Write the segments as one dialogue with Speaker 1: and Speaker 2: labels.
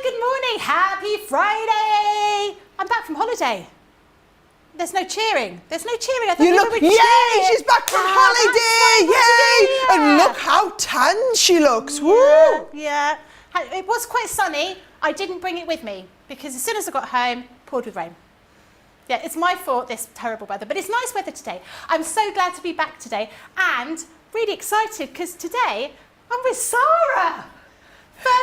Speaker 1: good morning. Happy Friday. I'm back from holiday. There's no cheering. There's no cheering. I thought
Speaker 2: you look,
Speaker 1: were
Speaker 2: yay,
Speaker 1: cheering.
Speaker 2: she's back from holiday, yay! And look how tan she looks, woo!
Speaker 1: Yeah. It was quite sunny. I didn't bring it with me because as soon as I got home, poured with rain. Yeah, it's my fault, this terrible weather, but it's nice weather today. I'm so glad to be back today and really excited because today I'm with Sara.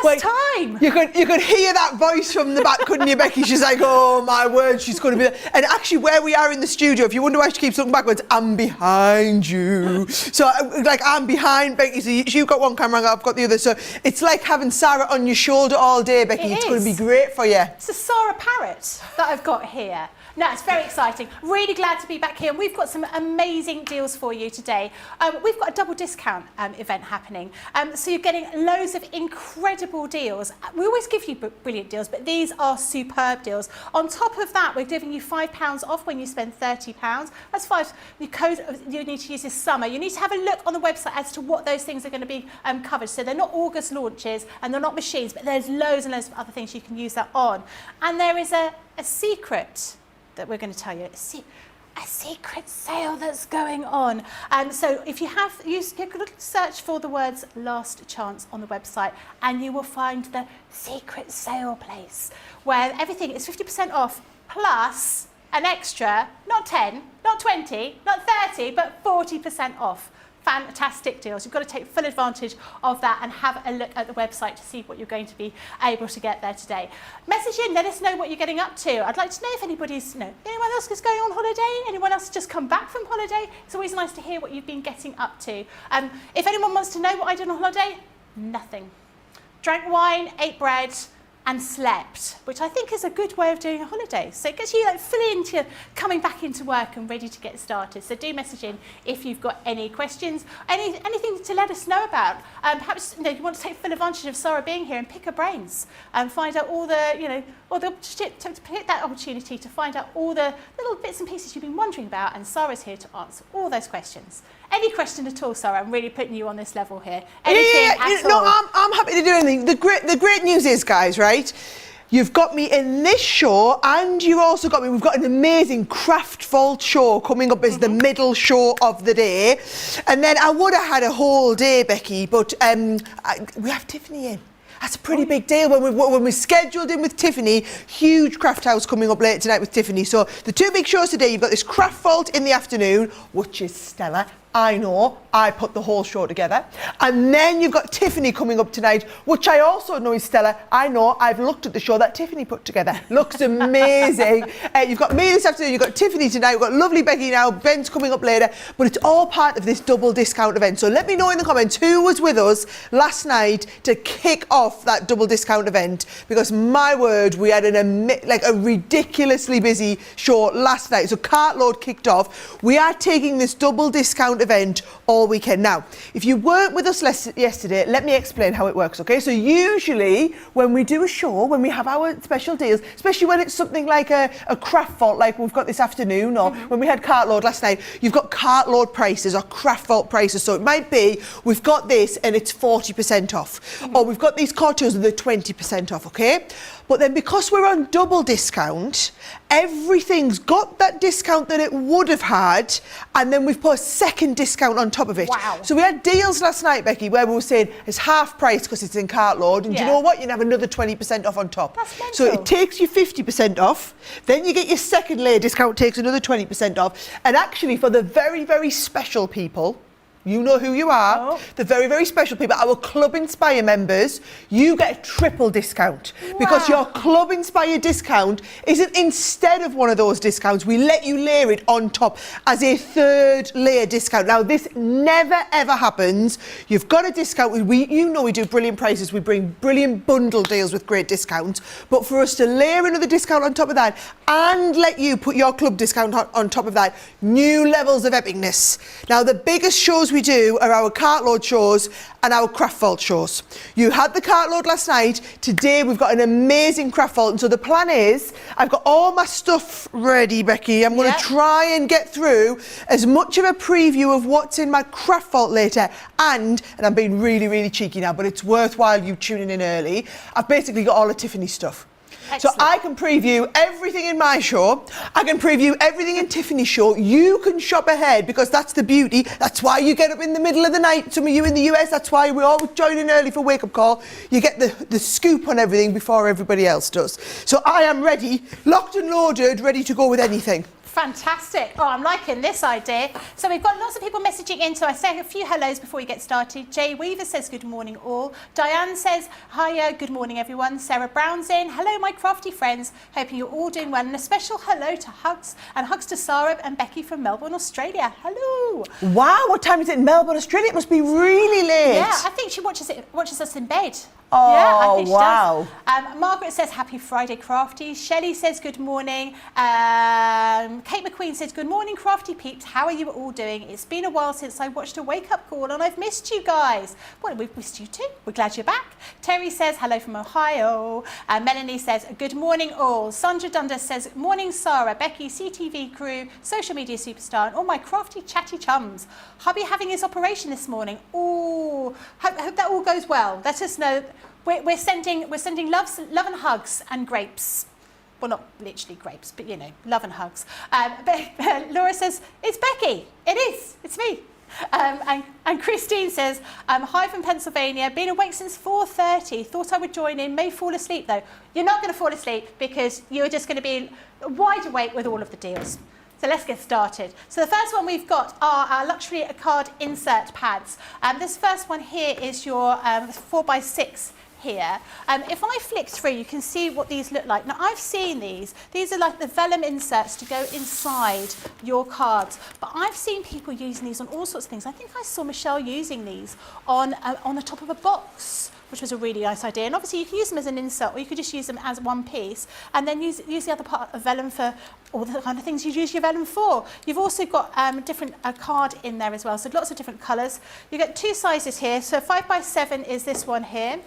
Speaker 1: First time.
Speaker 2: You could hear that voice from the back, couldn't you, Becky? She's like, oh my word, she's going to be there. And actually, where we are in the studio, if you wonder why she keeps looking backwards, I'm behind you. So, like, I'm behind Becky. So you've got one camera and I've got the other. So it's like having Sara on your shoulder all day, Becky. It's going to be great for you.
Speaker 1: It's a Sara parrot that I've got here. No, it's very exciting. Really glad to be back here. And we've got some amazing deals for you today. We've got a double discount event happening. So you're getting loads of incredible deals. We always give you brilliant deals, but these are superb deals. On top of that, we're giving you £5 off when you spend £30. That's £5. The code you need to use this summer. You need to have a look on the website as to what those things are going to be covered. So they're not August launches and they're not machines, but there's loads and loads of other things you can use that on. And there is a secret that we're going to tell you. A secret sale that's going on. So if you have, you could search for the words last chance on the website and you will find the secret sale place where everything is 50% off plus an extra, not 10, not 20, not 30, but 40% off. Fantastic deals. You've got to take full advantage of that and have a look at the website to see what you're going to be able to get there today. Message in, let us know what you're getting up to. I'd like to know if anybody's, anyone else is going on holiday, anyone else has just come back from holiday. It's always nice to hear what you've been getting up to. If anyone wants to know what I did on holiday, nothing. Drank wine, ate bread, and slept, which I think is a good way of doing a holiday. So it gets you fully into coming back into work and ready to get started. So do message in if you've got any questions, anything to let us know about. Perhaps you want to take full advantage of Sara being here and pick her brains and find out all the, to hit that opportunity to find out all the little bits and pieces you've been wondering about, and Sara's here to answer all those questions. Any question at all, Sara? I'm really putting you on this level here. Anything at all?
Speaker 2: No, I'm happy to do anything. The great news is, guys, right? You've got me in this show and you've also got me, we've got an amazing craft vault show coming up as the middle show of the day. And then I would have had a whole day, Becky, but we have Tiffany in. That's a pretty big deal when we're scheduled in with Tiffany. Huge craft house coming up later tonight with Tiffany. So the two big shows today, you've got this craft vault in the afternoon, which is stellar. I know, I put the whole show together. And then you've got Tiffany coming up tonight, which I also know is stellar. I know, I've looked at the show that Tiffany put together. Looks amazing. You've got me this afternoon, you've got Tiffany tonight, we've got lovely Becky now, Ben's coming up later, but it's all part of this double discount event. So let me know in the comments who was with us last night to kick off that double discount event, because my word, we had a ridiculously busy show last night. So Cartload kicked off. We are taking this double discount event all weekend. Now, if you weren't with us yesterday, let me explain how it works, okay? So usually when we do a show, when we have our special deals, especially when it's something like a craft vault like we've got this afternoon, or when we had Cartload last night, you've got Cartload prices or craft vault prices. So it might be, we've got this and it's 40% off, or we've got these cocktails and they're 20% off, okay? But then because we're on double discount, everything's got that discount that it would have had, and then we've put a second discount on top of it.
Speaker 1: Wow.
Speaker 2: So we had deals last night, Becky, where we were saying it's half price because it's in Cartload, and do you know what? You can have another 20% off on top.
Speaker 1: That's mental.
Speaker 2: So it takes you 50% off, then you get your second layer discount, takes another 20% off, and actually for the very, very special people, you know who you are, the very, very special people, our Club Inspire members, you get a triple discount. Wow. Because your Club Inspire discount isn't instead of one of those discounts, we let you layer it on top as a third layer discount. Now, this never, ever happens. You've got a discount. We do brilliant prices. We bring brilliant bundle deals with great discounts. But for us to layer another discount on top of that and let you put your club discount on top of that, new levels of epicness. Now, the biggest shows we do are our cartload shows and our craft vault shows. You had the cartload last night. Today we've got an amazing craft vault. And so the plan is, I've got all my stuff ready, Becky. I'm going to try and get through as much of a preview of what's in my craft vault later. And I'm being really, really cheeky now, but it's worthwhile you tuning in early. I've basically got all of Tiffany's stuff.
Speaker 1: Excellent.
Speaker 2: So I can preview everything in my show. I can preview everything in Tiffany's show. You can shop ahead because that's the beauty. That's why you get up in the middle of the night. Some of you in the US, that's why we're all joining early for Wake Up Call. You get the scoop on everything before everybody else does. So I am ready, locked and loaded, ready to go with anything.
Speaker 1: Fantastic. Oh, I'm liking this idea. So we've got lots of people messaging in, so I say a few hellos before we get started. Jay Weaver says good morning all. Diane says, hiya, good morning everyone. Sarah Brown's in. Hello my crafty friends. Hoping you're all doing well. And a special hello to Hugs, and hugs to Sara and Becky from Melbourne, Australia. Hello.
Speaker 2: Wow, what time is it in Melbourne, Australia? It must be really late.
Speaker 1: Yeah, I think she watches us in bed.
Speaker 2: Oh,
Speaker 1: yeah, I think she
Speaker 2: wow.
Speaker 1: does. Margaret says, happy Friday, crafties. Shelley says, good morning. Kate McQueen says, good morning, crafty peeps. How are you all doing? It's been a while since I watched a wake-up call and I've missed you guys. Well, we've missed you too. We're glad you're back. Terry says, hello from Ohio. Melanie says, good morning all. Sandra Dundas says, morning, Sarah, Becky, CTV crew, social media superstar, and all my crafty, chatty chums. Hubby having his operation this morning. Ooh, hope that all goes well. Let us know. We're sending love and hugs and grapes. Well, not literally grapes, but you know, love and hugs. Laura says, it's Becky. It is. It's me. And Christine says, hi from Pennsylvania. Been awake since 4:30. Thought I would join in. May fall asleep though. You're not going to fall asleep because you're just going to be wide awake with all of the deals. So let's get started. So the first one we've got are our luxury card insert pads. This first one here is your 4x6 here. If I flick through, you can see what these look like. Now I've seen these. These are like the vellum inserts to go inside your cards. But I've seen people using these on all sorts of things. I think I saw Michelle using these on the top of a box, which was a really nice idea. And obviously you can use them as an insert, or you could just use them as one piece, and then use the other part of vellum for all the kind of things you use your vellum for. You've also got different card in there as well, so lots of different colours. You get two sizes here, so 5x7 is this one here.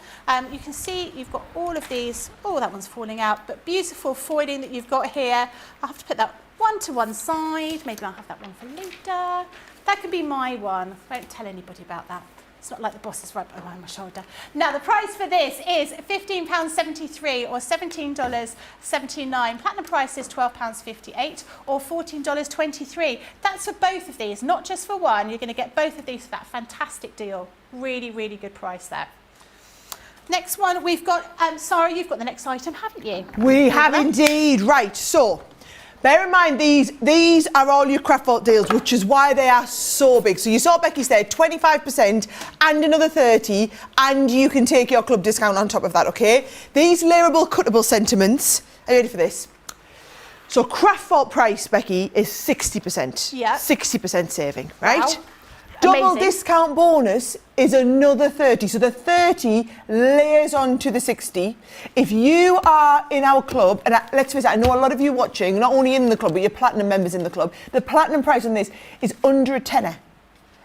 Speaker 1: You can see you've got all of these. Oh, that one's falling out, but beautiful foiling that you've got here. I'll have to put that one to one side. Maybe I'll have that one for later. That could be my one. I won't tell anybody about that. It's not like the boss is right behind my shoulder. Now, the price for this is £15.73 or $17.79. Platinum price is £12.58 or $14.23. That's for both of these, not just for one. You're going to get both of these for that fantastic deal. Really, really good price there. Next one, we've got, Sarah, you've got the next item, haven't you?
Speaker 2: We have indeed. Right, so bear in mind, these are all your craft vault deals, which is why they are so big. So you saw Becky said 25% and another 30%, and you can take your club discount on top of that, okay? These layerable cuttable sentiments, are you ready for this? So craft vault price, Becky, is 60%.
Speaker 1: Yeah.
Speaker 2: 60% saving, right?
Speaker 1: Wow.
Speaker 2: Double
Speaker 1: Amazing.
Speaker 2: discount bonus is another 30. So the 30 layers on to the 60. If you are in our club, and let's face it, I know a lot of you watching, not only in the club, but you're platinum members in the club, the platinum price on this is under a tenner.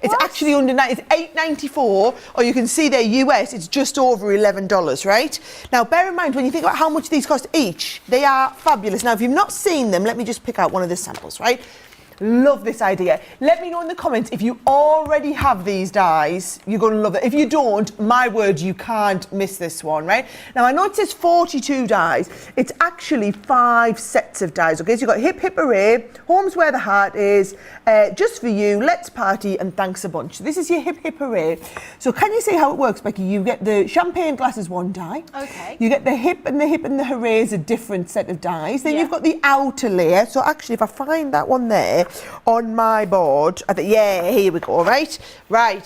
Speaker 2: It's actually under it's $8.94, or you can see there US, it's just over $11, right? Now, bear in mind, when you think about how much these cost each, they are fabulous. Now, if you've not seen them, let me just pick out one of the samples, right? Love this idea. Let me know in the comments if you already have these dies. You're going to love it. If you don't, my word, you can't miss this one, right? Now, I know it says 42 dies. It's actually 5 sets of dies, okay? So you've got Hip Hip Hooray, Home's Where the Heart Is, Just For You, Let's Party, and Thanks a Bunch. So this is your Hip Hip Hooray. So can you see how it works, Becky? You get the champagne glasses 1 die.
Speaker 1: Okay.
Speaker 2: You get the hip and the hooray is a different set of dies. Then you've got the outer layer. So actually, if I find that one there, on my board, yeah, here we go, right,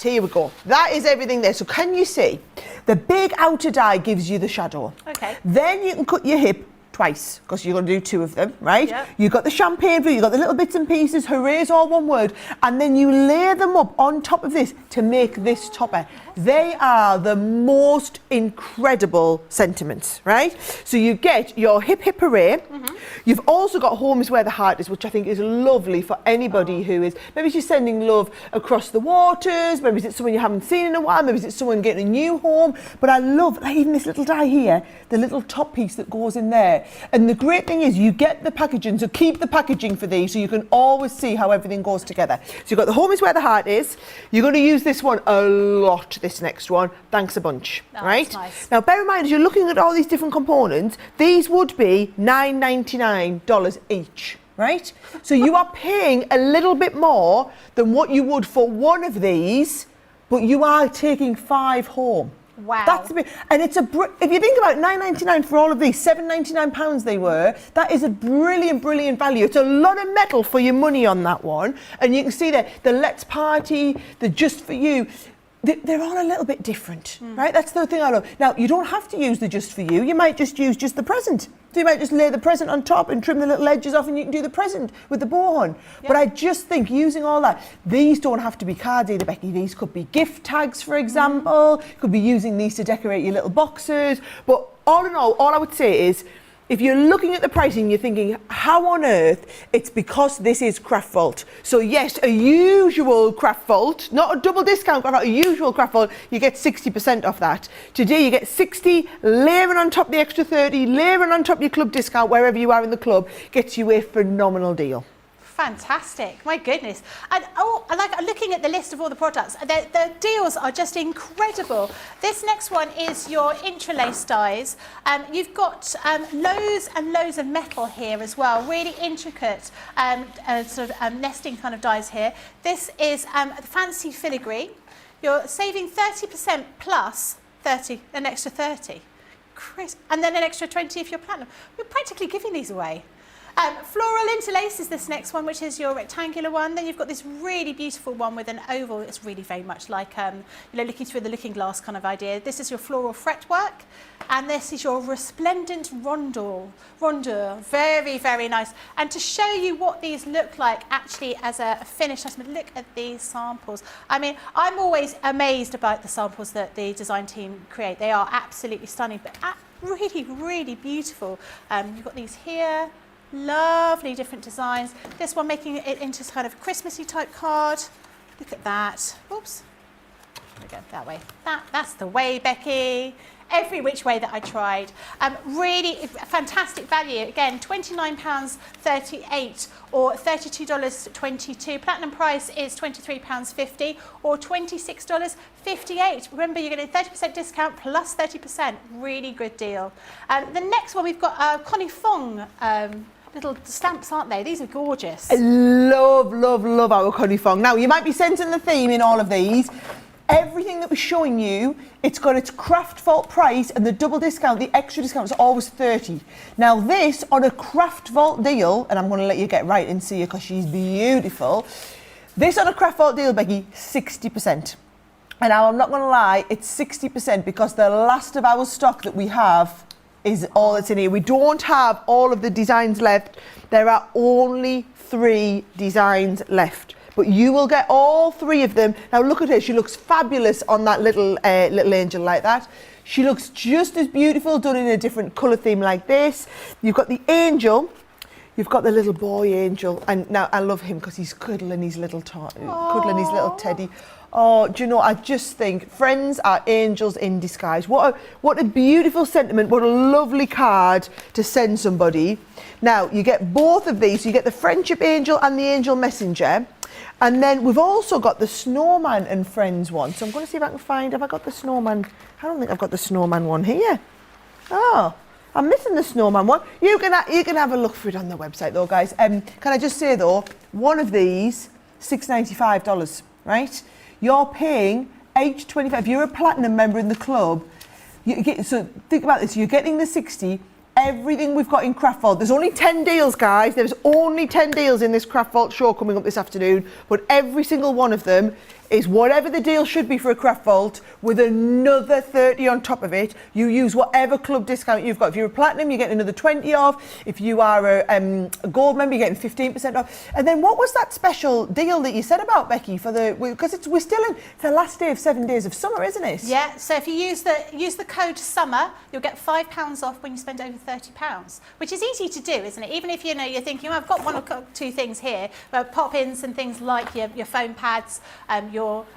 Speaker 2: here we go. That is everything there. So can you see the big outer die gives you the shadow?
Speaker 1: Okay.
Speaker 2: Then you can cut your hip twice, because you're going to do 2 of them, right?
Speaker 1: Yep.
Speaker 2: You've got the champagne for you, you've got the little bits and pieces, hooray all one word, and then you layer them up on top of this to make this topper. They are the most incredible sentiments, right? So you get your hip hip hooray. You've also got home is where the heart is, which I think is lovely for anybody who is, maybe she's sending love across the waters, maybe it's someone you haven't seen in a while, maybe it's someone getting a new home. But I love, like, even this little die here, the little top piece that goes in there. And the great thing is you get the packaging, so keep the packaging for these so you can always see how everything goes together. So you've got the home is where the heart is. You're going to use this one a lot, this next one. Thanks a bunch, right?
Speaker 1: Nice.
Speaker 2: Now bear in mind, as you're looking at all these different components, these would be $9.99 each, right? So you are paying a little bit more than what you would for one of these, but you are taking 5 home.
Speaker 1: Wow.
Speaker 2: That's a bit, and it's if you think about $9.99 for all of these, £7.99 they were, that is a brilliant, brilliant value. It's a lot of metal for your money on that one. And you can see that the Let's Party, the Just For You, they're all a little bit different, right? That's the thing I love. Now, you don't have to use the Just For You. You might just use just the present. So you might just lay the present on top and trim the little edges off, and you can do the present with the bow on. But I just think using all that, these don't have to be cards either, Becky. These could be gift tags, for example. You could be using these to decorate your little boxes. But all in all I would say is, if you're looking at the pricing, you're thinking, how on earth? It's because this is Craft Vault. So yes, a usual Craft Vault, not a double discount Craft Vault, a usual Craft Vault, you get 60% off that. Today you get 60, layering on top the extra 30, layering on top your club discount wherever you are in the club, gets you a phenomenal deal.
Speaker 1: Fantastic, my goodness. And I like looking at the list of all the products. The deals are just incredible. This next one is your interlace dies. You've got loads and loads of metal here as well, really intricate nesting kind of dies here. This is fancy filigree. You're saving 30% plus 30, an extra 30. Chris, and then an extra 20 if you're platinum. We're practically giving these away. Floral interlace is this next one, which is your rectangular one. Then you've got this really beautiful one with an oval. It's really very much like, looking through the looking glass kind of idea. This is your floral fretwork, and this is your resplendent rondeur. Very, very nice. And to show you what these look like actually as a finish, look at these samples. I mean, I'm always amazed about the samples that the design team create. They are absolutely stunning, but really, really beautiful. You've got these here. Lovely different designs. This one making it into kind of a Christmassy type card. Look at that. Oops. There we go, that way. That's the way, Becky. Every which way that I tried. Really fantastic value. Again, £29.38 or $32.22. Platinum price is £23.50 or $26.58. Remember, you're getting a 30% discount plus 30%. Really good deal. The next one, we've got Connie Fong. Little stamps, aren't they? These are gorgeous.
Speaker 2: I love, love, love our Connie Fong. Now, you might be sensing the theme in all of these. Everything that we're showing you, it's got its Craft Vault price, and the double discount, the extra discount is always 30. Now this, on a Craft Vault deal, and I'm going to let you get right and see her because she's beautiful. This on a Craft Vault deal, Becky, 60%. And now I'm not going to lie, it's 60% because the last of our stock that we have is all that's in here. We don't have all of the designs left. There are only 3 designs left. But you will get all 3 of them. Now look at her, she looks fabulous on that little angel like that. She looks just as beautiful done in a different colour theme like this. You've got the angel, you've got the little boy angel, and now I love him because he's cuddling his little teddy. Oh, do you know, I just think friends are angels in disguise. What a beautiful sentiment, what a lovely card to send somebody. Now, you get both of these. You get the friendship angel and the angel messenger. And then we've also got the snowman and friends one. So I'm going to see if I can find, have I got the snowman? I don't think I've got the snowman one here. Oh, I'm missing the snowman one. You can have a look for it on the website though, guys. Can I just say though, one of these, $6.95, right? You're paying $8.25. If you're a platinum member in the club, so think about this, you're getting the 60, everything we've got in Craft Vault. There's only 10 deals, guys. There's only 10 deals in this Craft Vault show coming up this afternoon, but every single one of them is whatever the deal should be for a Craft Vault with another 30 on top of it. You use whatever club discount you've got. If you're a platinum, you get another 20 off. If you are a gold member, you're getting 15% off. And then what was that special deal that you said about, Becky, for the, because we're still in the last day of 7 days of summer, isn't it?
Speaker 1: Yeah, so if you use the code SUMMER, you'll get £5 off when you spend over £30, which is easy to do, isn't it? Even if you're thinking, oh, I've got one or two things here, but pop-ins and things like your foam pads, your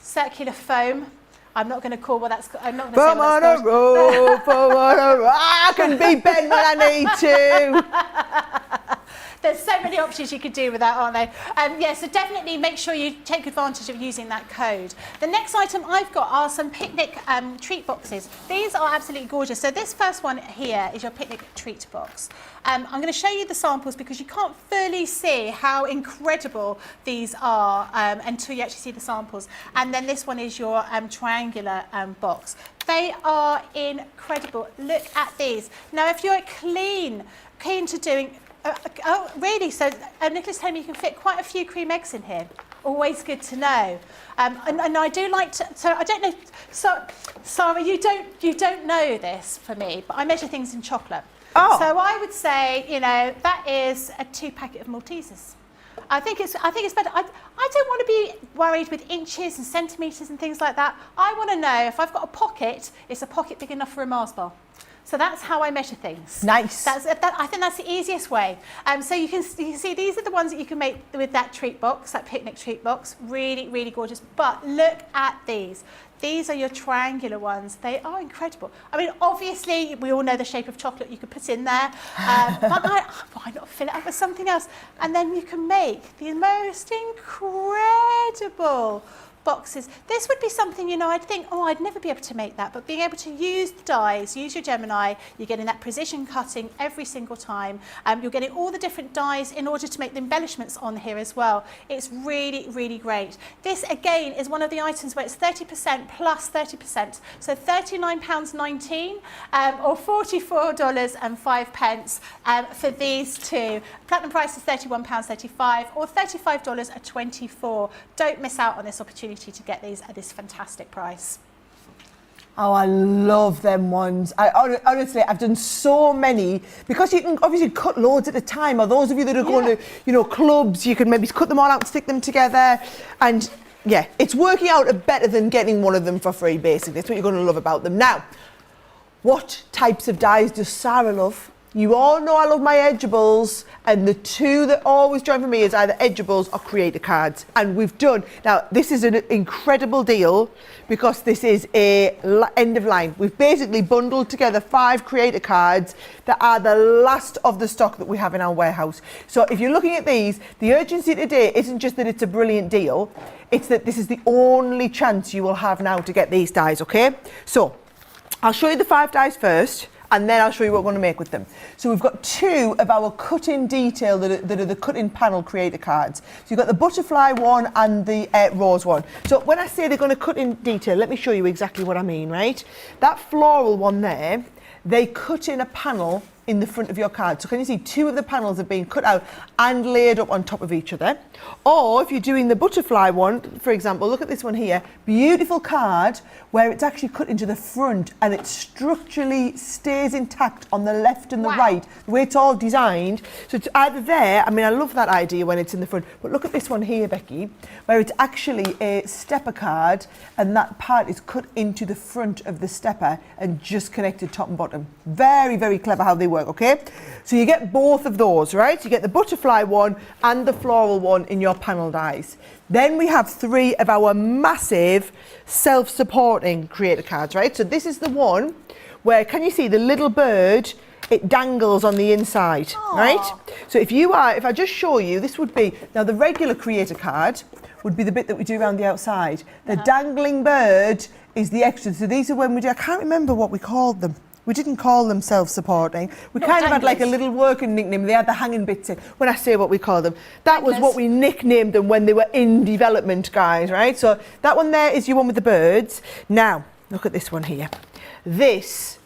Speaker 1: circular foam. I'm not going to call what that's. I'm not going to say what that's called.
Speaker 2: Foam on a roll. I can be Ben when I need to.
Speaker 1: There's so many options you could do with that, aren't there? Yeah, so definitely make sure you take advantage of using that code. The next item I've got are some picnic treat boxes. These are absolutely gorgeous. So this first one here is your picnic treat box. I'm going to show you the samples because you can't fully see how incredible these are until you actually see the samples. And then this one is your triangular box. They are incredible. Look at these. Now, if you're keen to doing oh, really? So Nicholas told me you can fit quite a few cream eggs in here. Always good to know. And I do like to. So I don't know. So Sara, you don't know this for me, but I measure things in chocolate.
Speaker 2: Oh.
Speaker 1: So I would say, that is a 2 packet of Maltesers. I think it's better. I don't want to be worried with inches and centimetres and things like that. I want to know if I've got a pocket, it's a pocket big enough for a Mars bar. So that's how I measure things.
Speaker 2: Nice.
Speaker 1: I think that's the easiest way. So you can see these are the ones that you can make with that treat box, that picnic treat box. Really, really gorgeous. But look at these. These are your triangular ones. They are incredible. I mean, obviously, we all know the shape of chocolate you could put in there. But why not fill it up with something else? And then you can make the most incredible boxes. This would be something, I'd think, oh, I'd never be able to make that, but being able to use the dies, use your Gemini, you're getting that precision cutting every single time. You're getting all the different dies in order to make the embellishments on here as well. It's really, really great. This, again, is one of the items where it's 30% plus 30%, so £39.19 or $44.05 for these two. Platinum price is £31.35 or $35.24. Don't miss out on this opportunity to get these at this fantastic price.
Speaker 2: Oh, I love them ones. Honestly, I've done so many because you can obviously cut loads at a time. Or those of you that are going to, clubs, you can maybe cut them all out and stick them together. And yeah, it's working out better than getting one of them for free, basically. That's what you're going to love about them. Now, what types of dies does Sara love? You all know I love my edgeables, and the two that always join for me is either edgeables or creator cards. And we've done, now this is an incredible deal because this is a end of line. We've basically bundled together 5 creator cards that are the last of the stock that we have in our warehouse. So if you're looking at these, the urgency today isn't just that it's a brilliant deal, it's that this is the only chance you will have now to get these dies, okay? So I'll show you the 5 dies first, and then I'll show you what we're going to make with them. So we've got 2 of our cut-in detail that are the cut-in panel creator cards. So you've got the butterfly one and the rose one. So when I say they're going to cut in detail, let me show you exactly what I mean, right? That floral one there, they cut in a panel in the front of your card. So can you see 2 of the panels have been cut out and laid up on top of each other? Or if you're doing the butterfly one, for example, look at this one here, beautiful card where it's actually cut into the front and it structurally stays intact on the left and the right, the way it's all designed. So it's either there, I mean, I love that idea when it's in the front, but look at this one here, Becky, where it's actually a stepper card and that part is cut into the front of the stepper and just connected top and bottom. Very, very clever how they work. Okay, so you get both of those, right? You get the butterfly one and the floral one in your panel dies. Then we have 3 of our massive self-supporting creator cards, right? So this is the one where, can you see the little bird? It dangles on the inside, right? So if I just show you, this would be, now the regular creator card would be the bit that we do around the outside. The dangling bird is the extra. So these are when we do, I can't remember what we called them. We didn't call them self-supporting. We kind of had like a little working nickname. They had the hanging bits in. When I say what we call them, that was what we nicknamed them when they were in development, guys, right? So that one there is your one with the birds. Now, look at this one here. This,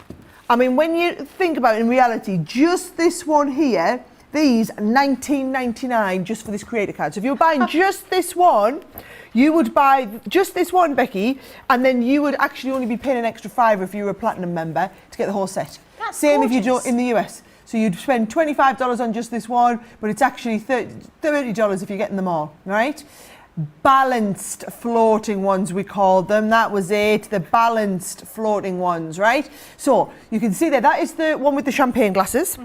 Speaker 2: I mean, when you think about it, in reality, just this one here, these $19.99 just for this creator card. So if you were buying just this one, you would buy just this one, Becky, and then you would actually only be paying an extra $5 if you were a platinum member to get the whole set.
Speaker 1: That's
Speaker 2: Same
Speaker 1: gorgeous.
Speaker 2: if you don't in the US. So you'd spend $25 on just this one, but it's actually $30 if you're getting them all, right? Balanced floating ones, we called them. That was it, the balanced floating ones, right? So you can see there, that is the one with the champagne glasses.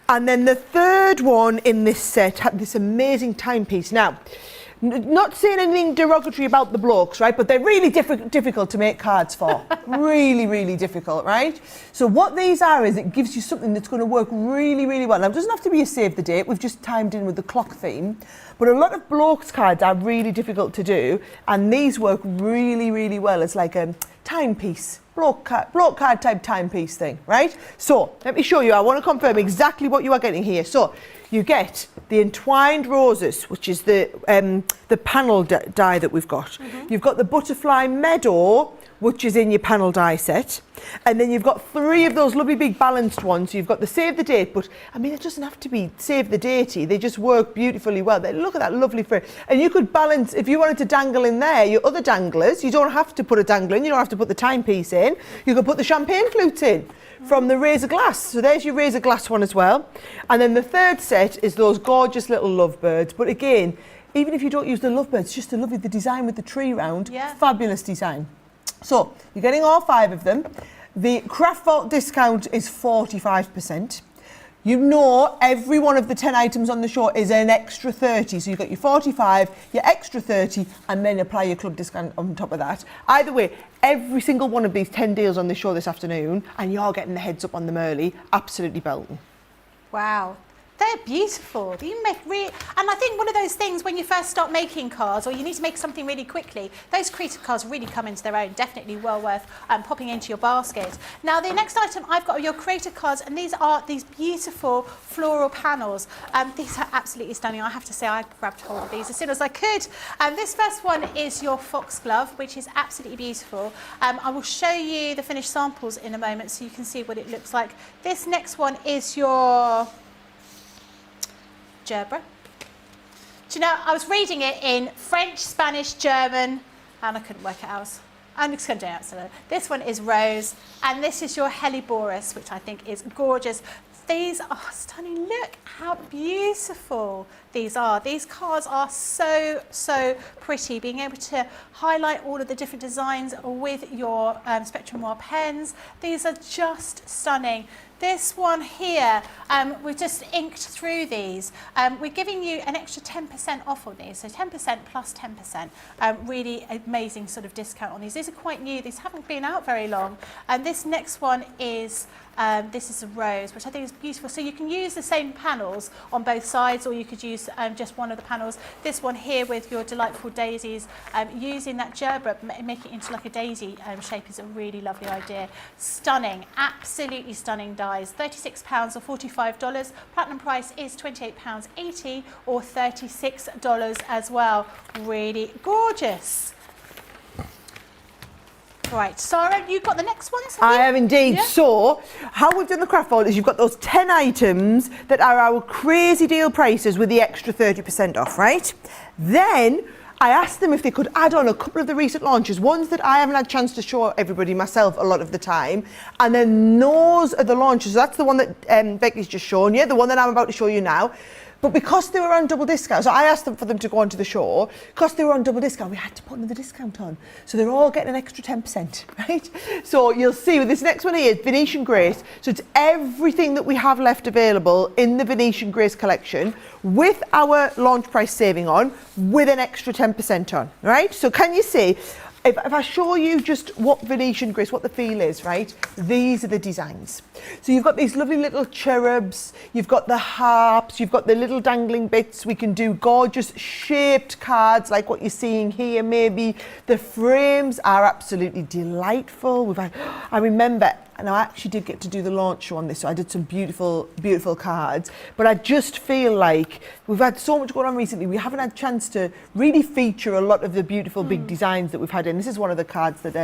Speaker 2: And then the third one in this set had this amazing timepiece. Now, not saying anything derogatory about the blokes, right? But they're really difficult to make cards for. Really, really difficult, right? So what these are is it gives you something that's going to work really, really well. Now, it doesn't have to be a save the date. We've just timed in with the clock theme. But a lot of blokes cards are really difficult to do. And these work really, really well. It's like a timepiece. Bloke card type timepiece thing, right? So let me show you. I want to confirm exactly what you are getting here. So you get the entwined roses, which is the panel die that we've got. You've got the butterfly meadow, which is in your panel die set. And then you've got 3 of those lovely big balanced ones. So you've got the save the date, but I mean, it doesn't have to be save the datey. They just work beautifully well. Look at that lovely frame. And you could balance, if you wanted to dangle in there, your other danglers, you don't have to put a dangler in, you don't have to put the timepiece in. You could put the champagne flute in from the razor glass. So there's your razor glass one as well. And then the third set is those gorgeous little lovebirds. But again, even if you don't use the lovebirds, just the design with the tree round, fabulous design. So you're getting all 5 of them. The Craft Vault discount is 45%. You know every one of the 10 items on the show is an extra 30. So you've got your 45, your extra 30, and then apply your club discount on top of that. Either way, every single one of these 10 deals on the show this afternoon, and you're getting the heads up on them early, absolutely belting.
Speaker 1: Wow. They're beautiful. You make and I think one of those things when you first start making cards, or you need to make something really quickly, those creative cards really come into their own. Definitely well worth popping into your basket. Now the next item I've got are your creative cards, and these are these beautiful floral panels. These are absolutely stunning. I have to say I grabbed hold of these as soon as I could. This first one is your foxglove, which is absolutely beautiful. I will show you the finished samples in a moment so you can see what it looks like. This next one is your gerbera. Do you know, I was reading it in French, Spanish, German, and I couldn't work it out. I'm just going to do it. So this one is rose, and this is your Helleborus, which I think is gorgeous. These are stunning. Look how beautiful these are. These cards are so, so pretty. Being able to highlight all of the different designs with your Spectrum Noir pens. These are just stunning. This one here, we've just inked through these. We're giving you an extra 10% off on these, so 10% plus 10%. Really amazing sort of discount on these. These are quite new, these haven't been out very long. And this next one is, this is a rose, which I think is beautiful. So you can use the same panels on both sides, or you could use just one of the panels. This one here with your delightful daisies, using that gerbera, make it into like a daisy shape is a really lovely idea. Stunning, absolutely stunning dies. £36 or $45. Platinum price is £28.80 or $36 as well. Really gorgeous. Right, Sara, you've got the next ones?
Speaker 2: I have indeed.
Speaker 1: Yeah.
Speaker 2: So, how we've done the Craft Vault is you've got those 10 items that are our crazy deal prices with the extra 30% off, right? Then I asked them if they could add on a couple of the recent launches, ones that I haven't had a chance to show everybody myself a lot of the time. And then those are the launches. That's the one that Becky's just shown you, the one that I'm about to show you now. But because they were on double discount, so I asked them for them to go onto the show, because they were on double discount, we had to put another discount on. So they're all getting an extra 10%, right? So you'll see with this next one here, Venetian Grace. So it's everything that we have left available in the Venetian Grace collection with our launch price saving on, with an extra 10% on, right? So can you see, if I show you just what Venetian Grace, what the feel is, right? These are the designs. So you've got these lovely little cherubs, you've got the harps, you've got the little dangling bits. We can do gorgeous shaped cards like what you're seeing here maybe. The frames are absolutely delightful. I remember and I actually did get to do the launch show on this, so I did some beautiful, beautiful cards. But I just feel like we've had so much going on recently, we haven't had a chance to really feature a lot of the beautiful big designs that we've had in. This is one of the cards that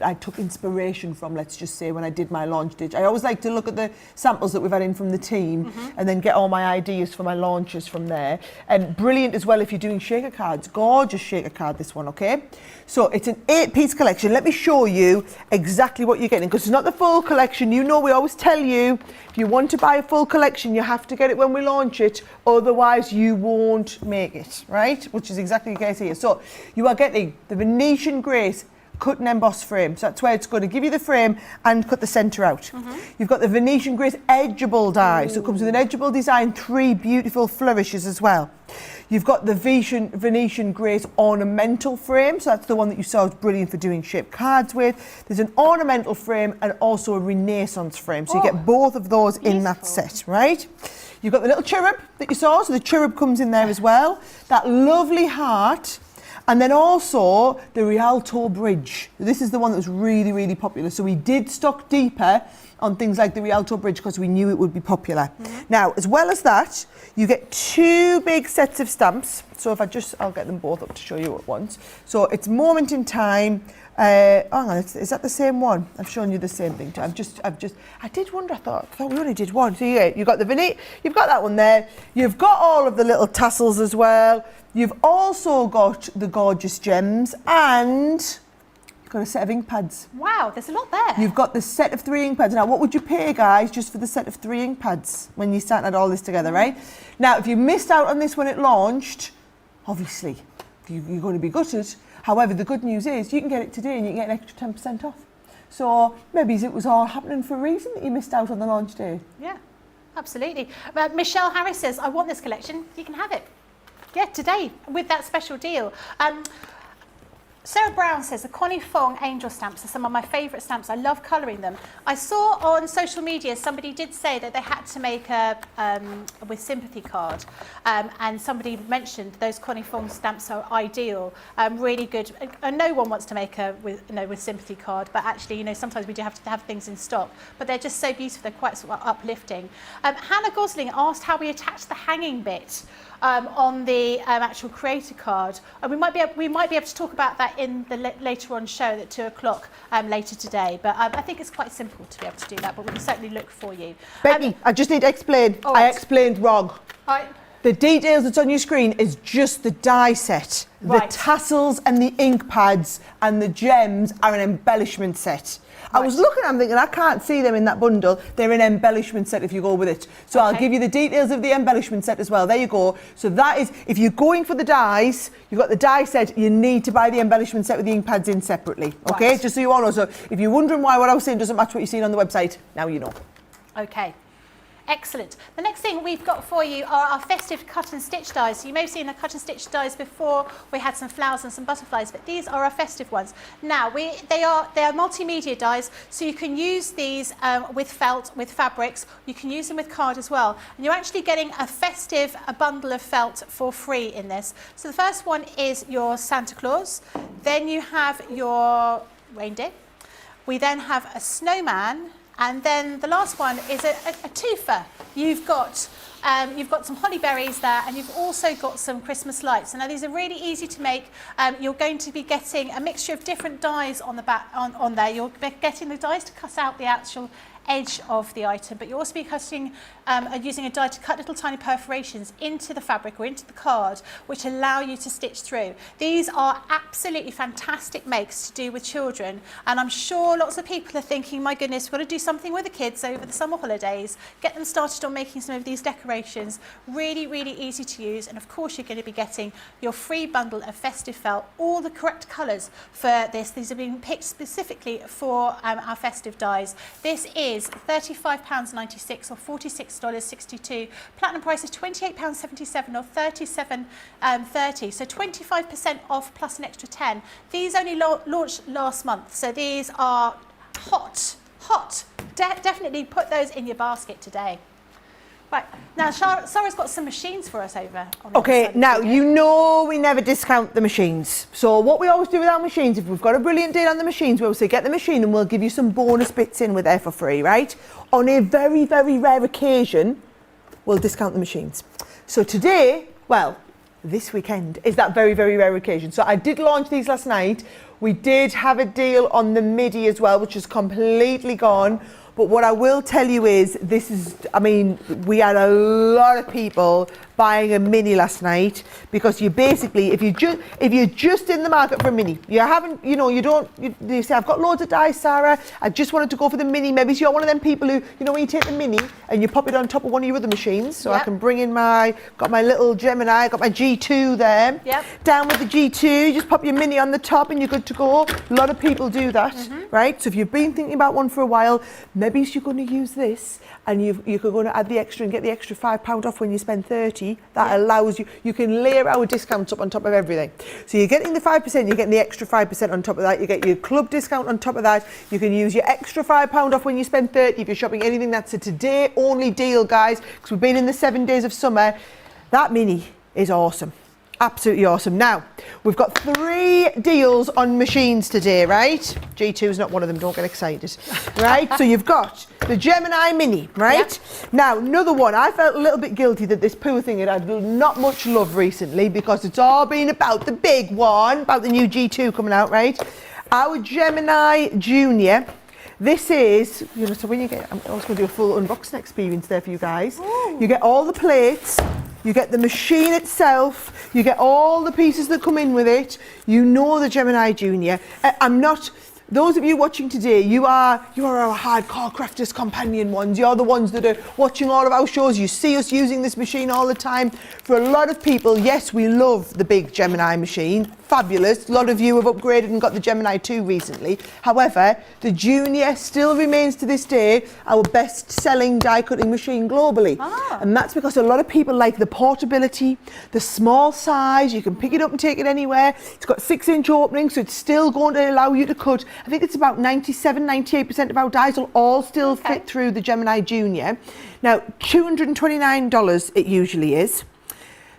Speaker 2: I took inspiration from, let's just say, when I did my launch ditch. I always like to look at the samples that we've had in from the team and then get all my ideas for my launches from there. And brilliant as well if you're doing shaker cards. Gorgeous shaker card, this one, okay? So it's an 8-piece collection. Let me show you exactly what you're getting, because it's not the full collection. You know, we always tell you, if you want to buy a full collection, you have to get it when we launch it, otherwise you won't make it, right? Which is exactly the case here. So you are getting the Venetian Grace cut and emboss frame. So that's where it's going to give you the frame and cut the centre out. You've got the Venetian Grace edgeable die. So it comes with an edgeable design, 3 beautiful flourishes as well. You've got the Venetian Grace ornamental frame. So that's the one that you saw was brilliant for doing shaped cards with. There's an ornamental frame and also a Renaissance frame. So you get both of those in that set, right? You've got the little cherub that you saw. So the cherub comes in there as well. That lovely heart. And then also the Rialto Bridge. This is the one that was really, really popular. So we did stock deeper on things like the Rialto Bridge because we knew it would be popular. Now, as well as that, you get 2 big sets of stamps. So if I'll get them both up to show you at once. So it's Moment in Time. Hang on, is that the same one? I've shown you the same thing too. I did wonder, I thought we only did one. So you've got you've got that one there. You've got all of the little tassels as well. You've also got the gorgeous gems and you've got a set of ink pads.
Speaker 1: Wow, there's a lot there.
Speaker 2: You've got the set of 3 ink pads. Now, what would you pay, guys, just for the set of 3 ink pads when you started all this together, right? Now, if you missed out on this when it launched, obviously, you're going to be gutted. However, the good news is you can get it today and you can get an extra 10% off. So maybe it was all happening for a reason that you missed out on the launch day.
Speaker 1: Yeah, absolutely. Michelle Harris says, I want this collection. You can have it. Yeah, today with that special deal. Sarah Brown says the Connie Fong angel stamps are some of my favourite stamps. I love colouring them. I saw on social media somebody did say that they had to make a with sympathy card, and somebody mentioned those Connie Fong stamps are ideal, really good. And no one wants to make a with sympathy card, but actually, sometimes we do have to have things in stock. But they're just so beautiful. They're quite sort of uplifting. Hannah Gosling asked how we attach the hanging bit. On the actual creator card, and we might be able to talk about that in the later on show at 2 o'clock later today. But I think it's quite simple to be able to do that. But we can certainly look for you.
Speaker 2: Becky, I just need to explain.
Speaker 1: Right.
Speaker 2: I explained wrong.
Speaker 1: Right.
Speaker 2: The details that's on your screen is just the die set.
Speaker 1: Right.
Speaker 2: The tassels and the ink pads and the gems are an embellishment set. I was looking at them thinking, I can't see them in that bundle. They're an embellishment set if you go with it. So I'll give you the details of the embellishment set as well. There you go. So that is, if you're going for the dies, you've got the die set, you need to buy the embellishment set with the ink pads in separately. Okay, just so you all know. So if you're wondering why what I was saying doesn't match what you've seen on the website, now you know.
Speaker 1: Okay. Excellent. The next thing we've got for you are our festive cut and stitch dies. So you may have seen the cut and stitch dies before. We had some flowers and some butterflies, but these are our festive ones. Now they are multimedia dies, so you can use these with felt, with fabrics. You can use them with card as well. And you're actually getting a bundle of felt for free in this. So the first one is your Santa Claus. Then you have your reindeer. We then have a snowman. And then the last one is a twofer. You've got some holly berries there, and you've also got some Christmas lights. So now these are really easy to make. You're going to be getting a mixture of different dies on the back on there. You're getting the dies to cut out the actual edge of the item, but you'll also be cutting using a die to cut little tiny perforations into the fabric or into the card, which allow you to stitch through. These are absolutely fantastic makes to do with children, and I'm sure lots of people are thinking, my goodness, we've got to do something with the kids over the summer holidays. Get them started on making some of these decorations. Really, really easy to use, and of course you're going to be getting your free bundle of festive felt, all the correct colours for this. These are being picked specifically for our festive dies. This is £35.96 or $46.62. Platinum price is £28.77 or $37.30. So 25% off plus an extra 10. These only launched last month, so these are hot. Definitely put those in your basket today. Right, now Sara's got some machines for us over on
Speaker 2: Okay, now you know we never discount the machines. So what we always do with our machines, if we've got a brilliant deal on the machines, we'll say get the machine and we'll give you some bonus bits in with there for free, right? On a very, very rare occasion, we'll discount the machines. So today, well, this weekend is that very, very rare occasion. So I did launch these last night. We did have a deal on the MIDI as well, which is completely gone. But what I will tell you is, we had a lot of people buying a mini last night because you basically, if you're just in the market for a mini, you haven't, you say, I've got loads of dies, Sarah, I just wanted to go for the mini. Maybe you're one of them people who, when you take the mini and you pop it on top of one of your other machines. So I can bring in got my little Gemini, got my G2 there. Yep. Down with the G2, you just pop your mini on the top and you're good to go. A lot of people do that, right? So if you've been thinking about one for a while, maybe you're going to use this and you're going to add the extra and get the extra £5 off when you spend 30. That allows you can layer our discounts up on top of everything. So you're getting the 5%, you're getting the extra 5% on top of that, you get your club discount on top of that, you can use your extra £5 off when you spend 30 if you're shopping anything. That's a today only deal, guys, because we've been in the 7 days of summer. That mini is awesome. Absolutely awesome. Now, we've got 3 deals on machines today, right? G2 is not one of them, don't get excited. Right? So you've got the Gemini Mini, right? Yep. Now, another one. I felt a little bit guilty that this poo thing had not much love recently because it's all been about the big one, about the new G2 coming out, right? Our Gemini Junior. This is, so when you get, I'm also going to do a full unboxing experience there for you guys. Ooh. You get all the plates, you get the machine itself, you get all the pieces that come in with it. You know the Gemini Junior. Those of you watching today, you are our hardcore crafters companion ones. You're the ones that are watching all of our shows. You see us using this machine all the time. For a lot of people, yes, we love the big Gemini machine. Fabulous. A lot of you have upgraded and got the Gemini 2 recently. However, the Junior still remains to this day our best-selling die cutting machine globally. And that's because a lot of people like the portability, the small size. You can pick it up and take it anywhere. It's got 6-inch openings, so it's still going to allow you to cut. I think it's about 98% of our dies will all still fit through the Gemini Junior. Now, $229 it usually is.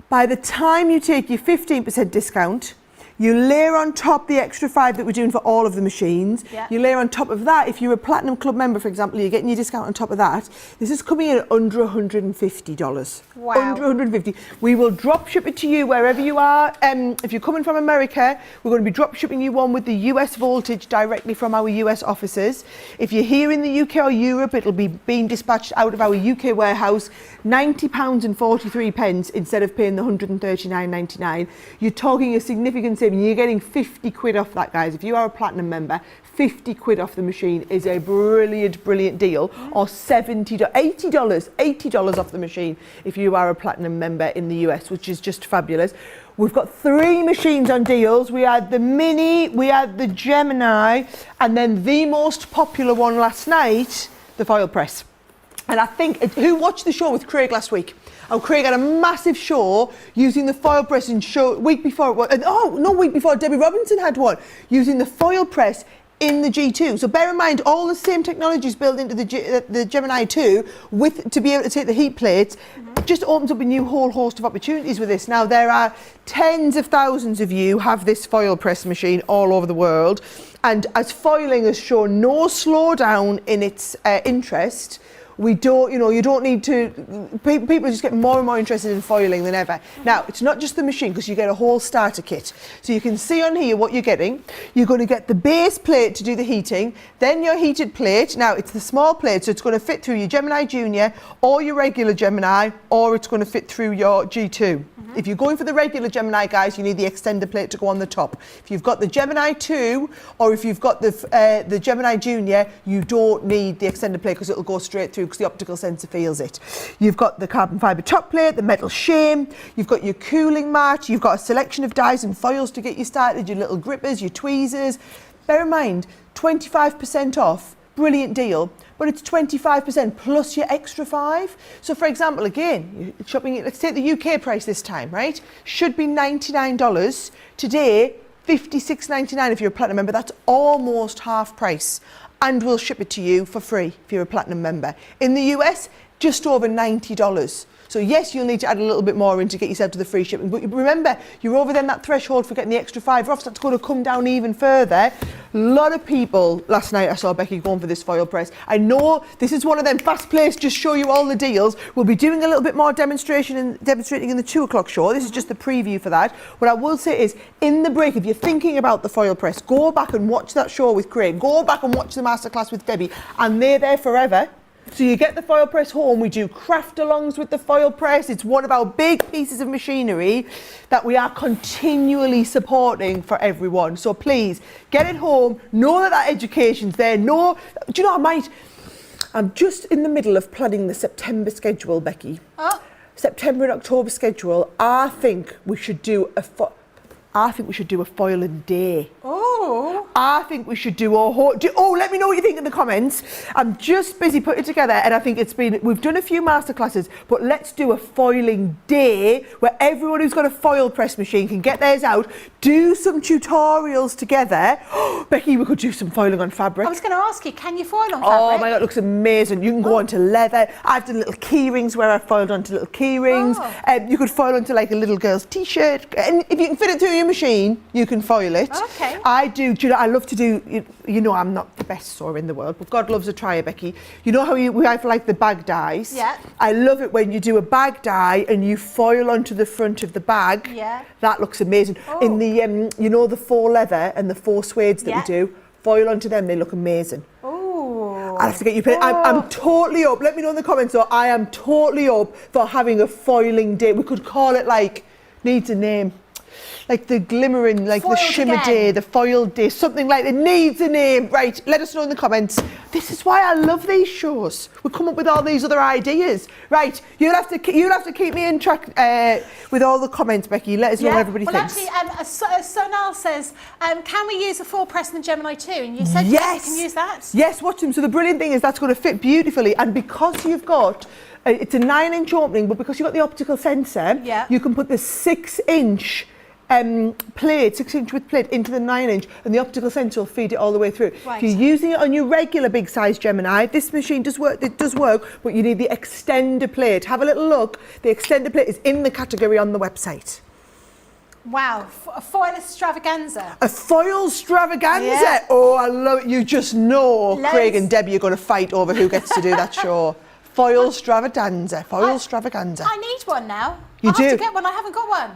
Speaker 2: By the time you take your 15% discount, you layer on top the extra 5 that we're doing for all of the machines. Yeah. You layer on top of that, if you're a Platinum Club member, for example, you're getting your discount on top of that. This is coming in at under $150. Wow. Under $150. We will drop ship it to you wherever you are. If you're coming from America, we're going to be drop shipping you one with the US voltage directly from our US offices. If you're here in the UK or Europe, it'll be being dispatched out of our UK warehouse, £90.43 instead of paying the $139.99. You're talking a significant saving. You're getting 50 quid off that, guys. If you are a Platinum member, 50 quid off the machine is a brilliant, brilliant deal. Or $80 off the machine if you are a Platinum member in the US, which is just fabulous. We've got 3 machines on deals. We had the Mini, we had the Gemini, and then the most popular one last night, the foil press. And I think, who watched the show with Craig last week? Oh, Craig had a massive show using the foil press and week before, week before, Debbie Robinson had one, using the foil press in the G2. So bear in mind, all the same technologies built into the Gemini 2 to be able to take the heat plates. It just opens up a new whole host of opportunities with this. Now, there are tens of thousands of you have this foil press machine all over the world. And as foiling has shown no slowdown in its interest, you don't need to, people just get more and more interested in foiling than ever. Now, it's not just the machine, because you get a whole starter kit. So you can see on here what you're getting. You're going to get the base plate to do the heating, then your heated plate. Now, it's the small plate, so it's going to fit through your Gemini Junior or your regular Gemini, or it's going to fit through your G2. If you're going for the regular Gemini, guys, you need the extender plate to go on the top. If you've got the Gemini 2 or if you've got the Gemini Junior, you don't need the extender plate because it'll go straight through because the optical sensor feels it. You've got the carbon fibre top plate, the metal shame, you've got your cooling mat, you've got a selection of dies and foils to get you started, your little grippers, your tweezers. Bear in mind, 25% off, brilliant deal. But it's 25% plus your extra 5. So for example, again, you're shopping, let's take the UK price this time, right? Should be $99. Today, $56.99 if you're a Platinum member. That's almost half price. And we'll ship it to you for free if you're a Platinum member. In the US, just over $90. So yes, you'll need to add a little bit more in to get yourself to the free shipping. But remember, you're over then that threshold for getting the extra $5 off, so that's going to come down even further. A lot of people, last night I saw Becky going for this foil press. I know this is one of them fast-paced, just show you all the deals. We'll be doing a little bit more demonstrating in the 2 o'clock show. This is just the preview for that. What I will say is, in the break, if you're thinking about the foil press, go back and watch that show with Craig. Go back and watch the masterclass with Debbie, and they're there forever. So you get the foil press home, we do craft alongs with the foil press. It's one of our big pieces of machinery that we are continually supporting for everyone. So please, get it home, know that education's there. Do you know, I'm just in the middle of planning the September schedule, Becky.
Speaker 1: Oh.
Speaker 2: September and October schedule. I think we should do a foil a day.
Speaker 1: Oh.
Speaker 2: I think we should do let me know what you think in the comments. I'm just busy putting it together, and I think we've done a few masterclasses, but let's do a foiling day where everyone who's got a foil press machine can get theirs out, do some tutorials together. Becky, we could do some foiling on fabric.
Speaker 1: I was going to ask you, can you foil on fabric?
Speaker 2: Oh my God, it looks amazing. You can go onto leather. I've done little key rings where I've foiled onto little key rings. You could foil onto like a little girl's t-shirt. And if you can fit it through your machine, you can foil it.
Speaker 1: Okay.
Speaker 2: I love to do, you know, I'm not the best sewer in the world, but God loves a trier, Becky. You know how we have like the bag dies?
Speaker 1: Yeah.
Speaker 2: I love it when you do a bag die and you foil onto the front of the bag.
Speaker 1: Yeah.
Speaker 2: That looks amazing. In the, you know, the faux leather and the faux suedes that we do, foil onto them, they look amazing.
Speaker 1: Oh.
Speaker 2: I have to get you paid. I'm totally up. Let me know in the comments, though. I am totally up for having a foiling day. We could call it like, needs a name. Like the glimmering, like
Speaker 1: Foiled
Speaker 2: the shimmer
Speaker 1: again.
Speaker 2: day, the foiled day, something like that. It needs a name. Right, let us know in the comments. This is why I love these shows. We come up with all these other ideas. Right, you'll have to keep me in track with all the comments, Becky. Let us know what everybody thinks.
Speaker 1: Actually, Sonal says, can we use a full press in the Gemini too? And you said
Speaker 2: yes,
Speaker 1: you can use that.
Speaker 2: Yes, watch them. So the brilliant thing is that's going to fit beautifully, and because you've got it's a 9-inch opening, but because you've got the optical sensor, you can put the 6-inch plate, 6-inch width plate into the 9-inch, and the optical sensor will feed it all the way through.
Speaker 1: Right.
Speaker 2: If you're using it on your regular big size Gemini, this machine does work, but you need the extender plate. Have a little look. The extender plate is in the category on the website.
Speaker 1: Wow, a foil extravaganza.
Speaker 2: A foil extravaganza.
Speaker 1: Yeah.
Speaker 2: Oh, I love it. You just know
Speaker 1: Loads.
Speaker 2: Craig and Debbie are going to fight over who gets to do that show. Foil extravaganza. Foil extravaganza.
Speaker 1: I need one now.
Speaker 2: You
Speaker 1: I
Speaker 2: do?
Speaker 1: have to get one. I haven't got one.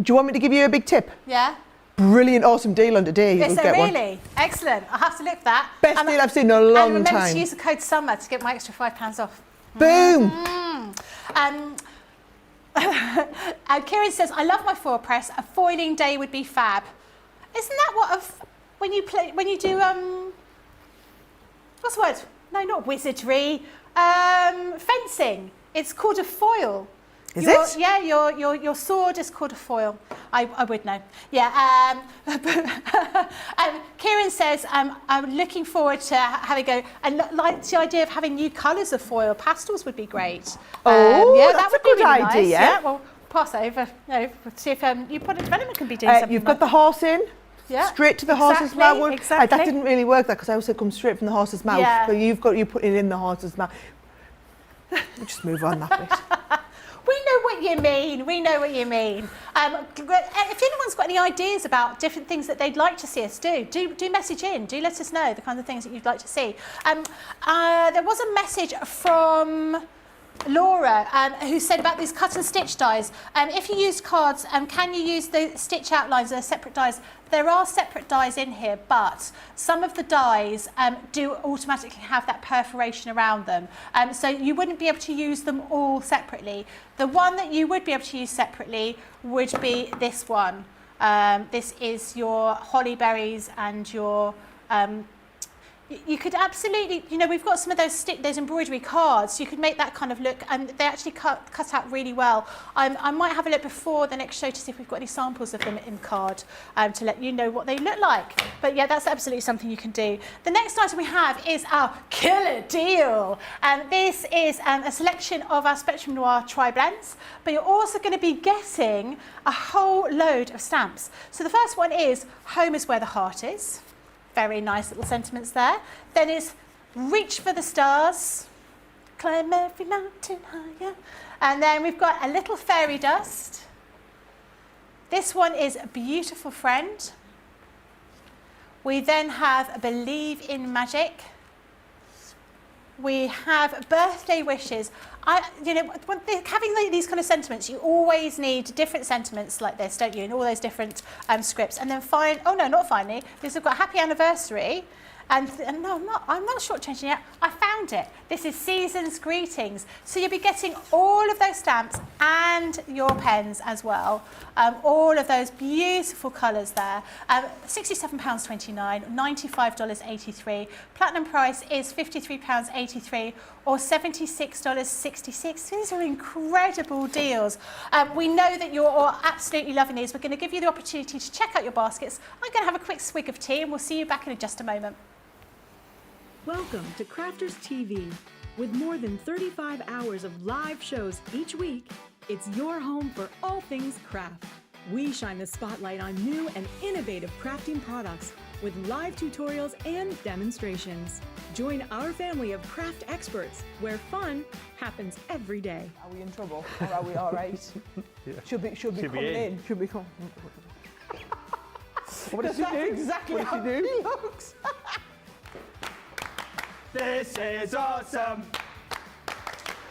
Speaker 2: Do you want me to give you a big tip?
Speaker 1: Yeah.
Speaker 2: Brilliant, awesome deal on today.
Speaker 1: Is
Speaker 2: You'll
Speaker 1: there
Speaker 2: get one.
Speaker 1: really? Excellent. I'll have to look at that.
Speaker 2: Best deal I've seen in a long
Speaker 1: and remember
Speaker 2: time.
Speaker 1: to use the code SUMMER to get my extra £5 off.
Speaker 2: Boom.
Speaker 1: Kieran says, I love my foil press. A foiling day would be fab. Isn't that what when you do what's the word? No, not wizardry. Fencing. It's called a foil.
Speaker 2: Is it?
Speaker 1: Yeah, your sword is called a foil. I would know. Yeah. Kieran says, I'm looking forward to having and like the idea of having new colours of foil. Pastels would be great.
Speaker 2: Yeah,
Speaker 1: that
Speaker 2: that's
Speaker 1: would
Speaker 2: a good
Speaker 1: be really
Speaker 2: idea.
Speaker 1: Nice. Yeah, well, pass it over. See if you product development can be doing something.
Speaker 2: You've got the horse in.
Speaker 1: Yeah,
Speaker 2: straight to the horse's mouth.
Speaker 1: Exactly.
Speaker 2: That didn't really work because I also come straight from the horse's mouth.
Speaker 1: Yeah.
Speaker 2: So you put it in the horse's mouth. We'll just move on that bit.
Speaker 1: We know what you mean. We know what you mean. If anyone's got any ideas about different things that they'd like to see us do message in. Do let us know the kinds of things that you'd like to see. There was a message from Laura, who said about these cut and stitch dies. If you use cards, can you use the stitch outlines as separate dies? There are separate dies in here, but some of the dies do automatically have that perforation around them. So you wouldn't be able to use them all separately. The one that you would be able to use separately would be this one. This is your holly berries and your... you could absolutely, we've got some of those embroidery cards. You could make that kind of look, and they actually cut out really well. I might have a look before the next show to see if we've got any samples of them in card to let you know what they look like. But yeah, that's absolutely something you can do. The next item we have is our killer deal. This is a selection of our Spectrum Noir tri-blends, but you're also going to be getting a whole load of stamps. So the first one is Home is Where the Heart Is. Very nice little sentiments there. Then is Reach for the Stars, climb every mountain higher. And then we've got a little fairy dust. This one is a beautiful friend. We then have Believe in Magic. We have birthday wishes. Having these kind of sentiments, you always need different sentiments like this, don't you? In all those different scripts. And then not finally, because we've got happy anniversary. And no, I'm not shortchanging yet. I found it. This is Season's Greetings. So you'll be getting all of those stamps and your pens as well. All of those beautiful colours there. £67.29, $95.83. Platinum price is £53.83 or $76.66. These are incredible deals. We know that you're all absolutely loving these. We're going to give you the opportunity to check out your baskets. I'm going to have a quick swig of tea and we'll see you back in just a moment.
Speaker 3: Welcome to Crafters TV. With more than 35 hours of live shows each week, it's your home for all things craft. We shine the spotlight on new and innovative crafting products with live tutorials and demonstrations. Join our family of craft experts where fun happens every day.
Speaker 2: Are we in trouble or are we all right?
Speaker 4: Yeah.
Speaker 2: Should be coming in. Should be coming.
Speaker 4: What did she do?
Speaker 2: Exactly
Speaker 4: what
Speaker 2: how
Speaker 4: did she do?
Speaker 2: he looks.
Speaker 4: This is awesome.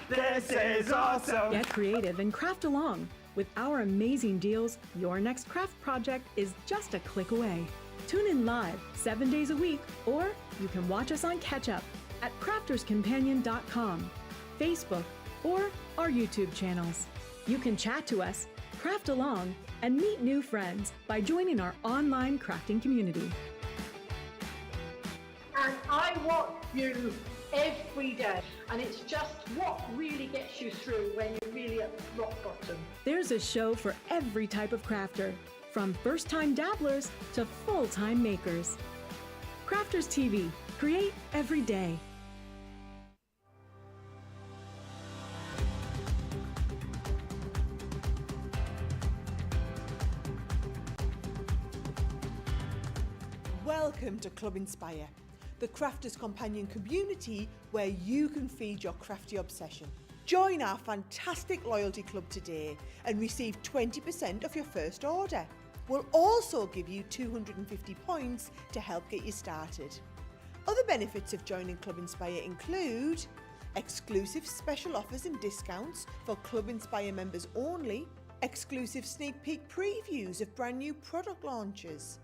Speaker 4: This is awesome.
Speaker 3: Get creative and craft along. With our amazing deals, your next craft project is just a click away. Tune in live 7 days a week, or you can watch us on Catch Up at crafterscompanion.com, Facebook, or our YouTube channels. You can chat to us, craft along, and meet new friends by joining our online crafting community.
Speaker 5: And I watch you every day, and it's just what really gets you through when you're really at rock bottom.
Speaker 3: There's a show for every type of crafter, from first-time dabblers to full-time makers. Crafters TV, create every day.
Speaker 2: Welcome to Club Inspire, the Crafters Companion community where you can feed your crafty obsession. Join our fantastic loyalty club today and receive 20% off your first order. We'll also give you 250 points to help get you started. Other benefits of joining Club Inspire include exclusive special offers and discounts for Club Inspire members only, exclusive sneak peek previews of brand new product launches,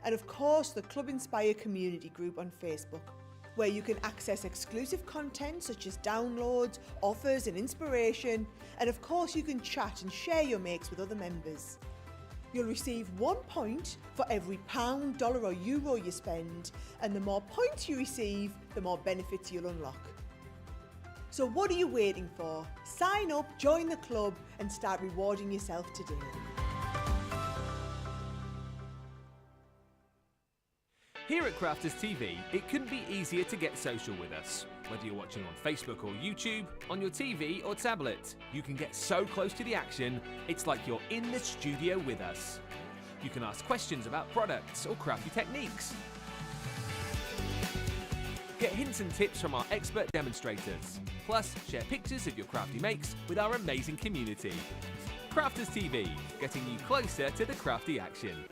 Speaker 2: and of course the Club Inspire community group on Facebook, where you can access exclusive content such as downloads, offers and inspiration, and of course you can chat and share your makes with other members. You'll receive 1 point for every £1, dollar or euro you spend, and the more points you receive, the more benefits you'll unlock. So what are you waiting for? Sign up, join the club and start rewarding yourself today.
Speaker 6: Here at Crafters TV, it couldn't be easier to get social with us. Whether you're watching on Facebook or YouTube, on your TV or tablet, you can get so close to the action, it's like you're in the studio with us. You can ask questions about products or crafty techniques. Get hints and tips from our expert demonstrators. Plus, share pictures of your crafty makes with our amazing community. Crafters TV, getting you closer to the crafty action.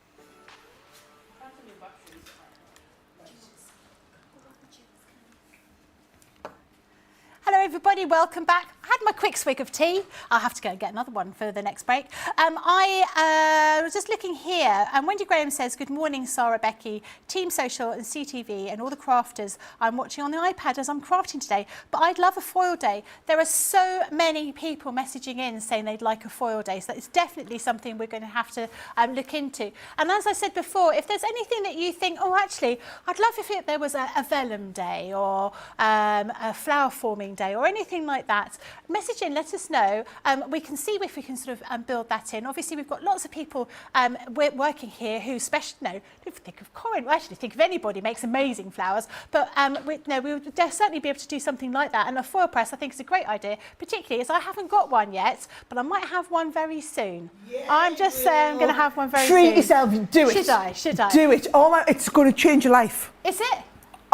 Speaker 1: Hello everybody, welcome back. I had my quick swig of tea. I'll have to go and get another one for the next break. I was just looking here, and Wendy Graham says, good morning Sara, Becky, Team Social and CTV and all the crafters I'm watching on the iPad as I'm crafting today, but I'd love a foil day. There are so many people messaging in saying they'd like a foil day, so it's definitely something we're going to have to look into. And as I said before, if there's anything that you think, oh actually, I'd love if there was a vellum day or a flower forming day or anything like that, message in, let us know. We can see if we can sort of build that in. Obviously, we've got lots of people working here who don't think of Corin, well, actually think of anybody makes amazing flowers, but we would certainly be able to do something like that. And a foil press, I think, is a great idea, particularly as I haven't got one yet, but I might have one very soon. Yeah, I'm just saying I'm going to have one very soon.
Speaker 2: Treat yourself, do it.
Speaker 1: Should I?
Speaker 2: Do it. Oh my, it's going to change your life.
Speaker 1: Is it?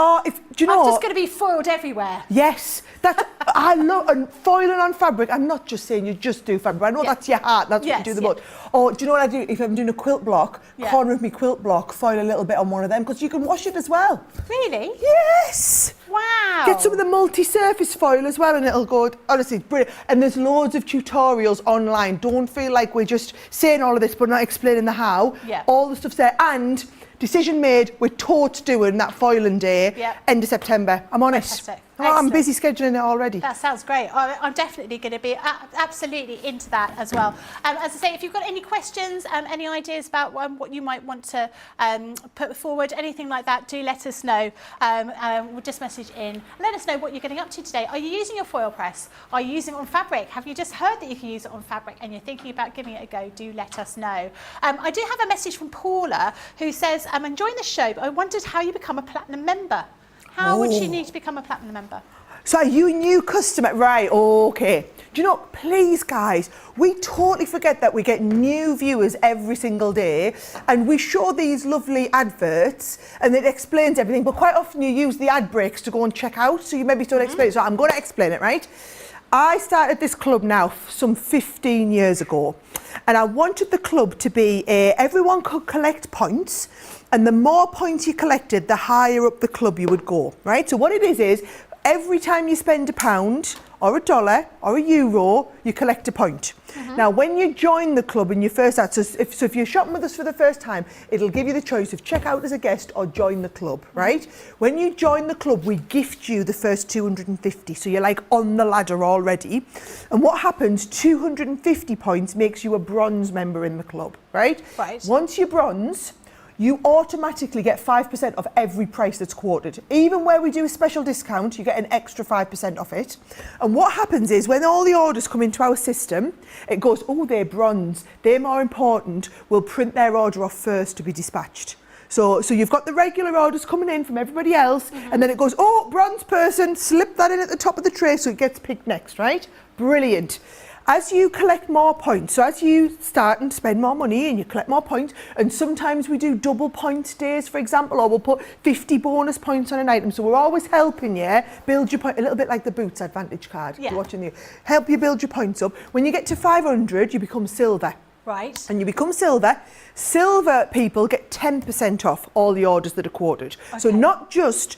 Speaker 2: Oh, do you know?
Speaker 1: I'm just going to be foiled everywhere.
Speaker 2: Yes, I love and foiling on fabric. I'm not just saying you just do fabric. I know that's your heart. That's what you do the most. Or do you know what I do? If I'm doing a quilt block, corner of my quilt block, foil a little bit on one of them because you can wash it as well.
Speaker 1: Really?
Speaker 2: Yes.
Speaker 1: Wow.
Speaker 2: Get some of the multi-surface foil as well, and it'll go. Honestly, brilliant. And there's loads of tutorials online. Don't feel like we're just saying all of this but not explaining the how.
Speaker 1: Yeah.
Speaker 2: All the stuff's there. And decision made, we're tote doing that foiling day end of September. I'm on
Speaker 1: Fantastic.
Speaker 2: it. Oh, I'm busy scheduling it already.
Speaker 1: That sounds great. I'm definitely going to be absolutely into that as well. As I say, if you've got any questions, any ideas about what you might want to put forward, anything like that, do let us know. We'll just message in. Let us know what you're getting up to today. Are you using your foil press? Are you using it on fabric? Have you just heard that you can use it on fabric and you're thinking about giving it a go? Do let us know. I do have a message from Paula who says, I'm enjoying the show, but I wondered how you become a platinum member. How would she need to become a platinum member?
Speaker 2: So are you a new customer? Right, okay. Do you know, please guys, we totally forget that we get new viewers every single day and we show these lovely adverts and it explains everything, but quite often you use the ad breaks to go and check out, so you maybe don't explain it. So I'm going to explain it, right? I started this club now some 15 years ago and I wanted the club to be everyone could collect points, and the more points you collected, the higher up the club you would go, right? So what it is every time you spend £1 or $1 or €1, you collect a point. Now, when you join the club and you first start, so if you're shopping with us for the first time, it'll give you the choice of check out as a guest or join the club, right? When you join the club, we gift you the first 250, so you're like on the ladder already. And what happens, 250 points makes you a bronze member in the club, right?
Speaker 1: Right.
Speaker 2: Once you're bronze, you automatically get 5% of every price that's quoted. Even where we do a special discount, you get an extra 5% off it. And what happens is when all the orders come into our system, it goes, oh, they're bronze, they're more important, we'll print their order off first to be dispatched. So you've got the regular orders coming in from everybody else, and then it goes, oh, bronze person, slip that in at the top of the tray so it gets picked next, right? Brilliant. As you collect more points, so as you start and spend more money and you collect more points, and sometimes we do double point days, for example, or we'll put 50 bonus points on an item. So we're always helping you build your point, a little bit like the Boots Advantage card.
Speaker 1: Yeah.
Speaker 2: You're watching help you build your points up. When you get to 500, you become silver.
Speaker 1: Right.
Speaker 2: And you become silver. Silver people get 10% off all the orders that are quoted. Okay. So not just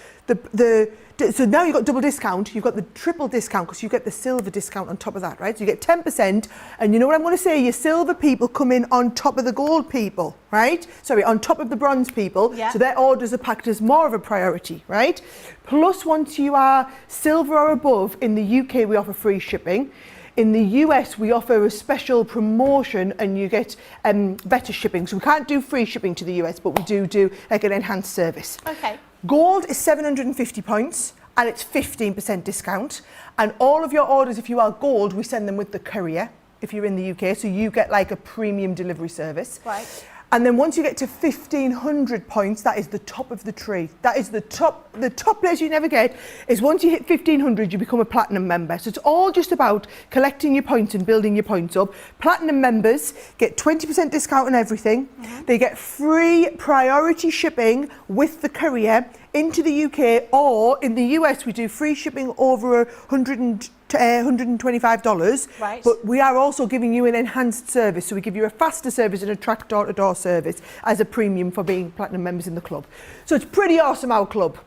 Speaker 2: so now you've got double discount, you've got the triple discount because you get the silver discount on top of that, right? So you get 10%, and you know what I'm going to say, your silver people come in on top of the gold people, right? Sorry, on top of the bronze people, so their orders are packed as more of a priority, right? Plus, once you are silver or above, in the UK we offer free shipping. In the US, we offer a special promotion and you get better shipping. So we can't do free shipping to the US, but we do like an enhanced service.
Speaker 1: Okay.
Speaker 2: Gold is 750 points and it's 15% discount. And all of your orders, if you are gold, we send them with the courier if you're in the UK. So you get like a premium delivery service.
Speaker 1: Right.
Speaker 2: And then once you get to 1,500 points, that is the top of the tree. That is the top place you never get, is once you hit 1,500, you become a platinum member. So it's all just about collecting your points and building your points up. Platinum members get 20% discount on everything. They get free priority shipping with the courier into the UK, or in the US, we do free shipping over $125.
Speaker 1: Right.
Speaker 2: But we are also giving you an enhanced service. So we give you a faster service and a track door-to-door service as a premium for being platinum members in the club. So it's pretty awesome, our club.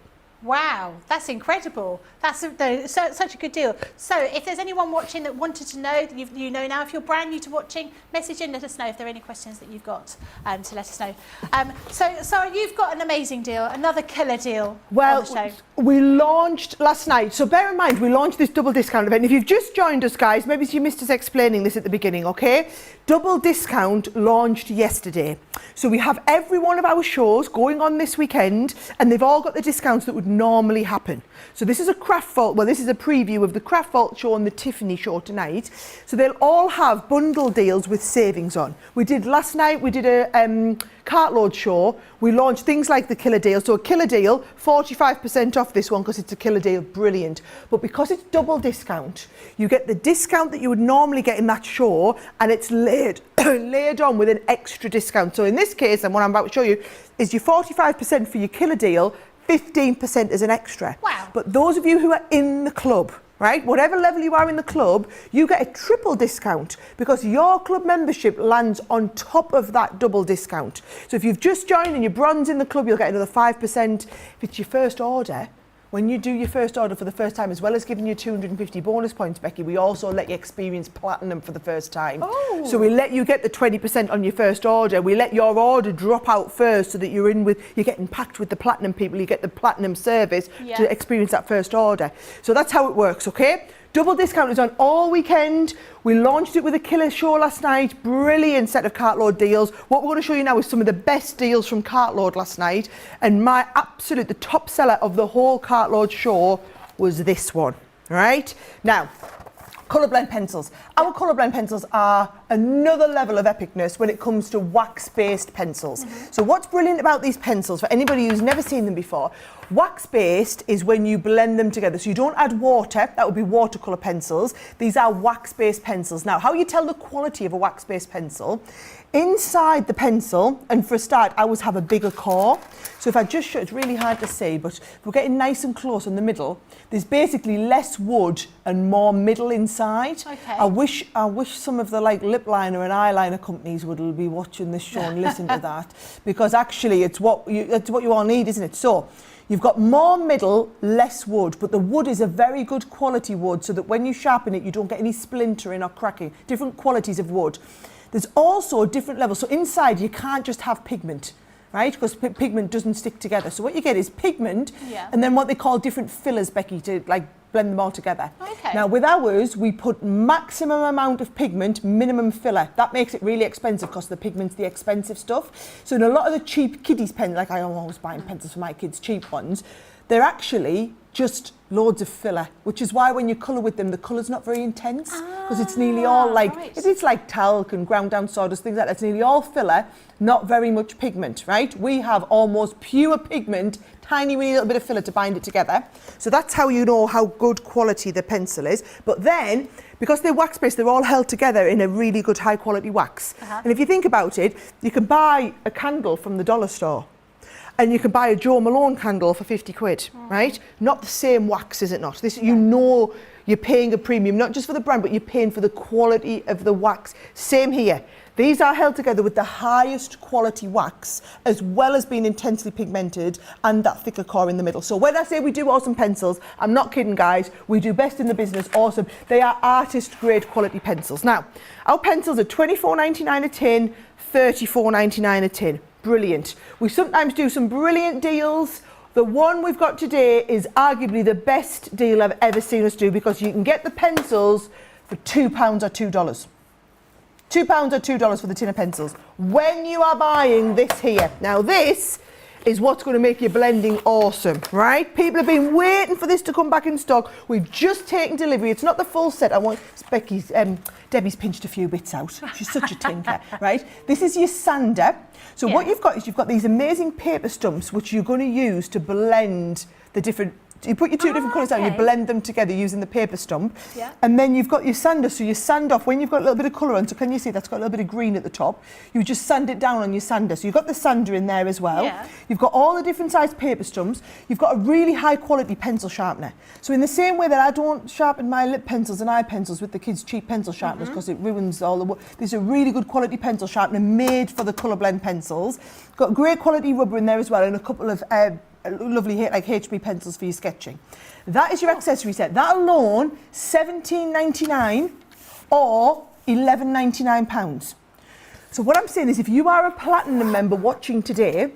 Speaker 1: Wow, that's incredible. That's such a good deal. So if there's anyone watching that wanted to know, you know now, if you're brand new to watching, message in, let us know if there are any questions that you've got to let us know. So Sara, you've got an amazing deal, another killer deal on the show.
Speaker 2: We launched last night. So bear in mind, we launched this double discount event. If you've just joined us, guys, maybe you missed us explaining this at the beginning, okay? Double discount launched yesterday. So we have every one of our shows going on this weekend, and they've all got the discounts that would normally happen. So this is a Craft Vault, well, this is a preview of the Craft Vault show and the Tiffany show tonight. So they'll all have bundle deals with savings on. We did last night, we did a cartload show. We launched things like the killer deal. So a killer deal, 45% off this one because it's a killer deal, brilliant. But because it's double discount, you get the discount that you would normally get in that show, and it's layered on with an extra discount. So in this case, and what I'm about to show you, is your 45% for your killer deal, 15% as an extra.
Speaker 1: Wow.
Speaker 2: But those of you who are in the club, right, whatever level you are in the club, you get a triple discount because your club membership lands on top of that double discount. So if you've just joined and you're bronze in the club, you'll get another 5%. If it's your first order, when you do your first order for the first time, as well as giving you 250 bonus points, Becky, we also let you experience platinum for the first time.
Speaker 1: Oh.
Speaker 2: So we let you get the 20% on your first order. We let your order drop out first so that you're getting packed with the platinum people. You get the platinum service to experience that first order. So that's how it works, okay? Double discount is on all weekend. We launched it with a killer show last night. Brilliant set of cartload deals. What we're going to show you now is some of the best deals from cartload last night. And the top seller of the whole cartload show was this one, right? Now, colour blend pencils. Our colour blend pencils are another level of epicness when it comes to wax-based pencils. So what's brilliant about these pencils, for anybody who's never seen them before, wax-based is when you blend them together. So you don't add water, that would be watercolour pencils. These are wax-based pencils. Now, how you tell the quality of a wax-based pencil, inside the pencil, and for a start, I always have a bigger core. So if I just show, it's really hard to see, but if we're getting nice and close in the middle, there's basically less wood and more middle inside.
Speaker 1: Okay.
Speaker 2: I wish some of the lip liner and eyeliner companies would be watching this show and listen to that, because actually it's what you all need, isn't it? So you've got more middle, less wood, but the wood is a very good quality wood so that when you sharpen it, you don't get any splintering or cracking. Different qualities of wood. There's also different levels. So inside, you can't just have pigment, right? Because pigment doesn't stick together. So what you get is pigment, and then what they call different fillers, Becky, to blend them all together.
Speaker 1: Okay.
Speaker 2: Now with ours, we put maximum amount of pigment, minimum filler. That makes it really expensive because the pigment's the expensive stuff. So in a lot of the cheap kiddies pens, like I'm always buying pencils for my kids, cheap ones, they're actually just loads of filler, which is why when you colour with them, the colour's not very intense because it's nearly all it's like talc and ground down sawdust, things like that. It's nearly all filler, not very much pigment, right? We have almost pure pigment, tiny wee little bit of filler to bind it together. So that's how you know how good quality the pencil is. But then, because they're wax-based, they're all held together in a really good high quality wax. And if you think about it, you can buy a candle from the dollar store and you can buy a Joe Malone candle for 50 quid, right? Not the same wax, is it not? This, you know, you're paying a premium, not just for the brand, but you're paying for the quality of the wax. Same here. These are held together with the highest quality wax, as well as being intensely pigmented and that thicker core in the middle. So when I say we do awesome pencils, I'm not kidding, guys. We do best in the business, awesome. They are artist grade quality pencils. Now, our pencils are £24.99 a tin, £34.99 a tin. Brilliant. We sometimes do some brilliant deals. The one we've got today is arguably the best deal I've ever seen us do, because you can get the pencils for £2 or $2. £2 or $2 for the tin of pencils when you are buying this here. Now this is what's going to make your blending awesome, right? People have been waiting for this to come back in stock. We've just taken delivery. It's not the full set. Debbie's pinched a few bits out. She's such a tinker, right? This is your sander. So what you've got is you've got these amazing paper stumps which you're going to use to blend the different. You put your two different colours down, you blend them together using the paper stump. Yeah. And then you've got your sander, so you sand off when you've got a little bit of colour on. So can you see that's got a little bit of green at the top? You just sand it down on your sander. So you've got the sander in there as well. Yeah. You've got all the different sized paper stumps. You've got a really high quality pencil sharpener. So in the same way that I don't sharpen my lip pencils and eye pencils with the kids' cheap pencil sharpeners because it ruins all the work. This is a really good quality pencil sharpener made for the colour blend pencils. Got great quality rubber in there as well, and a couple of lovely HB pencils for your sketching. That is your accessory set. That alone, £17.99 or £11.99. So what I'm saying is, if you are a platinum member watching today,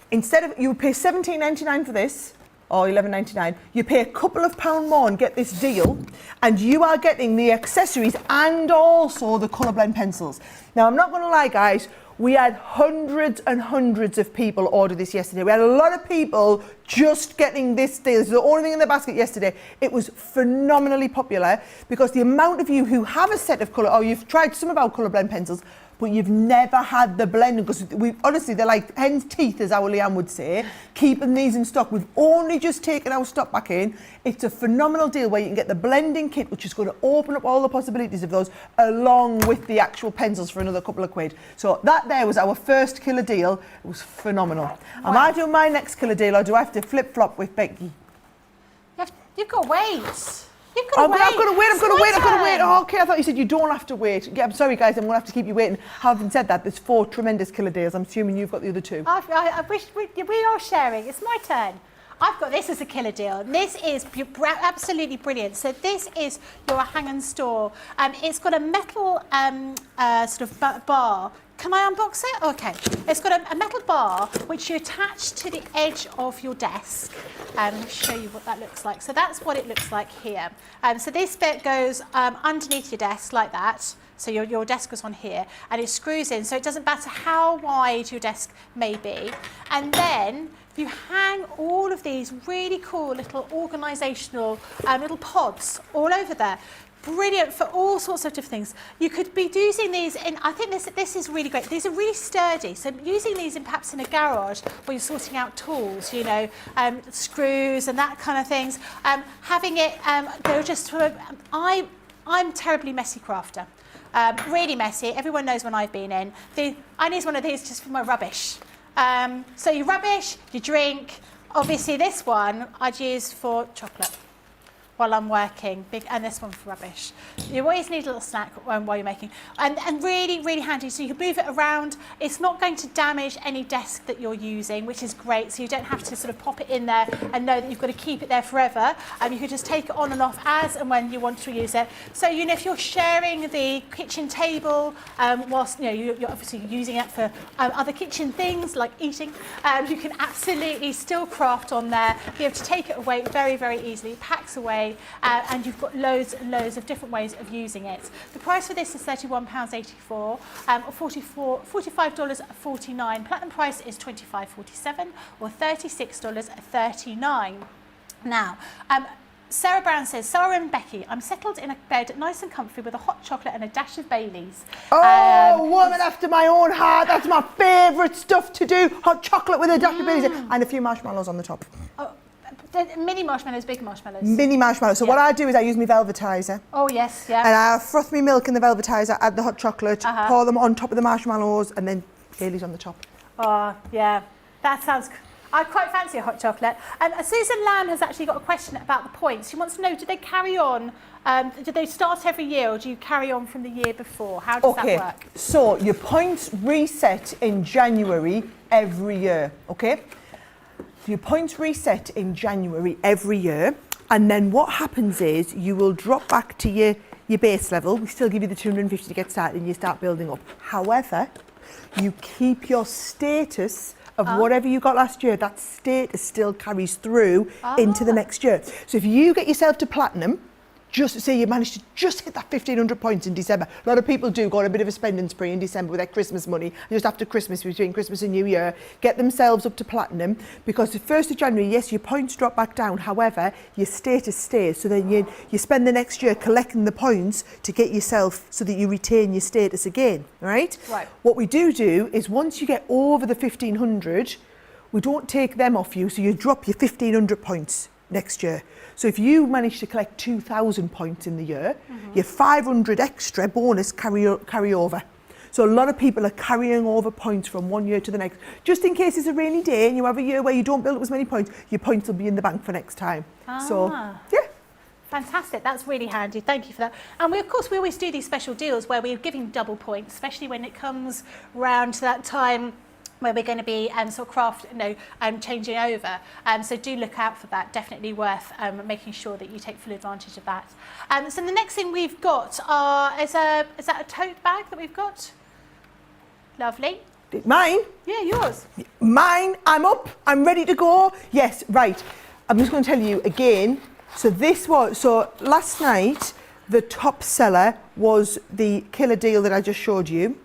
Speaker 2: instead of, you would pay £17.99 for this, or £11.99, you pay a couple of pound more and get this deal, and you are getting the accessories and also the colour blend pencils. Now, I'm not going to lie, guys, we had hundreds and hundreds of people order this yesterday. We had a lot of people just getting this deal. This is the only thing in the basket yesterday. It was phenomenally popular because the amount of you who have a set of colour, or you've tried some of our colour blend pencils, but you've never had the blending, because we honestly, they're like hen's teeth, as our Leanne would say, keeping these in stock. We've only just taken our stock back in. It's a phenomenal deal where you can get the blending kit, which is going to open up all the possibilities of those, along with the actual pencils for another couple of quid. So that there was our first killer deal. It was phenomenal. Wow. Am I doing my next killer deal, or do I have to flip-flop with Becky?
Speaker 1: You've got to wait. You've got to
Speaker 2: Oh,
Speaker 1: wait.
Speaker 2: I've got to wait, I've got to wait.
Speaker 1: turn.
Speaker 2: Oh, okay, I thought you said you don't have to wait. Yeah, I'm sorry, guys, I'm going to have to keep you waiting. Having said that, there's 4 tremendous killer deals. I'm assuming you've got the other 2.
Speaker 1: I wish we are sharing. It's my turn. I've got this as a killer deal. This is absolutely brilliant. So this is your hang and store. It's got a metal sort of bar. Can I unbox it? Okay. It's got a metal bar which you attach to the edge of your desk. Let me show you what that looks like. So that's what it looks like here. So this bit goes underneath your desk like that. So your desk goes on here and it screws in, so it doesn't matter how wide your desk may be. And then you hang all of these really cool little organisational little pods all over there. Brilliant for all sorts of different things. You could be using these in, I think this is really great. These are really sturdy. So using these in perhaps in a garage where you're sorting out tools, you know, screws and that kind of things. Having it go just for, I'm terribly messy crafter. Really messy. Everyone knows when I've been in. I need one of these just for my rubbish. So your rubbish, your drink. Obviously this one I'd use for chocolate while I'm working, and this one for rubbish. You always need a little snack while you're making. And really, really handy, so you can move it around. It's not going to damage any desk that you're using, which is great, so you don't have to sort of pop it in there and know that you've got to keep it there forever. You can just take it on and off as and when you want to use it. So, you know, if you're sharing the kitchen table, whilst, you know, you're obviously using it for other kitchen things like eating, you can absolutely still craft on there, be able to take it away very, very easily. It packs away. And you've got loads and loads of different ways of using it. The price for this is £31.84 or $45.49. Platinum price is $25.47 or $36.39. Now, Sarah Brown says, Sarah and Becky, I'm settled in a bed nice and comfy with a hot chocolate and a dash of Baileys.
Speaker 2: Oh, woman after my own heart. That's my favourite stuff to do. Hot chocolate with a dash of Baileys and a few marshmallows on the top.
Speaker 1: Oh, mini marshmallows, big marshmallows.
Speaker 2: Mini marshmallows. So what I do is I use my velvetizer.
Speaker 1: Oh, yes, yeah.
Speaker 2: And I froth my milk in the velvetizer, add the hot chocolate, pour them on top of the marshmallows, and then Baileys on the top.
Speaker 1: Oh, yeah. That sounds... I quite fancy a hot chocolate. Susan Lamb has actually got a question about the points. She wants to know, do they carry on? Do they start every year, or do you carry on from the year before? How does that work?
Speaker 2: So your points reset in January every year, okay? Your points reset in January every year, and then what happens is you will drop back to your base level. We still give you the 250 to get started and you start building up. However, you keep your status of whatever you got last year. That status still carries through into the next year. So if you get yourself to platinum, just say you managed to just hit that 1,500 points in December. A lot of people do go on a bit of a spending spree in December with their Christmas money, just after Christmas, between Christmas and New Year, get themselves up to platinum, because the 1st of January, yes, your points drop back down, however, your status stays. So then you spend the next year collecting the points to get yourself so that you retain your status again, right? Right. What we do is once you get over the 1,500, we don't take them off you, so you drop your 1,500 points next year. So if you manage to collect 2,000 points in the year, your 500 extra bonus carry over. So a lot of people are carrying over points from one year to the next. Just in case it's a rainy day and you have a year where you don't build up as many points, your points will be in the bank for next time. So, yeah.
Speaker 1: Fantastic, that's really handy, thank you for that. And of course we always do these special deals where we're giving double points, especially when it comes round to that time where we're going to be sort of changing over. So do look out for that. Definitely worth making sure that you take full advantage of that. So the next thing we've got is that a tote bag that we've got? Lovely.
Speaker 2: Mine?
Speaker 1: Yeah, yours.
Speaker 2: Mine, I'm up, I'm ready to go. Yes, right. I'm just going to tell you again. So last night, the top seller was the killer deal that I just showed you.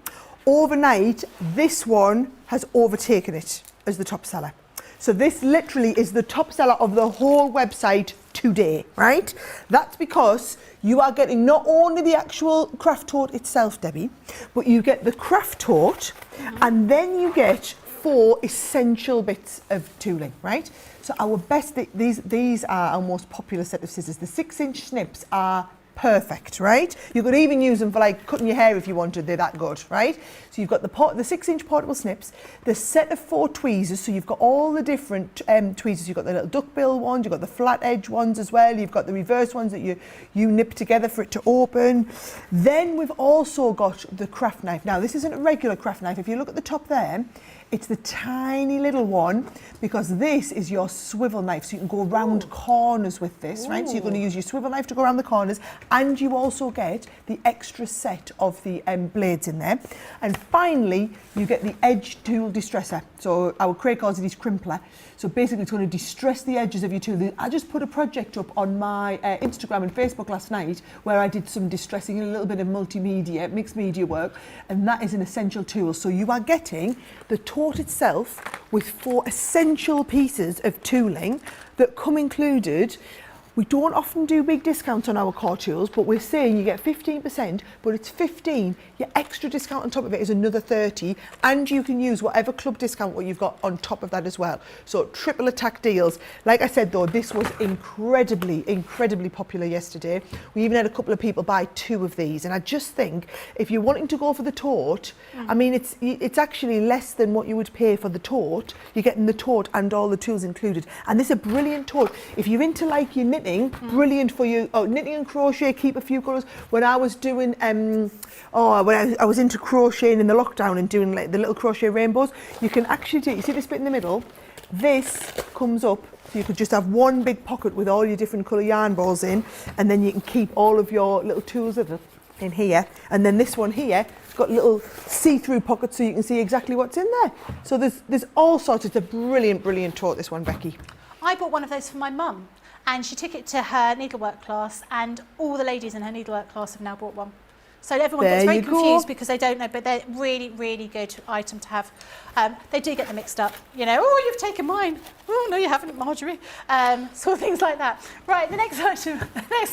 Speaker 2: Overnight, this one has overtaken it as the top seller. So this literally is the top seller of the whole website today, right? That's because you are getting not only the actual craft tote itself, Debbie, but you get the craft tote, and then you get 4 essential bits of tooling, right? So our best, these are our most popular set of scissors. The 6-inch snips are perfect, right? You could even use them for like cutting your hair if you wanted, they're that good, right? So you've got the 6-inch portable snips, the set of 4 tweezers, so you've got all the different tweezers. You've got the little duckbill ones, you've got the flat edge ones as well, you've got the reverse ones that you nip together for it to open. Then we've also got the craft knife. Now this isn't a regular craft knife. If you look at the top there, it's the tiny little one, because this is your swivel knife, so you can go around corners with this, right? So you're going to use your swivel knife to go around the corners, and you also get the extra set of the blades in there. And finally, you get the edge tool distresser. So our Craig calls it his crimpler. So basically it's going to distress the edges of your tool. I just put a project up on my Instagram and Facebook last night where I did some distressing and a little bit of multimedia, mixed media work, and that is an essential tool. So you are getting the tote itself with 4 essential pieces of tooling that come included. We don't often do big discounts on our core tools, but we're saying you get 15%, but it's 15. Your extra discount on top of it is another 30, and you can use whatever club discount what you've got on top of that as well. So triple attack deals. Like I said though, this was incredibly popular yesterday. We even had a couple of people buy 2 of these, and I just think if you're wanting to go for the tote, I mean it's actually less than what you would pay for the tote. You're getting the tote and all the tools included, and this is a brilliant tote. If you're into like your knitting, brilliant for you. Oh, knitting and crochet, keep a few colours. When I was doing, when I was into crocheting in the lockdown and doing like the little crochet rainbows, you can actually do, you see this bit in the middle? This comes up, so you could just have one big pocket with all your different colour yarn balls in, and then you can keep all of your little tools in here. And then this one here, it's got little see-through pockets so you can see exactly what's in there. So there's all sorts. It's a brilliant tote, this one, Becky.
Speaker 1: I bought one of those for my mum, and she took it to her needlework class, and all the ladies in her needlework class have now bought one. So everyone gets very confused because they don't know, but they're really good item to have. They do get them mixed up, you know. Oh, you've taken mine. Oh no, you haven't, Marjorie. Sort of things like that. Right, the next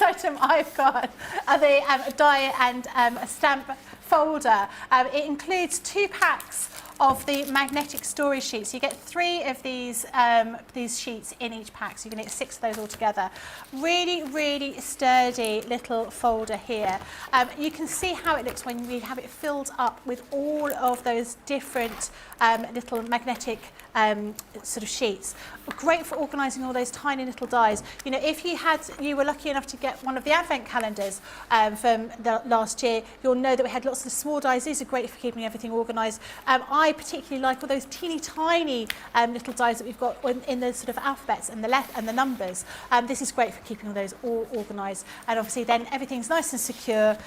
Speaker 1: item I've got are the die and a stamp folder. It includes 2 packs of the magnetic storage sheets. You get 3 of these sheets in each pack, so you can get 6 of those all together. Really sturdy little folder here. You can see how it looks when we have it filled up with all of those different little magnetic sort of sheets. Great for organising all those tiny little dies. You know, if you were lucky enough to get one of the advent calendars from the last year, you'll know that we had lots of small dies. These are great for keeping everything organised. I particularly like all those teeny tiny little dies that we've got in the sort of alphabets and the numbers. This is great for keeping all those all organised, and obviously then everything's nice and secure.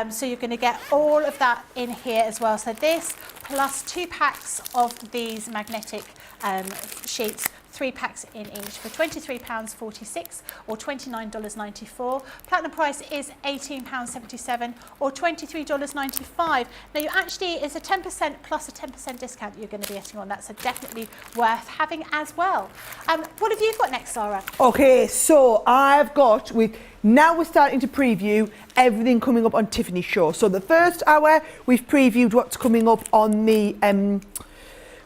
Speaker 1: So you're going to get all of that in here as well. So this plus 2 packs of these magnetic sheets, 3 packs in each for £23.46 or $29.94. Platinum price is £18.77 or $23.95. Now it's a 10% plus a 10% discount you're going to be getting on that, so definitely worth having as well. What have you got next, Sara?
Speaker 2: Okay, so I've got now we're starting to preview everything coming up on Tiffany's show. So the first hour we've previewed what's coming up on the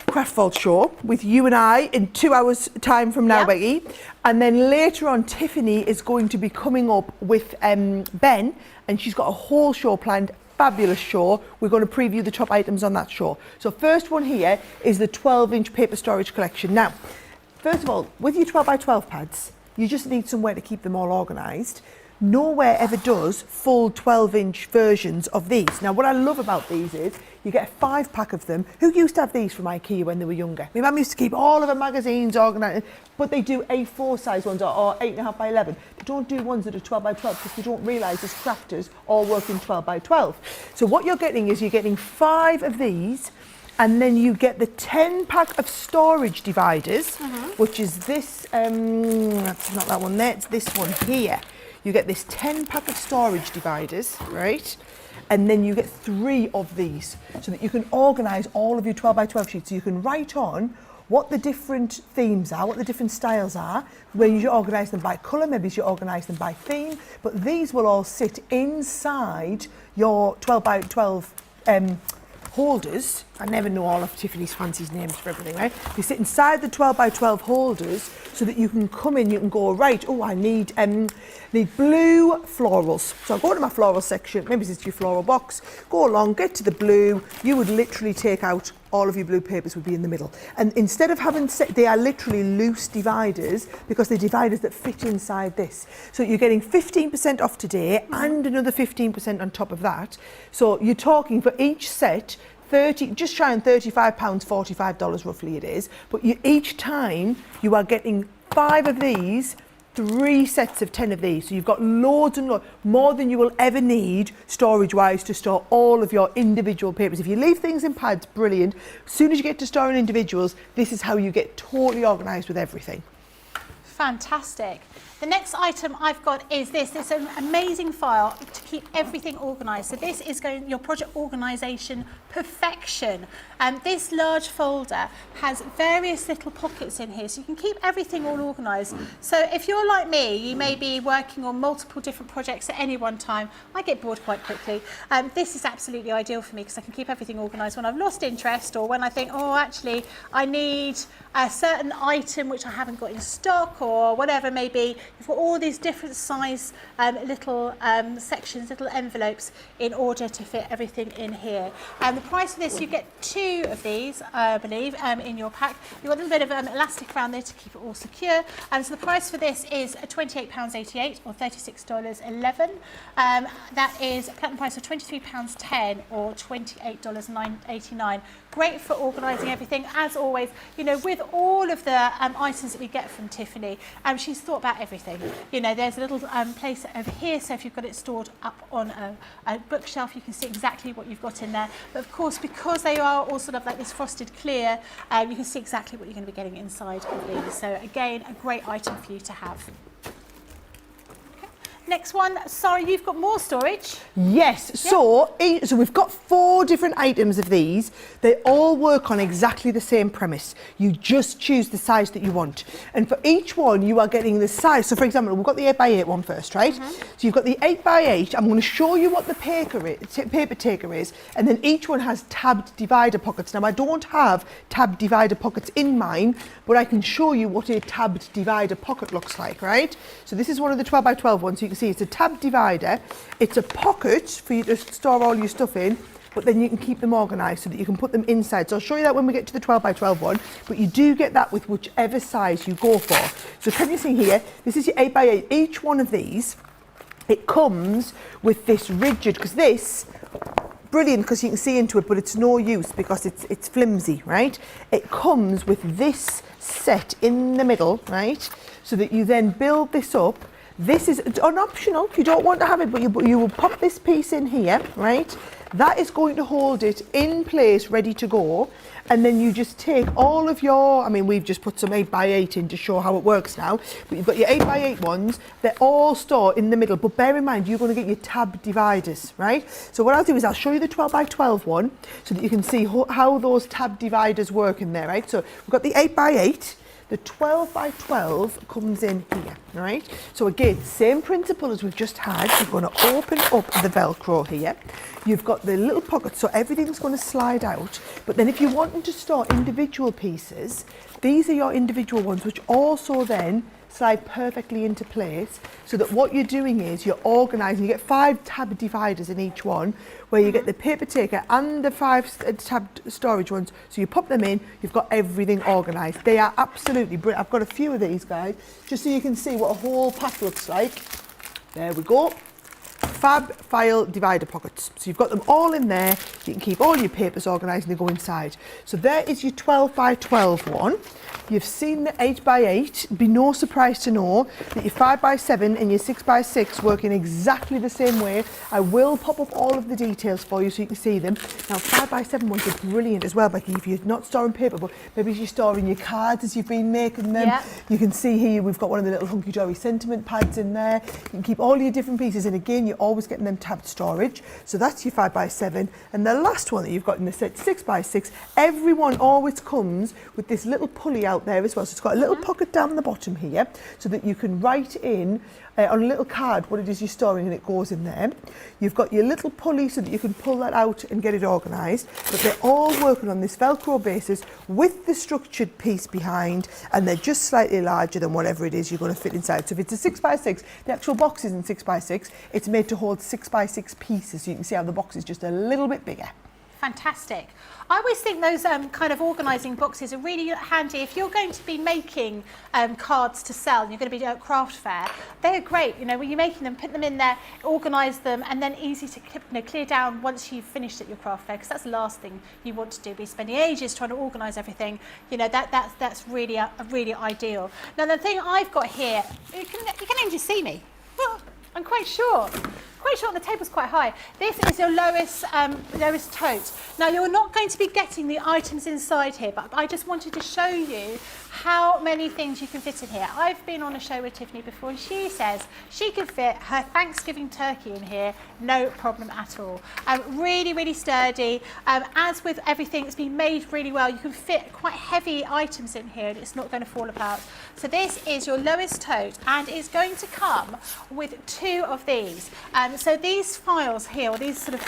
Speaker 2: Craft Vault show with you and I in 2 hours time from now, Becky. And then later on, Tiffany is going to be coming up with Ben, and she's got a whole show planned. Fabulous show. We're going to preview the top items on that show. So first one here is the 12-inch paper storage collection. Now, first of all, with your 12 by 12 pads, you just need somewhere to keep them all organised. Nowhere ever does full 12-inch versions of these. Now, what I love about these is you get a 5-pack of them. Who used to have these from IKEA when they were younger? My mum used to keep all of her magazines organised, but they do A4 size ones or 8.5 by 11. They don't do ones that are 12 by 12 because they don't realise as crafters all work in 12 by 12. So what you're getting is you're getting 5 of these, and then you get the 10-pack of storage dividers, which is this, that's not that one there, it's this one here. You get this 10-pack of storage dividers, right? And then you get 3 of these so that you can organise all of your 12 by 12 sheets. So you can write on what the different themes are, what the different styles are, where you organise them by colour, maybe you organise them by theme, but these will all sit inside your 12 by 12 holders. I never know all of Tiffany's fancy names for everything, right? They sit inside the 12 by 12 holders so that you can come in, you can go, right, oh, I need blue florals. So I'll go to my floral section, maybe it's your floral box, go along, get to the blue. You would literally take out all of your blue papers would be in the middle. And instead of having, they are literally loose dividers because they're dividers that fit inside this. So you're getting 15% off today and another 15% on top of that. So you're talking for each set, 30, just shy on £35, $45 roughly it is. But each time you are getting 5 of these, 3 sets of 10 of these. So you've got loads and loads, more than you will ever need storage-wise to store all of your individual papers. If you leave things in pads, brilliant. As soon as you get to storing individuals, this is how you get totally organised with everything.
Speaker 1: Fantastic. The next item I've got is this. It's an amazing file to keep everything organised. So this is your project organisation perfection. This large folder has various little pockets in here, so you can keep everything all organised. So if you're like me, you may be working on multiple different projects at any one time. I get bored quite quickly. This is absolutely ideal for me because I can keep everything organised when I've lost interest or when I think, oh, actually, I need a certain item which I haven't got in stock or whatever it may be. You've got all these different size little sections, little envelopes in order to fit everything in here. The price for this, you get 2 of these, I believe, in your pack. You've got a little bit of elastic around there to keep it all secure. So the price for this is £28.88 or $36.11. That is a platinum price of £23.10 or $28.89. Great for organising everything. As always, you know, with all of the items that we get from Tiffany, she's thought about everything. You know, there's a little place over here, so if you've got it stored up on a bookshelf, you can see exactly what you've got in there. But of course, because they are all sort of like this frosted clear, you can see exactly what you're going to be getting inside of these. So again, a great item for you to have. Next one, Sara, you've got more storage.
Speaker 2: Yes, yep. So we've got 4 different items of these. They all work on exactly the same premise. You just choose the size that you want. And for each one, you are getting the size. So for example, we've got the 8x8 one first, right? So you've got the 8x8. I'm going to show you what the paper taker is. And then each one has tabbed divider pockets. Now, I don't have tabbed divider pockets in mine, but I can show you what a tabbed divider pocket looks like, right? So this is one of the 12x12 ones. So you can see it's a tab divider. It's a pocket for you to store all your stuff in, but then you can keep them organised so that you can put them inside. So I'll show you that when we get to the 12x12 one, but you do get that with whichever size you go for. So can you see here, this is your 8x8. Each one of these, it comes with this rigid, because this, brilliant because you can see into it, but it's no use because it's flimsy, right? It comes with this set in the middle, right? So that you then build this up. This is an optional if you don't want to have it, but you will pop this piece in here, right? That is going to hold it in place, ready to go. And then you just take all of your, I mean, we've just put some 8x8 in to show how it works now, but you've got your 8x8 ones, they're all stored in the middle, but bear in mind, you're going to get your tab dividers, right? So what I'll do is I'll show you the 12x12 one so that you can see how those tab dividers work in there, right? So we've got the 8x8. The 12x12 comes in here, right? So again, same principle as we've just had. You're going to open up the Velcro here. You've got the little pockets, so everything's going to slide out. But then if you're wanting to store individual pieces, these are your individual ones, which also then slide perfectly into place, so that what you're doing is you're organising. You get 5 tab dividers in each one, where you get the paper taker and the 5 tab storage ones. So you pop them in, you've got everything organised. They are absolutely brilliant. I've got a few of these, guys, just so you can see what a whole pack looks like. There we go. Fab file divider pockets. So you've got them all in there. You can keep all your papers organised and they go inside. So there is your 12x12 one. You've seen the 8x8. Be no surprise to know that your 5x7 and your 6x6 work in exactly the same way. I will pop up all of the details for you so you can see them. Now 5x7 ones are brilliant as well, Becky, if you're not storing paper, but maybe you're storing your cards as you've been making them. Yeah. You can see here we've got one of the little hunky-dory sentiment pads in there. You can keep all your different pieces, and again, you always always getting them tabbed storage. So that's your 5x7. And the last one that you've got in the set, 6x6, everyone always comes with this little pulley out there as well. So it's got a little pocket down the bottom here so that you can write in on a little card what it is you're storing, and it goes in there. You've got your little pulley so that you can pull that out and get it organised, but they're all working on this Velcro basis with the structured piece behind, and they're just slightly larger than whatever it is you're going to fit inside. So if it's a 6x6, the actual box isn't 6x6, it's made to hold 6x6 pieces, so you can see how the box is just a little bit bigger.
Speaker 1: Fantastic. I always think those kind of organising boxes are really handy if you're going to be making cards to sell and you're going to be doing a craft fair. They're great, you know, when you're making them, put them in there, organise them, and then easy to clear down once you've finished at your craft fair, because that's the last thing you want to do, be spending ages trying to organise everything. You know, that's really really ideal. Now the thing I've got here, you can even just see me. I'm quite short. The table's quite high. This is your lowest tote. Now you're not going to be getting the items inside here, but I just wanted to show you how many things you can fit in here. I've been on a show with Tiffany before, and she says she can fit her Thanksgiving turkey in here, no problem at all. Really, really sturdy. As with everything, it's been made really well. You can fit quite heavy items in here, and it's not going to fall apart. So this is your lowest tote, and it's going to come with 2 of these. So these files here, or these sort of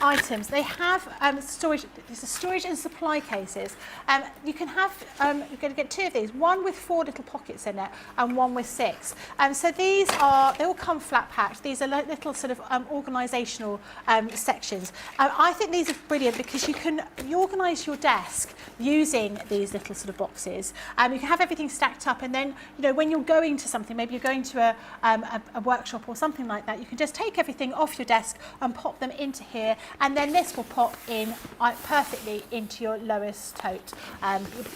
Speaker 1: items, they have storage. These are storage and supply cases. You can have, you're going to get 2 of these, one with 4 little pockets in it, and one with 6. So these are, they all come flat packed. These are little sort of organisational sections. I think these are brilliant because you organise your desk using these little sort of boxes. You can have everything stacked up, and then, you know, when you're going to something, maybe you're going to a workshop or something like that, you can just take everything off your desk and pop them into here, and then this will pop in perfectly into your lowest tote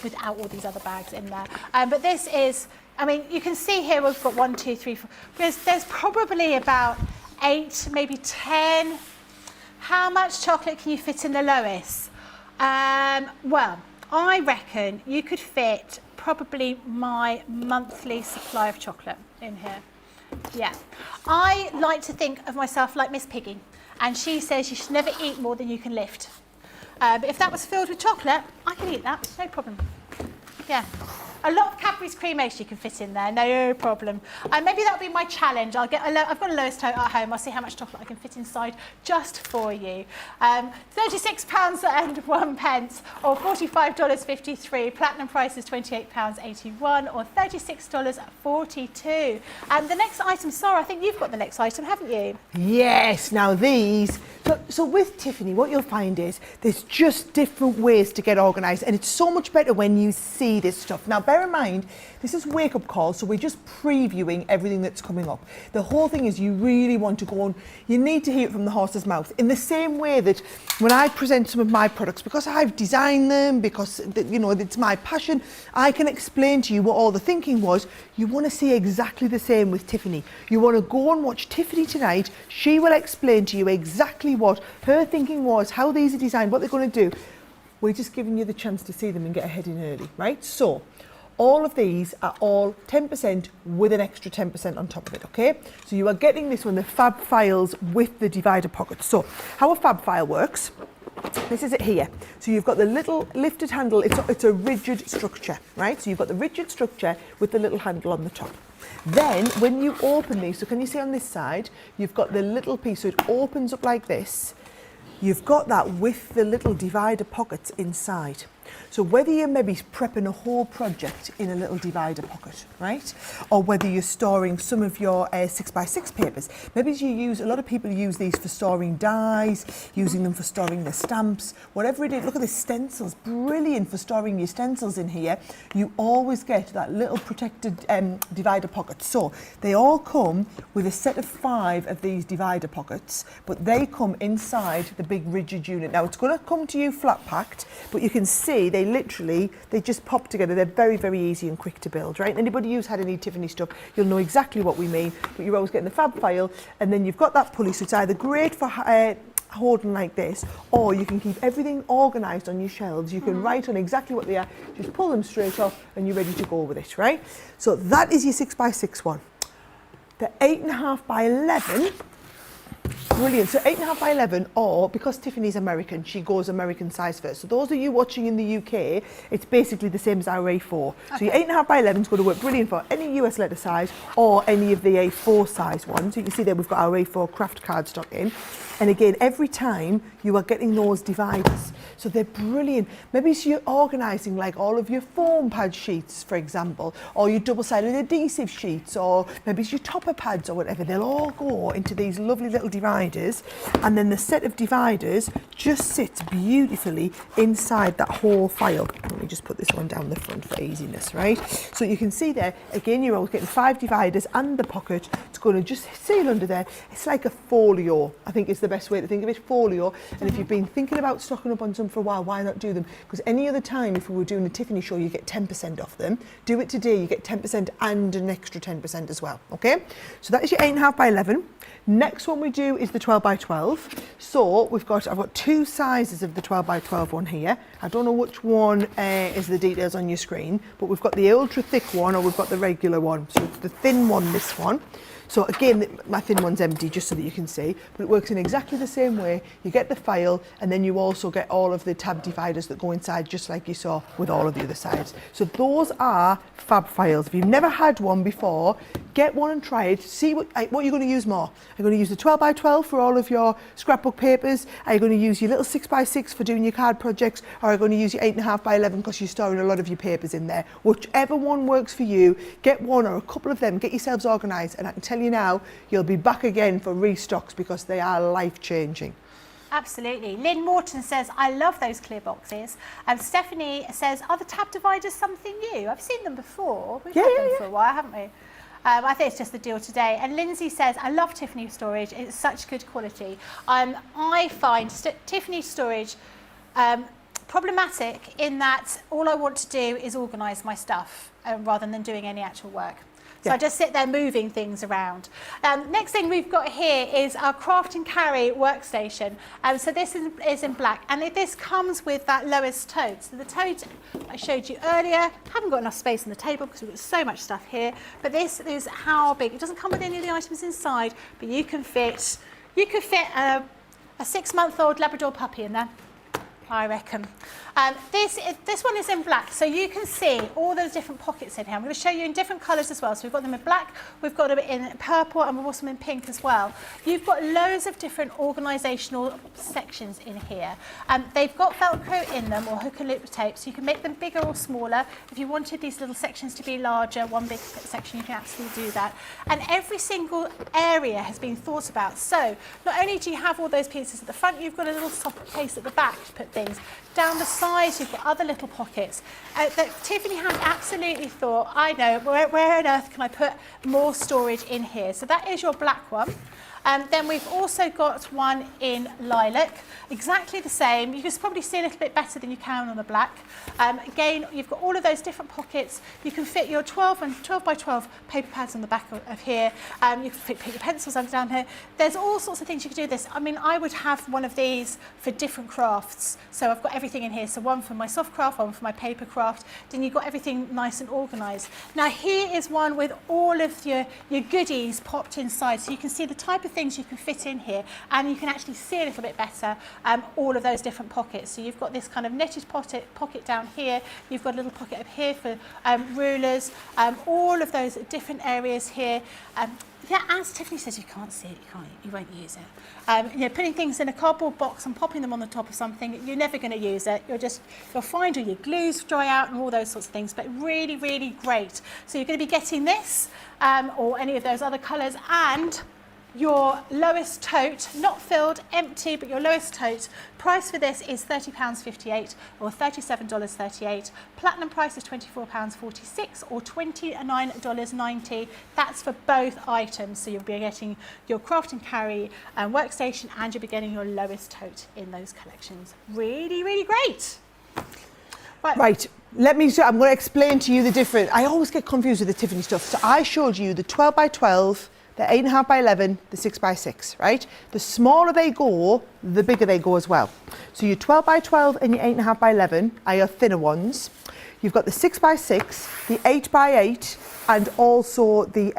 Speaker 1: without all these other bags in there. But this is, I mean, you can see here we've got 1, 2, 3, 4. There's probably about 8, maybe 10. How much chocolate can you fit in the lowest? Well, I reckon you could fit probably my monthly supply of chocolate in here. Yeah. I like to think of myself like Miss Piggy, and she says you should never eat more than you can lift. But if that was filled with chocolate, I can eat that, no problem. Yeah. A lot of Cadbury's Creamation you can fit in there, no problem. Maybe that'll be my challenge. I've got a lowest tote at home. I'll see how much chocolate I can fit inside just for you. £36.01 or $45.53. Platinum price is £28.81 or $36.42. The next item, Sara, I think you've got the next item, haven't you?
Speaker 2: Yes, now these. So with Tiffany, what you'll find is there's just different ways to get organised, and it's so much better when you see this stuff. Now, bear in mind, this is wake-up call, so we're just previewing everything that's coming up. The whole thing is you really want to go on, you need to hear it from the horse's mouth. In the same way that when I present some of my products, because I've designed them, because, you know, it's my passion, I can explain to you what all the thinking was. You want to see exactly the same with Tiffany. You want to go and watch Tiffany tonight. She will explain to you exactly what her thinking was, how these are designed, what they're going to do. We're just giving you the chance to see them and get ahead in early, right? So all of these are all 10% with an extra 10% on top of it, okay? So you are getting this one, the fab files with the divider pocket. So how a fab file works, this is it here. So you've got the little lifted handle, it's a rigid structure, right? So you've got the rigid structure with the little handle on the top. Then when you open these, so can you see on this side, you've got the little piece, so it opens up like this. You've got that with the little divider pockets inside. So whether you're maybe prepping a whole project in a little divider pocket, right? Or whether you're storing some of your 6x6 papers. Maybe a lot of people use these for storing dies, using them for storing their stamps, whatever it is. Look at the stencils, brilliant for storing your stencils in here. You always get that little protected divider pocket. So they all come with a set of 5 of these divider pockets, but they come inside the big rigid unit. Now it's going to come to you flat packed, but you can see they just pop together. They're very, very easy and quick to build, right? Anybody who's had any Tiffany stuff, you'll know exactly what we mean, but you're always getting the fab file, and then you've got that pulley, so it's either great for holding like this, or you can keep everything organised on your shelves. You can write on exactly what they are, just pull them straight off, and you're ready to go with it, right? So that is your 6x6 one. The 8.5 by 11, Brilliant. So 8.5 by 11, or because Tiffany's American, she goes American size first. So those of you watching in the UK, it's basically the same as our A4. So your 8.5 by 11 is going to work brilliant for any US letter size or any of the A4 size ones. So you can see there we've got our A4 craft cardstock in. And again, every time you are getting those dividers. So they're brilliant. Maybe so you're organising like all of your foam pad sheets, for example, or your double-sided adhesive sheets, or maybe it's your topper pads or whatever. They'll all go into these lovely little dividers, and then the set of dividers just sits beautifully inside that whole file. Let me just put this one down the front for easiness, right? So you can see there, again, you're always getting 5 dividers and the pocket. It's going to just seal under there. It's like a folio, I think is the best way to think of it, folio. And if you've been thinking about stocking up on some for a while, why not do them? Because any other time, if we were doing a Tiffany show, you get 10% off them. Do it today, you get 10% and an extra 10% as well, okay? So that is your 8.5 by 11. Next one we do is the 12 by 12. So I've got 2 sizes of the 12 by 12 one here. I don't know which one is the details on your screen, but we've got the ultra thick one or we've got the regular one. So it's the thin one, this one. So again, my thin one's empty just so that you can see, but it works in exactly the same way. You get the file and then you also get all of the tab dividers that go inside, just like you saw with all of the other sides. So those are fab files. If you've never had one before, get one and try it. See what you're going to use more. Are you going to use the 12 by 12 for all of your scrapbook papers? Are you going to use your little 6 by 6 for doing your card projects? Or are you going to use your 8.5 by 11 because you're storing a lot of your papers in there? Whichever one works for you, get one or a couple of them, get yourselves organised, and I can tell you now, you'll be back again for restocks because they are life-changing.
Speaker 1: Absolutely. Lynn Morton says, I love those clear boxes. And Stephanie says, are the tab dividers something new? I've seen them before. We've had them for a while, haven't we? I think it's just the deal today. And Lindsay says, I love Tiffany storage. It's such good quality. I find Tiffany storage problematic in that all I want to do is organise my stuff rather than doing any actual work. So I just sit there moving things around. Next thing we've got here is our craft and carry workstation. So this is in black, and this comes with that lowest tote. So the tote I showed you earlier, haven't got enough space on the table because we've got so much stuff here, but this is how big. It doesn't come with any of the items inside, but you could fit a 6-month-old Labrador puppy in there, I reckon. This one is in black, so you can see all those different pockets in here. I'm going to show you in different colours as well. So we've got them in black, we've got them in purple, and we've also in pink as well. You've got loads of different organisational sections in here. They've got Velcro in them or hook and loop tape, so you can make them bigger or smaller. If you wanted these little sections to be larger, one big section, you can absolutely do that. And every single area has been thought about. So not only do you have all those pieces at the front, you've got a little soft place at the back to put things. Down the sides, you've got other little pockets. That Tiffany has absolutely thought, I know, where on earth can I put more storage in here? So that is your black one. Then we've also got one in lilac, exactly the same. You can probably see a little bit better than you can on the black. Again, you've got all of those different pockets. You can fit your 12 by 12 paper pads on the back of here. You can put your pencils down here. There's all sorts of things you can do this. I mean, I would have one of these for different crafts. So I've got everything in here. So one for my soft craft, one for my paper craft. Then you've got everything nice and organised. Now here is one with all of your goodies popped inside. So you can see the type of things you can fit in here, and you can actually see a little bit better all of those different pockets. So you've got this kind of knitted pocket down here, you've got a little pocket up here for rulers, all of those different areas here. Yeah, as Tiffany says, you can't see it, you won't use it. You know, putting things in a cardboard box and popping them on the top of something, you're never going to use it. You'll find all your glues dry out and all those sorts of things, but really, really great. So you're going to be getting this or any of those other colours, and your lowest tote, not filled, empty, but your lowest tote, price for this is £30.58 or $37.38. Platinum price is £24.46 or $29.90. That's for both items. So you'll be getting your craft and carry workstation, and you'll be getting your lowest tote in those collections. Really, really great.
Speaker 2: Right. I'm going to explain to you the difference. I always get confused with the Tiffany stuff. So I showed you the 12 by 12, the 8.5 by 11, the 6 by 6, right? The smaller they go, the bigger they go as well. So your 12 by 12 and your 8.5 by 11 are your thinner ones. You've got the 6 by 6, the 8 by 8, and also the,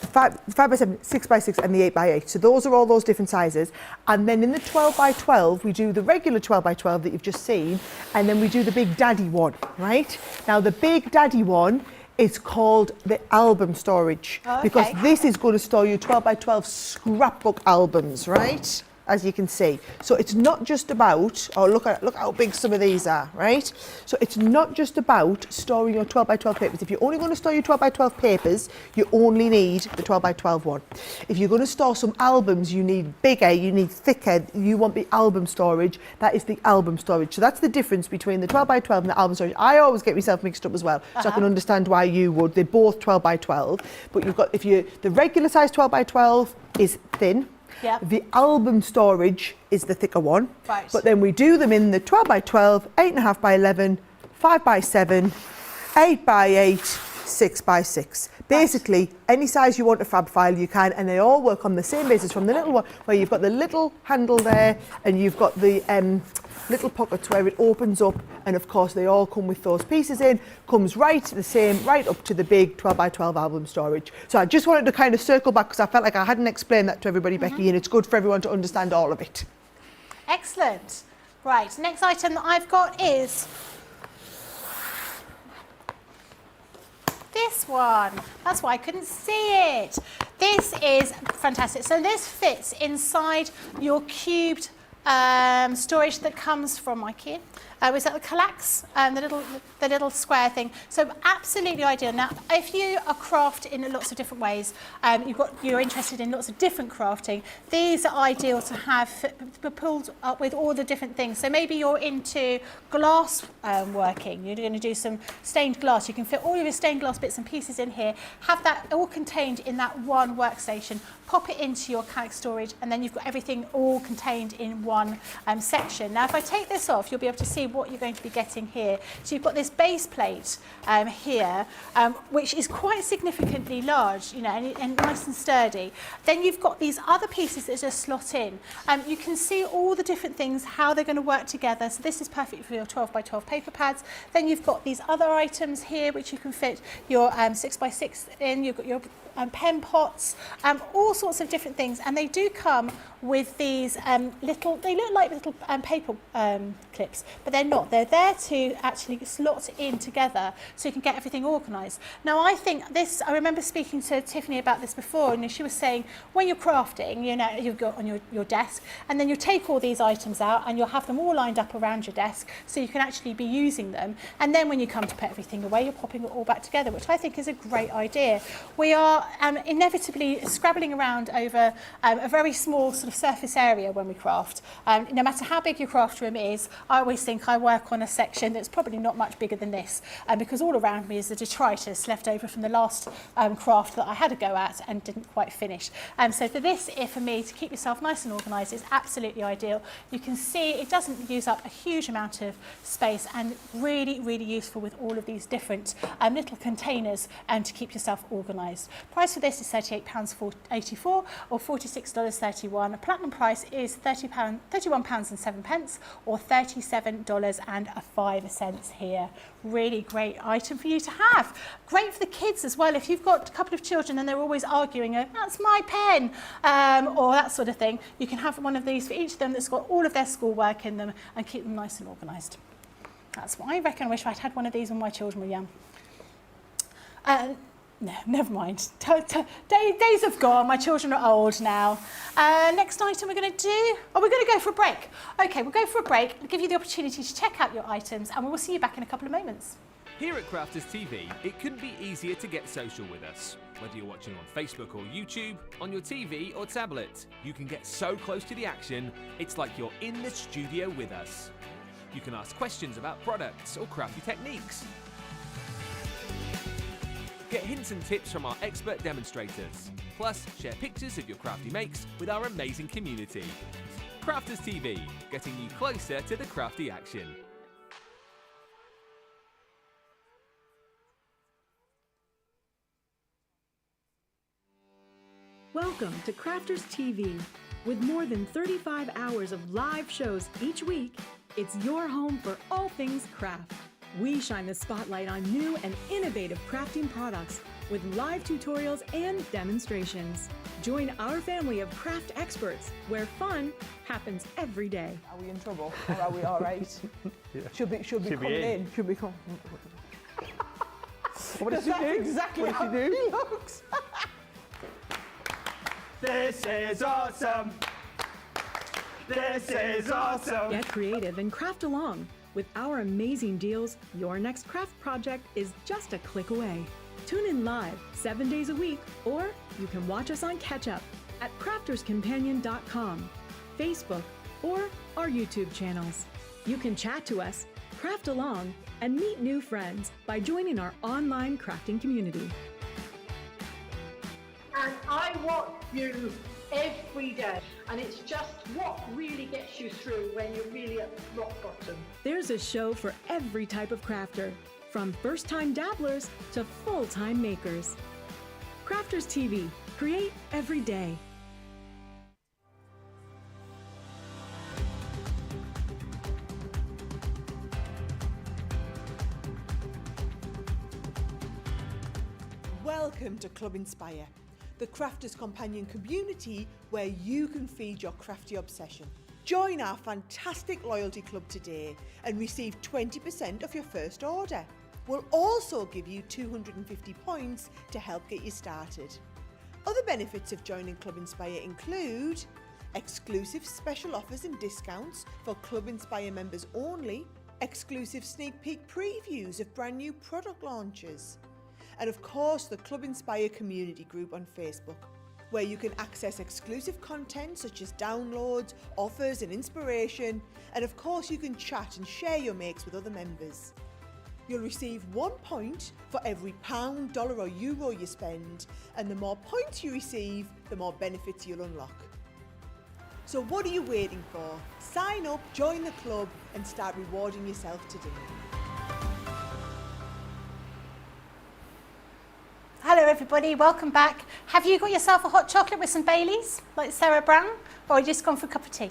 Speaker 2: 5x7, 6x6 and the 8x8. So those are all those different sizes. And then in the 12x12, we do the regular 12x12 that you've just seen, and then we do the big daddy one, right? Now the big daddy one is called the album storage, because this is going to store your 12x12 scrapbook albums, right? As you can see. So it's not just about, look how big some of these are, right? So it's not just about storing your 12x12 papers. If you're only going to store your 12x12 papers, you only need the 12x12 one. If you're going to store some albums, you need bigger, you need thicker, you want the album storage, that is the album storage. So that's the difference between the 12x12 and the album storage. I always get myself mixed up as well, so I can understand why you would. They're both 12x12, but you've got, the regular size 12x12 is thin.
Speaker 1: Yeah.
Speaker 2: The album storage is the thicker one.
Speaker 1: Right.
Speaker 2: But then we do them in the 12x12, 8.5x11, 5x7, 8x8, 6x6. Basically, any size you want a fab file, you can, and they all work on the same basis, from the little one where you've got the little handle there, and you've got the little pockets where it opens up, and of course they all come with those pieces in, comes right the same, right up to the big 12x12 album storage. So I just wanted to kind of circle back because I felt like I hadn't explained that to everybody, Becky, and it's good for everyone to understand all of it.
Speaker 1: Excellent. Right, next item that I've got is this one. That's why I couldn't see it. This is fantastic. So this fits inside your cubed storage that comes from IKEA. Was that the Kallax, the little square thing? So absolutely ideal. Now, if you are crafting in lots of different ways, you're interested in lots of different crafting, these are ideal to have pulled up with all the different things. So maybe you're into glass working. You're going to do some stained glass. You can fit all of your stained glass bits and pieces in here. Have that all contained in that one workstation. Pop it into your Kallax storage, and then you've got everything all contained in one section. Now, if I take this off, you'll be able to see what you're going to be getting here. So you've got this base plate here, which is quite significantly large, you know, and nice and sturdy. Then you've got these other pieces that just slot in. You can see all the different things, how they're going to work together. So this is perfect for your 12x12 paper pads. Then you've got these other items here, which you can fit your 6x6 in. You've got your pen pots, all sorts of different things, and they do come with these they look like little paper clips, but they're not. They're there to actually slot in together so you can get everything organised. Now, I think this, I remember speaking to Tiffany about this before, and she was saying when you're crafting, you know, you've got on your desk, and then you take all these items out and you'll have them all lined up around your desk so you can actually be using them, and then when you come to put everything away, you're popping it all back together, which I think is a great idea. We are inevitably scrabbling around over a very small sort of surface area when we craft. No matter how big your craft room is, I always think I work on a section that's probably not much bigger than this, because all around me is the detritus left over from the last craft that I had a go at and didn't quite finish. So for this, for me, to keep yourself nice and organised is absolutely ideal. You can see it doesn't use up a huge amount of space, and really, really useful with all of these different little containers to keep yourself organised. Price for this is £38.84 or $46.31. A platinum price is £31.07 or $37.05 here. Really great item for you to have. Great for the kids as well. If you've got a couple of children and they're always arguing, that's my pen, or that sort of thing, you can have one of these for each of them that's got all of their schoolwork in them and keep them nice and organised. That's what I reckon. I wish I'd had one of these when my children were young. No, never mind. Days have gone. My children are old now. Next item we're going to do... we're going to go for a break. OK, we'll go for a break. We'll give you the opportunity to check out your items, and we'll see you back in a couple of moments.
Speaker 6: Here at Crafters TV, it couldn't be easier to get social with us. Whether you're watching on Facebook or YouTube, on your TV or tablet, you can get so close to the action, it's like you're in the studio with us. You can ask questions about products or crafty techniques. Get hints and tips from our expert demonstrators. Plus, share pictures of your crafty makes with our amazing community. Crafters TV, getting you closer to the crafty action.
Speaker 3: Welcome to Crafters TV. With more than 35 hours of live shows each week, it's your home for all things craft. We shine the spotlight on new and innovative crafting products with live tutorials and demonstrations. Join our family of craft experts where fun happens every day.
Speaker 2: Are we in trouble or are we all right? Should be coming in. Should be coming.
Speaker 4: What does she do?
Speaker 2: Exactly
Speaker 4: What
Speaker 2: how
Speaker 4: does she do?
Speaker 2: it looks.
Speaker 4: This is awesome. This is awesome.
Speaker 3: Get creative and craft along. With our amazing deals, your next craft project is just a click away. Tune in live 7 days a week, or you can watch us on Catch Up at crafterscompanion.com, Facebook, or our YouTube channels. You can chat to us, craft along, and meet new friends by joining our online crafting community.
Speaker 5: And I watch you every day, and it's just what really gets you through when you're really at rock bottom.
Speaker 3: There's a show for every type of crafter, from first-time dabblers to full-time makers. Crafters TV, create every day.
Speaker 2: Welcome to Club Inspire, the Crafters Companion community where you can feed your crafty obsession. Join our fantastic loyalty club today and receive 20% of your first order. We'll also give you 250 points to help get you started. Other benefits of joining Club Inspire include exclusive special offers and discounts for Club Inspire members only, exclusive sneak peek previews of brand new product launches, and of course the Club Inspire community group on Facebook, where you can access exclusive content such as downloads, offers and inspiration, and of course you can chat and share your makes with other members. You'll receive 1 point for every pound, dollar or euro you spend, and the more points you receive, the more benefits you'll unlock. So what are you waiting for? Sign up, join the club and start rewarding yourself today.
Speaker 1: Hello everybody, welcome back. Have you got yourself a hot chocolate with some Baileys, like Sarah Brown, or you just gone for a cup of tea?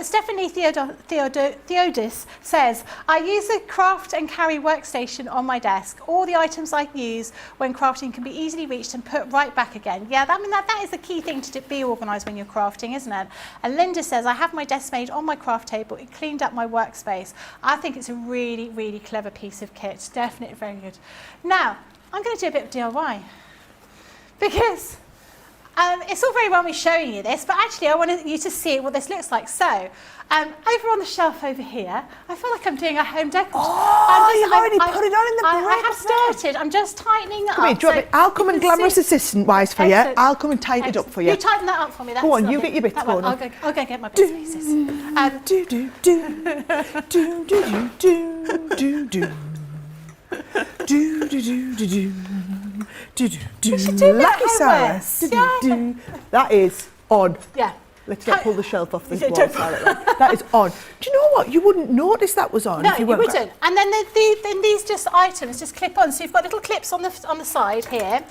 Speaker 1: Stephanie Theodis says, I use a craft and carry workstation on my desk. All the items I use when crafting can be easily reached and put right back again. Yeah, that is the key thing to be organised when you're crafting, isn't it? And Linda says, I have my desk made on my craft table. It cleaned up my workspace. I think it's a really, really clever piece of kit. Definitely very good. Now, I'm going to do a bit of DIY because it's all very well me showing you this, but actually I want you to see what this looks like. So, over on the shelf over here, I feel like I'm doing a home decor.
Speaker 2: You've already put it on in the break.
Speaker 1: I have started. I'm just tightening it up.
Speaker 2: Here, I'll come and glamorous assistant wise for you.
Speaker 1: Excellent.
Speaker 2: I'll come and tighten it up for you.
Speaker 1: You tighten that up for me. That's
Speaker 2: Go on,
Speaker 1: lovely.
Speaker 2: you get your bits going.
Speaker 1: I'll go get my bits and pieces.
Speaker 2: Do do do do do do do do. Do do do do do do do.
Speaker 1: We should do a bit of
Speaker 2: Lucky
Speaker 1: homework.
Speaker 2: Sarah. Do. That is on.
Speaker 1: Yeah.
Speaker 2: Let's not pull the shelf off the
Speaker 1: Don't
Speaker 2: wall.
Speaker 1: pull
Speaker 2: That is on. Do you know what? You wouldn't notice that was on
Speaker 1: No,
Speaker 2: if
Speaker 1: you
Speaker 2: weren't
Speaker 1: wouldn't. And then then these just items just clip on. So you've got little clips on the side here,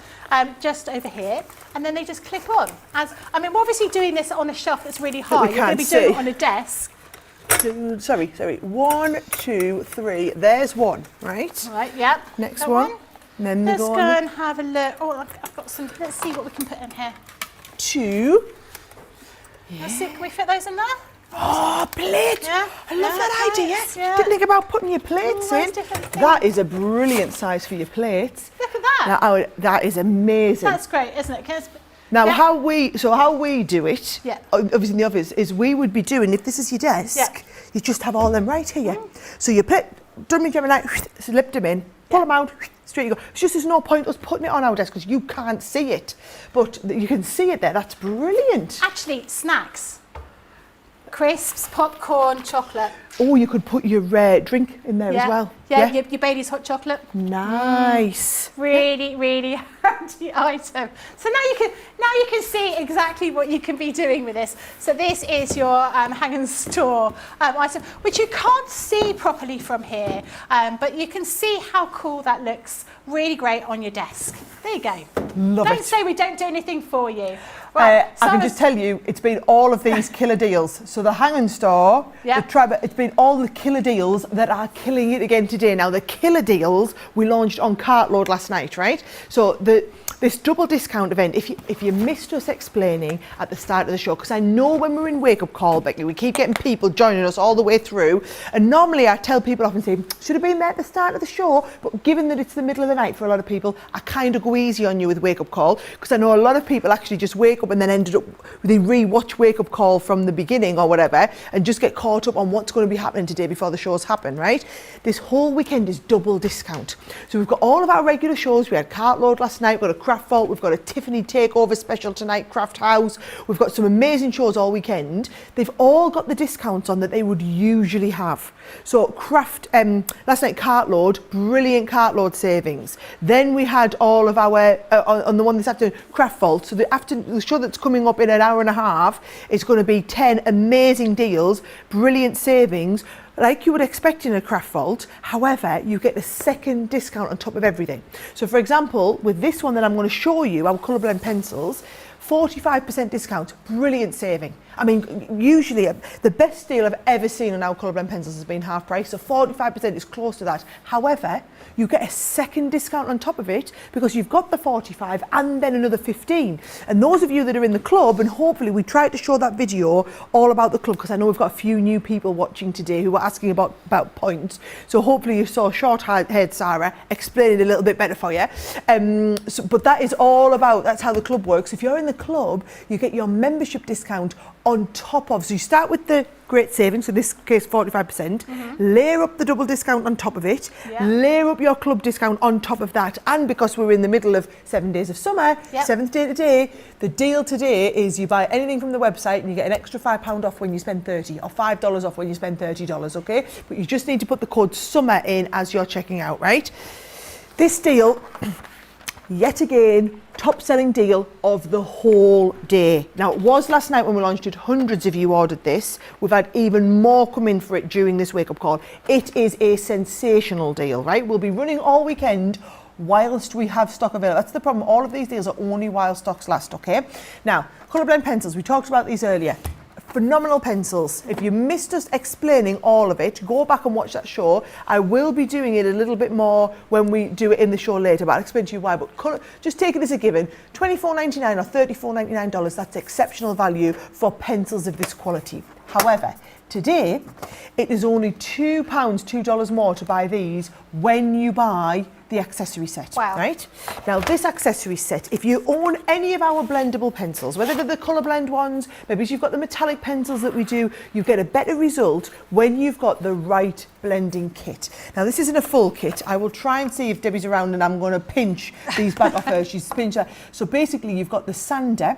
Speaker 1: just over here, and then they just clip on. We're obviously doing this on a shelf that's really high. You're going to be doing it on a desk.
Speaker 2: Sorry. 1, 2, 3. There's one, right?
Speaker 1: Right, yep.
Speaker 2: Next
Speaker 1: That
Speaker 2: one. And then
Speaker 1: Let's
Speaker 2: go
Speaker 1: go
Speaker 2: on.
Speaker 1: and have a look. Oh, I've got some. Let's see what we can put in here.
Speaker 2: 2.
Speaker 1: Let's see, can we fit those in there?
Speaker 2: Oh, plate!
Speaker 1: Yeah.
Speaker 2: I love that idea.
Speaker 1: Nice, yeah.
Speaker 2: Didn't think about putting your plates
Speaker 1: All those
Speaker 2: in.
Speaker 1: different things.
Speaker 2: That is a brilliant size for your plates.
Speaker 1: Look at that.
Speaker 2: That is amazing.
Speaker 1: That's great, isn't it?
Speaker 2: Now,
Speaker 1: Yeah.
Speaker 2: how we do it,
Speaker 1: Yeah.
Speaker 2: obviously in the office, is we would be doing, if this is your desk,
Speaker 1: Yeah.
Speaker 2: you just have all them right here. So you put, done me Gemini, slip them in, pull them out, straight you go. It's just there's no point us putting it on our desk because you can't see it. But you can see it there, that's brilliant.
Speaker 1: Actually, snacks. Crisps, popcorn, chocolate.
Speaker 2: Oh, you could put your drink in there as well.
Speaker 1: Yeah, your Bailey's hot chocolate.
Speaker 2: Nice.
Speaker 1: Really, really handy item. So now you can see exactly what you can be doing with this. So this is your hang and store item, which you can't see properly from here, but you can see how cool that looks. Really great on your desk. There you go.
Speaker 2: Love
Speaker 1: Don't
Speaker 2: it.
Speaker 1: say we don't do anything for you. Right,
Speaker 2: I can just tell you, it's been all of these killer deals. So the Hang and Store,
Speaker 1: Yeah.
Speaker 2: the Trevor, it's been all the killer deals that are killing it again today. Now, the killer deals we launched on Cartload last night, right? So this double discount event, if you missed us explaining at the start of the show, because I know when we're in Wake Up Call, Becky, we keep getting people joining us all the way through, and normally I tell people off and say, should have been there at the start of the show, but given that it's the middle of the night for a lot of people, I kind of go easy on you with Wake Up Call, because I know a lot of people actually just wake up and then ended up, they re-watch Wake Up Call from the beginning or whatever, and just get caught up on what's going to be happening today before the shows happen, right? This whole weekend is double discount. So we've got all of our regular shows. We had Cartload last night, we've got a Craft Vault, we've got a Tiffany Takeover special tonight, Craft House. We've got some amazing shows all weekend. They've all got the discounts on that they would usually have. So last night Cartload, brilliant Cartload savings. Then we had all of our, on the one this afternoon, Craft Vault. So the show that's coming up in an hour and a half is going to be 10 amazing deals, brilliant savings, like you would expect in a Craft Vault. However, you get the second discount on top of everything. So for example, with this one that I'm going to show you, our colour blend pencils, 45% discount, brilliant saving. I mean, usually the best deal I've ever seen on our colour blend pencils has been half price, so 45% is close to that. However, you get a second discount on top of it because you've got the 45 and then another 15. And those of you that are in the club, and hopefully we tried to show that video all about the club, because I know we've got a few new people watching today who are asking about points. So hopefully you saw short-haired Sarah explain it a little bit better for you. But that is all about, that's how the club works. If you're in the club, you get your membership discount on top of, so you start with the great savings, so in this case 45%, layer up the double discount on top of it, layer up your club discount on top of that, and because we're in the middle of 7 days of summer, 7th day today, the deal today is you buy anything from the website and you get an extra £5 off when you spend 30, or $5 off when you spend $30, okay? But you just need to put the code SUMMER in as you're checking out, right? This deal, yet again, top selling deal of the whole day. Now, it was last night when we launched it, hundreds of you ordered this. We've had even more come in for it during this wake up call. It is a sensational deal, right? We'll be running all weekend whilst we have stock available. That's the problem. All of these deals are only while stocks last, okay? Now, colour blend pencils, we talked about these earlier. Phenomenal pencils. If you missed us explaining all of it, go back and watch that show. I will be doing it a little bit more when we do it in the show later, but I'll explain to you why. But colour, just take it as a given. $24.99 or $34.99, that's exceptional value for pencils of this quality. However, today, it is only $2 more to buy these when you buy the accessory set, right? Now, this accessory set, if you own any of our blendable pencils, whether they're the colour blend ones, maybe if you've got the metallic pencils that we do, you get a better result when you've got the right blending kit. Now, this isn't a full kit. I will try and see if Debbie's around and I'm going to pinch these back off her. She's pinched her. So basically, you've got the sander,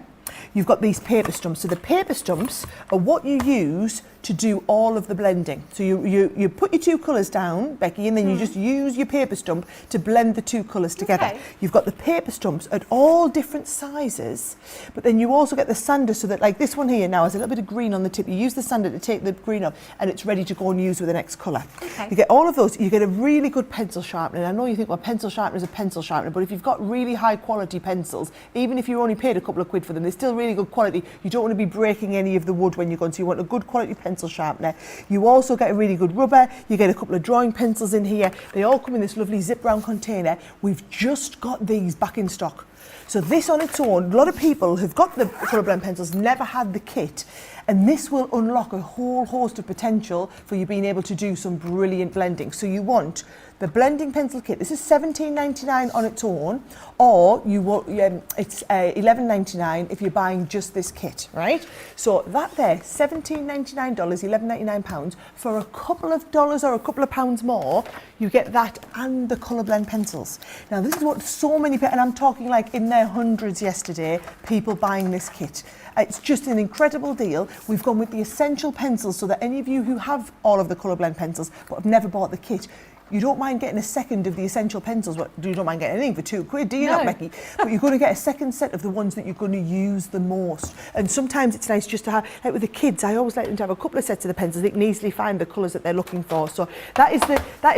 Speaker 2: you've got these paper stumps. So the paper stumps are what you use to do all of the blending. So you put your two colours down, Becky, and then you just use your paper stump to blend the two colours together.
Speaker 1: Okay.
Speaker 2: You've got the paper stumps at all different sizes, but then you also get the sander so that, like this one here now has a little bit of green on the tip. You use the sander to take the green off and it's ready to go and use with the next colour.
Speaker 1: Okay.
Speaker 2: You get all of those, you get a really good pencil sharpener. I know you think, well, pencil sharpener is a pencil sharpener, but if you've got really high quality pencils, even if you only paid a couple of quid for them, they're still really good quality. You don't want to be breaking any of the wood when you're going, so you want a good quality pencil sharpener. You also get a really good rubber, you get a couple of drawing pencils in here. They all come in this lovely zip round container. We've just got these back in stock. So this on its own, a lot of people who've got the colour blend pencils never had the kit, and this will unlock a whole host of potential for you being able to do some brilliant blending. So you want the blending pencil kit. This is $17.99 on its own, or you will, it's $11.99 if you're buying just this kit, right? So that there, $17.99, £11.99 for a couple of dollars or a couple of pounds more, you get that and the colour blend pencils. Now this is what so many people, and I'm talking like in their hundreds yesterday, people buying this kit. It's just an incredible deal. We've gone with the essential pencils so that any of you who have all of the colour blend pencils but have never bought the kit, you don't mind getting a second of the essential pencils, but you don't mind getting anything for £2, do you
Speaker 1: No.
Speaker 2: not, Becky? But you're going to get a second set of the ones that you're going to use the most. And sometimes it's nice just to have, like with the kids, I always like them to have a couple of sets of the pencils. They can easily find the colours that they're looking for. So that is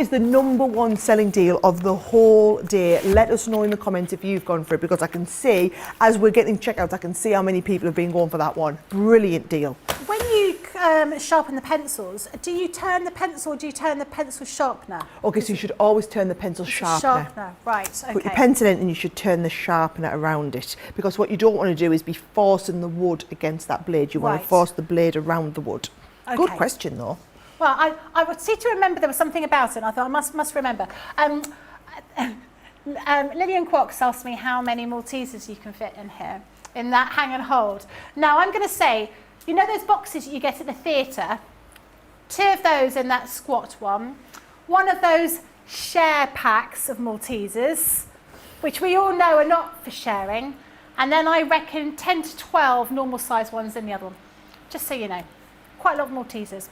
Speaker 2: the #1 selling deal of the whole day. Let us know in the comments if you've gone for it, because I can see, as we're getting checkouts, I can see how many people have been going for that one. Brilliant deal.
Speaker 1: When you sharpen the pencils, do you turn the pencil or do you turn the pencil sharpener?
Speaker 2: Okay, so you should always turn the pencil sharpener.
Speaker 1: Right, okay.
Speaker 2: Put your pencil in and you should turn the sharpener around it, because what you don't want to do is be forcing the wood against that blade. You want
Speaker 1: Right.
Speaker 2: to force the blade around the wood. Good
Speaker 1: Okay.
Speaker 2: question though.
Speaker 1: Well, I would seem to remember there was something about it, and I thought I must remember. Lillian Quox asked me how many Maltesers you can fit in here, in that hang and hold. Now, I'm going to say, you know those boxes you get at the theatre? 2 of those in that squat one of those share packs of Maltesers, which we all know are not for sharing, and then I reckon 10 to 12 normal size ones in the other one, just so you know. Quite a lot of Maltesers,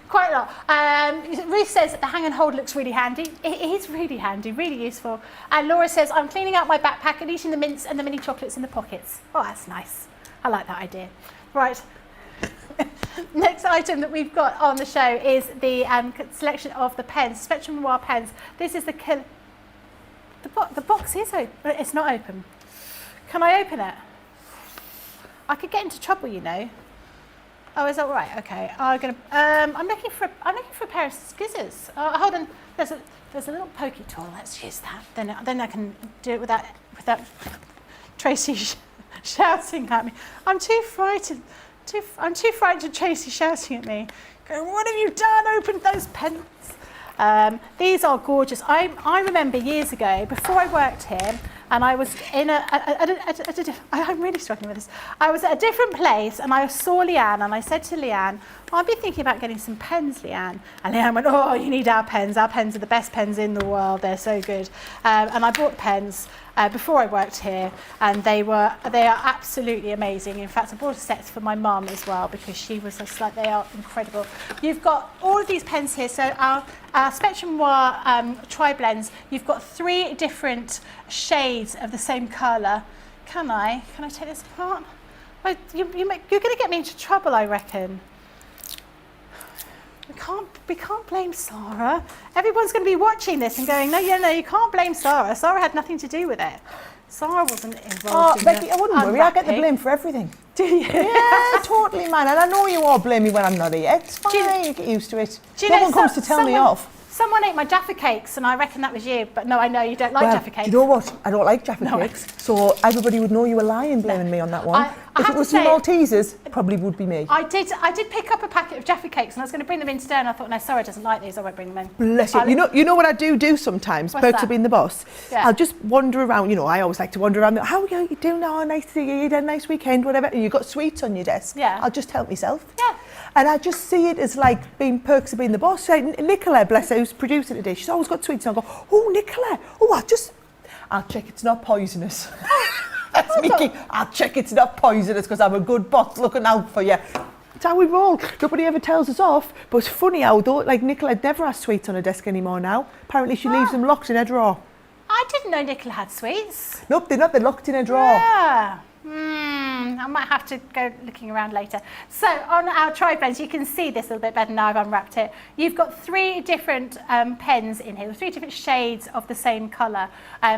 Speaker 1: quite a lot. Ruth says that the hang and hold looks really handy. It is really handy, really useful. And Laura says, I'm cleaning out my backpack and eating the mints and the mini chocolates in the pockets. Oh, that's nice. I like that idea. Right. Next item that we've got on the show is the selection of the pens, Spectrum Noir pens. This is the box is open, but it's not open. Can I open it? I could get into trouble, you know. Oh, is that right? Okay. I'm looking for a pair of scissors. Hold on. There's a little pokey tool. Let's use that. Then I can do it without Tracy shouting at me. I'm too frightened. I'm too frightened of Tracy shouting at me. Going, what have you done? Opened those pens. These are gorgeous. I remember years ago, before I worked here, and I was in I'm really struggling with this. I was at a different place and I saw Leanne and I said to Leanne, I've been thinking about getting some pens, Leanne. And Leanne went, oh, you need our pens. Our pens are the best pens in the world. They're so good. And I bought pens before I worked here, and they are absolutely amazing. In fact, I bought a set for my mum as well, because she was just like, they are incredible. You've got all of these pens here. So our Spectrum Noir tri-blends, you've got 3 different shades of the same colour. Can I take this apart? Well, you're going to get me into trouble, I reckon. We can't blame Sara. Everyone's going to be watching this and going, no, you can't blame Sara. Sara had nothing to do with it. Sara wasn't involved in
Speaker 2: Becky, I wouldn't worry. I get the
Speaker 1: unwrapping.
Speaker 2: blame for everything.
Speaker 1: Do you?
Speaker 2: Yeah, totally, man. And I know you all blame me when I'm not here. It's fine. You get used to it. No one comes to tell me off.
Speaker 1: Someone ate my Jaffa cakes, and I reckon that was you. But no, I know you don't like Jaffa cakes.
Speaker 2: Do you know what? I don't like Jaffa
Speaker 1: No.
Speaker 2: cakes. So everybody would know you were lying, blaming me on that one.
Speaker 1: I
Speaker 2: If
Speaker 1: have
Speaker 2: it was
Speaker 1: to
Speaker 2: the
Speaker 1: say-
Speaker 2: Maltesers, probably would be me.
Speaker 1: I did pick up a packet of Jaffa cakes, and I was going to bring them in today, and I thought, no, Sara doesn't like these. I won't bring them in.
Speaker 2: Bless you. You know what I do sometimes?
Speaker 1: What's
Speaker 2: Perks
Speaker 1: that?
Speaker 2: of being the boss.
Speaker 1: Yeah.
Speaker 2: I'll just wander around. You know, I always like to wander around. How are you doing? Oh, nice to see you. You had a nice weekend, whatever. And you've got sweets on your desk.
Speaker 1: Yeah.
Speaker 2: I'll just help myself.
Speaker 1: Yeah.
Speaker 2: And I just see it as like being perks of being the boss. Like Nicola, bless her, who's producing today, she's always got sweets. And I'll go, oh, Nicola, I'll check it's not poisonous. That's me. I'll check it's not poisonous because I'm a good boss looking out for you. That's how we roll. Nobody ever tells us off. But it's funny how, though, like Nicola never has sweets on her desk anymore now. Apparently she leaves them locked in her drawer.
Speaker 1: I didn't know Nicola had sweets.
Speaker 2: Nope, they're not. They're locked in her drawer.
Speaker 1: Yeah. I might have to go looking around later. So on our tri-blends, you can see this a little bit better now I've unwrapped it. You've got 3 different pens in here, 3 different shades of the same colour.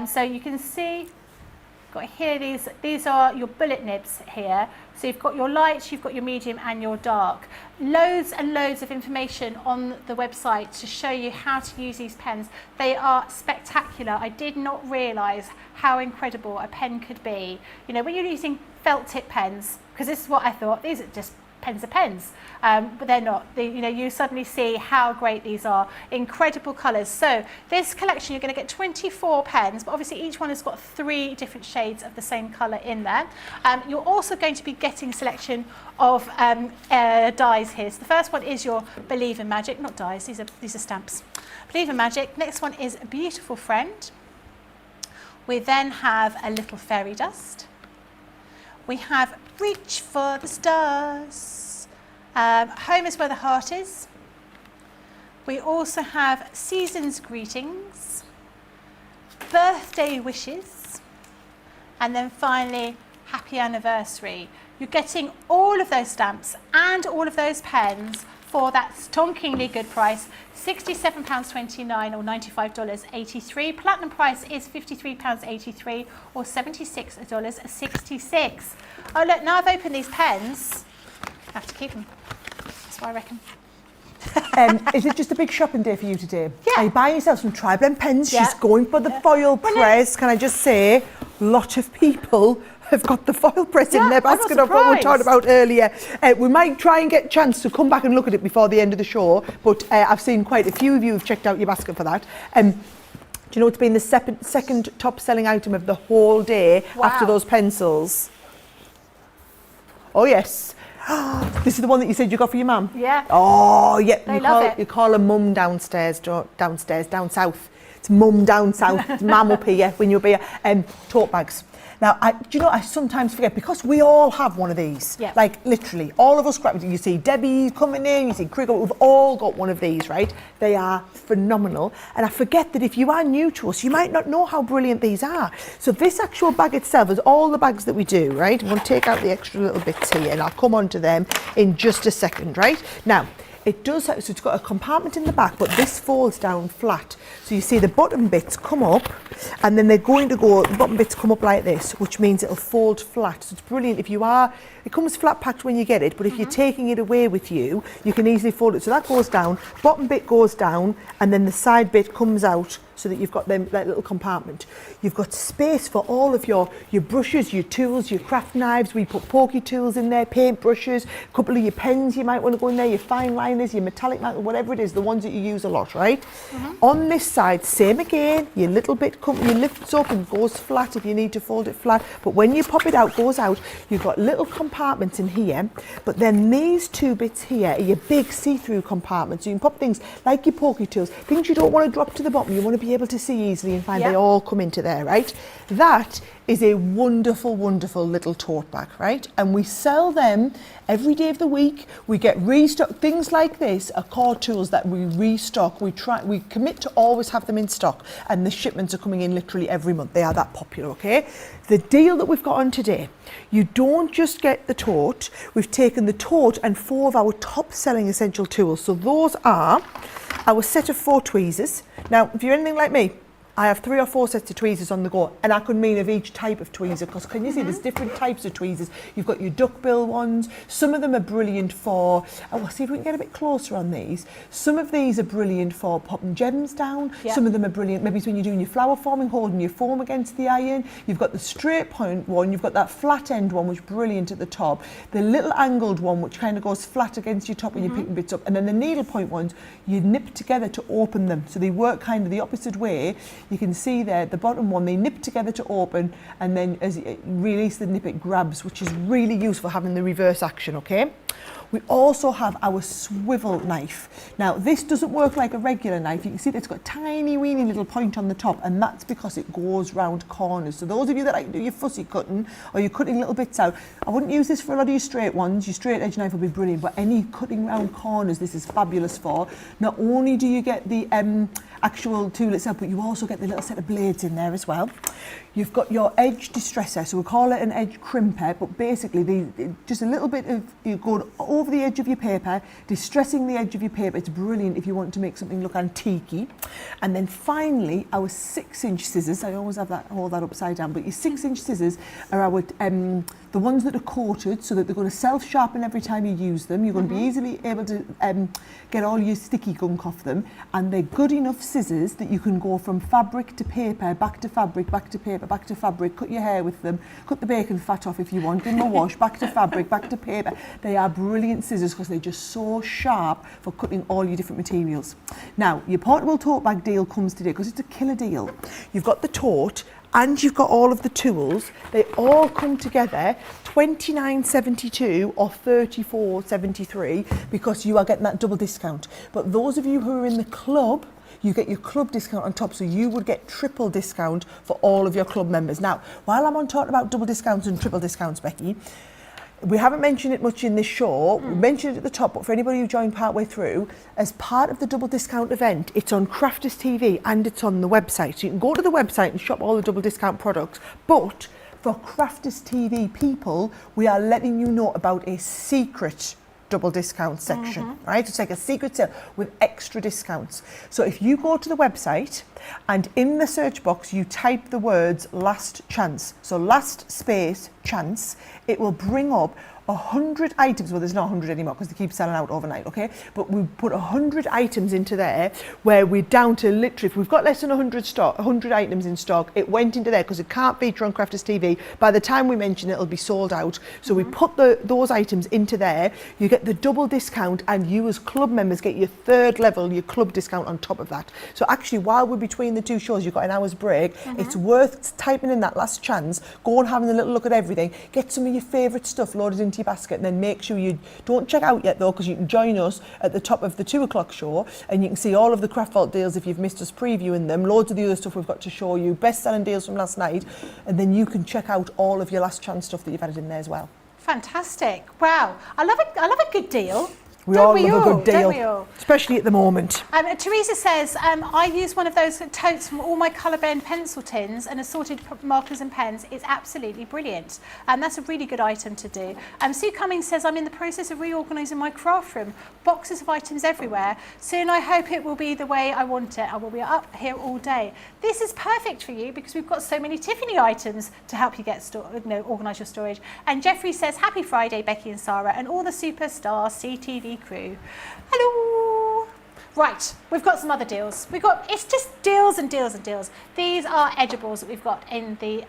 Speaker 1: So you can see, got here, these are your bullet nibs here. So you've got your light, you've got your medium and your dark. Loads and loads of information on the website to show you how to use these pens. They are spectacular. I did not realise how incredible a pen could be. You know, when you're using felt tip pens, because this is what I thought, these are just pens are pens, but they're not. You suddenly see how great these are. Incredible colours. So this collection, you're going to get 24 pens, but obviously each one has got 3 different shades of the same colour in there. You're also going to be getting a selection of dies here. So the first one is your Believe in Magic, not dies, these are stamps. Believe in Magic. Next one is a Beautiful Friend. We then have a Little Fairy Dust. We have Reach for the Stars. Home is where the heart is. We also have season's greetings, birthday wishes, and then finally, happy anniversary. You're getting all of those stamps and all of those pens for that stonkingly good price, £67.29 or $95.83. Platinum price is £53.83 or $76.66. Oh look, now I've opened these pens, I have to keep them. That's what I reckon.
Speaker 2: Is it just a big shopping day for you today?
Speaker 1: Yeah.
Speaker 2: Are you buying yourself some tri-blend pens?
Speaker 1: Yeah.
Speaker 2: She's going for the foil press. Can I just say, a lot of people have got the foil press in their
Speaker 1: I'm not
Speaker 2: basket of what we talked
Speaker 1: surprised.
Speaker 2: about earlier. We might try and get a chance to come back and look at it before the end of the show, but I've seen quite a few of you have checked out your basket for that. Do you know it's been the second top selling item of the whole day after those pencils? Oh yes. This is the one that you said you got for your mum?
Speaker 1: Yeah.
Speaker 2: Oh yeah.
Speaker 1: They love it.
Speaker 2: You call her mum down south. It's mum down south. It's mum up here when you're here. Tote bags. Now, do you know, I sometimes forget, because we all have one of these.
Speaker 1: Yeah.
Speaker 2: Like, literally, all of us, you see Debbie coming in, you see Krieger, we've all got one of these, right? They are phenomenal. And I forget that if you are new to us, you might not know how brilliant these are. So this actual bag itself is all the bags that we do, right? I'm going to take out the extra little bits here, and I'll come on to them in just a second, right? Now, it does have, so it's got a compartment in the back, but this folds down flat. So you see the bottom bits come up, and then they're going to go, the bottom bits come up like this, which means it'll fold flat. So it's brilliant if you are, it comes flat packed when you get it, but if you're taking it away with you, you can easily fold it. So that goes down, bottom bit goes down, and then the side bit comes out, so that you've got them, that little compartment. You've got space for all of your brushes, your tools, your craft knives. We put pokey tools in there, paint brushes, a couple of your pens you might want to go in there, your fine liners, your metallic marker, whatever it is, the ones that you use a lot, right? On this side, same again, your little bit, you lift up and goes flat if you need to fold it flat, but when you pop it out, goes out, you've got little compartments in here, but then these two bits here are your big see-through compartments. So you can pop things like your pokey tools, things you don't want to drop to the bottom, you want to be able to see easily and find they all come into there, right? That is a wonderful, wonderful little tote bag, right? And we sell them every day of the week. We get restock. Things like this are core tools that we restock. We commit to always have them in stock, and the shipments are coming in literally every month. They are that popular, okay? The deal that we've got on today, you don't just get the tote. We've taken the tote and 4 of our top selling essential tools. So those are our set of 4 tweezers. Now, if you're anything like me, I have 3 or 4 sets of tweezers on the go, and I could mean of each type of tweezer, because can you see there's different types of tweezers. You've got your duckbill ones, some of them are brilliant for, we'll see if we can get a bit closer on these. Some of these are brilliant for popping gems down, some of them are brilliant maybe when you're doing your flower forming, holding your foam against the iron. You've got the straight point one, you've got that flat end one which is brilliant at the top, the little angled one which kind of goes flat against your top when you're picking bits up, and then the needle point ones you nip together to open them, so they work kind of the opposite way. You can see there, the bottom one, they nip together to open, and then as you release the nip, it grabs, which is really useful having the reverse action, okay? We also have our swivel knife. Now, this doesn't work like a regular knife. You can see that it's got a tiny, weeny little point on the top, and that's because it goes round corners. So those of you that like to do your fussy cutting, or you're cutting little bits out, I wouldn't use this for a lot of your straight ones. Your straight edge knife will be brilliant, but any cutting round corners, this is fabulous for. Not only do you get the actual tool itself, but you also get the little set of blades in there as well. You've got your edge distresser, so we call it an edge crimper, but basically just a little bit of, you go over the edge of your paper, distressing the edge of your paper. It's brilliant if you want to make something look antique-y. And then finally, our 6-inch scissors. I always have that, hold that upside down, but your 6-inch scissors are our the ones that are coated, so that they're going to self-sharpen every time you use them. You're going to be easily able to get all your sticky gunk off them, and they're good enough scissors that you can go from fabric to paper, back to fabric, back to paper, back to fabric, cut your hair with them, cut the bacon fat off if you want, give them a wash, back to fabric, back to paper. They are brilliant scissors because they're just so sharp for cutting all your different materials. Now, your portable tote bag deal comes today because it's a killer deal. You've got the tote, and you've got all of the tools. They all come together, $29.72 or $34.73, because you are getting that double discount. But those of you who are in the club, you get your club discount on top, so you would get triple discount for all of your club members. Now, while I'm on talking about double discounts and triple discounts, Becky, we haven't mentioned it much in this show. We mentioned it at the top, but for anybody who joined partway through, as part of the double discount event, it's on Crafters TV and it's on the website. So you can go to the website and shop all the double discount products. But for Crafters TV people, we are letting you know about a secret double discount section, right? It's like a secret sale with extra discounts. So if you go to the website and in the search box you type the words last chance, so last space chance, it will bring up 100 items. Well, there's not 100 anymore because they keep selling out overnight, okay? But we put 100 items into there where we're down to literally, if we've got less than 100 items in stock, it went into there because it can't feature on Crafters TV. By the time we mention it, it'll be sold out. So we put those items into there. You get the double discount and you as club members get your third level, your club discount on top of that. So actually, while we're between the two shows, you've got an hour's break. It's worth typing in that last chance, go and having a little look at everything, get some of your favourite stuff loaded into your basket, and then make sure you don't check out yet though, because you can join us at the top of the 2 o'clock show and you can see all of the Craft Vault deals if you've missed us previewing them, loads of the other stuff we've got to show you, best selling deals from last night, and then you can check out all of your last chance stuff that you've added in there as well.
Speaker 1: Fantastic. Wow. I love a good deal.
Speaker 2: We all love a good deal,
Speaker 1: don't we all?
Speaker 2: especially at the moment.
Speaker 1: Teresa says, I use one of those totes from all my colour blend pencil tins and assorted markers and pens. It's absolutely brilliant. That's a really good item to do. Sue Cummings says, I'm in the process of reorganising my craft room. Boxes of items everywhere. Soon I hope it will be the way I want it. I will be up here all day. This is perfect for you because we've got so many Tiffany items to help you get organise your storage. And Jeffrey says, happy Friday, Becky and Sara, and all the superstar CTV crew. Hello. Right, we've got some other deals. It's just deals and deals and deals. These are edibles that we've got in the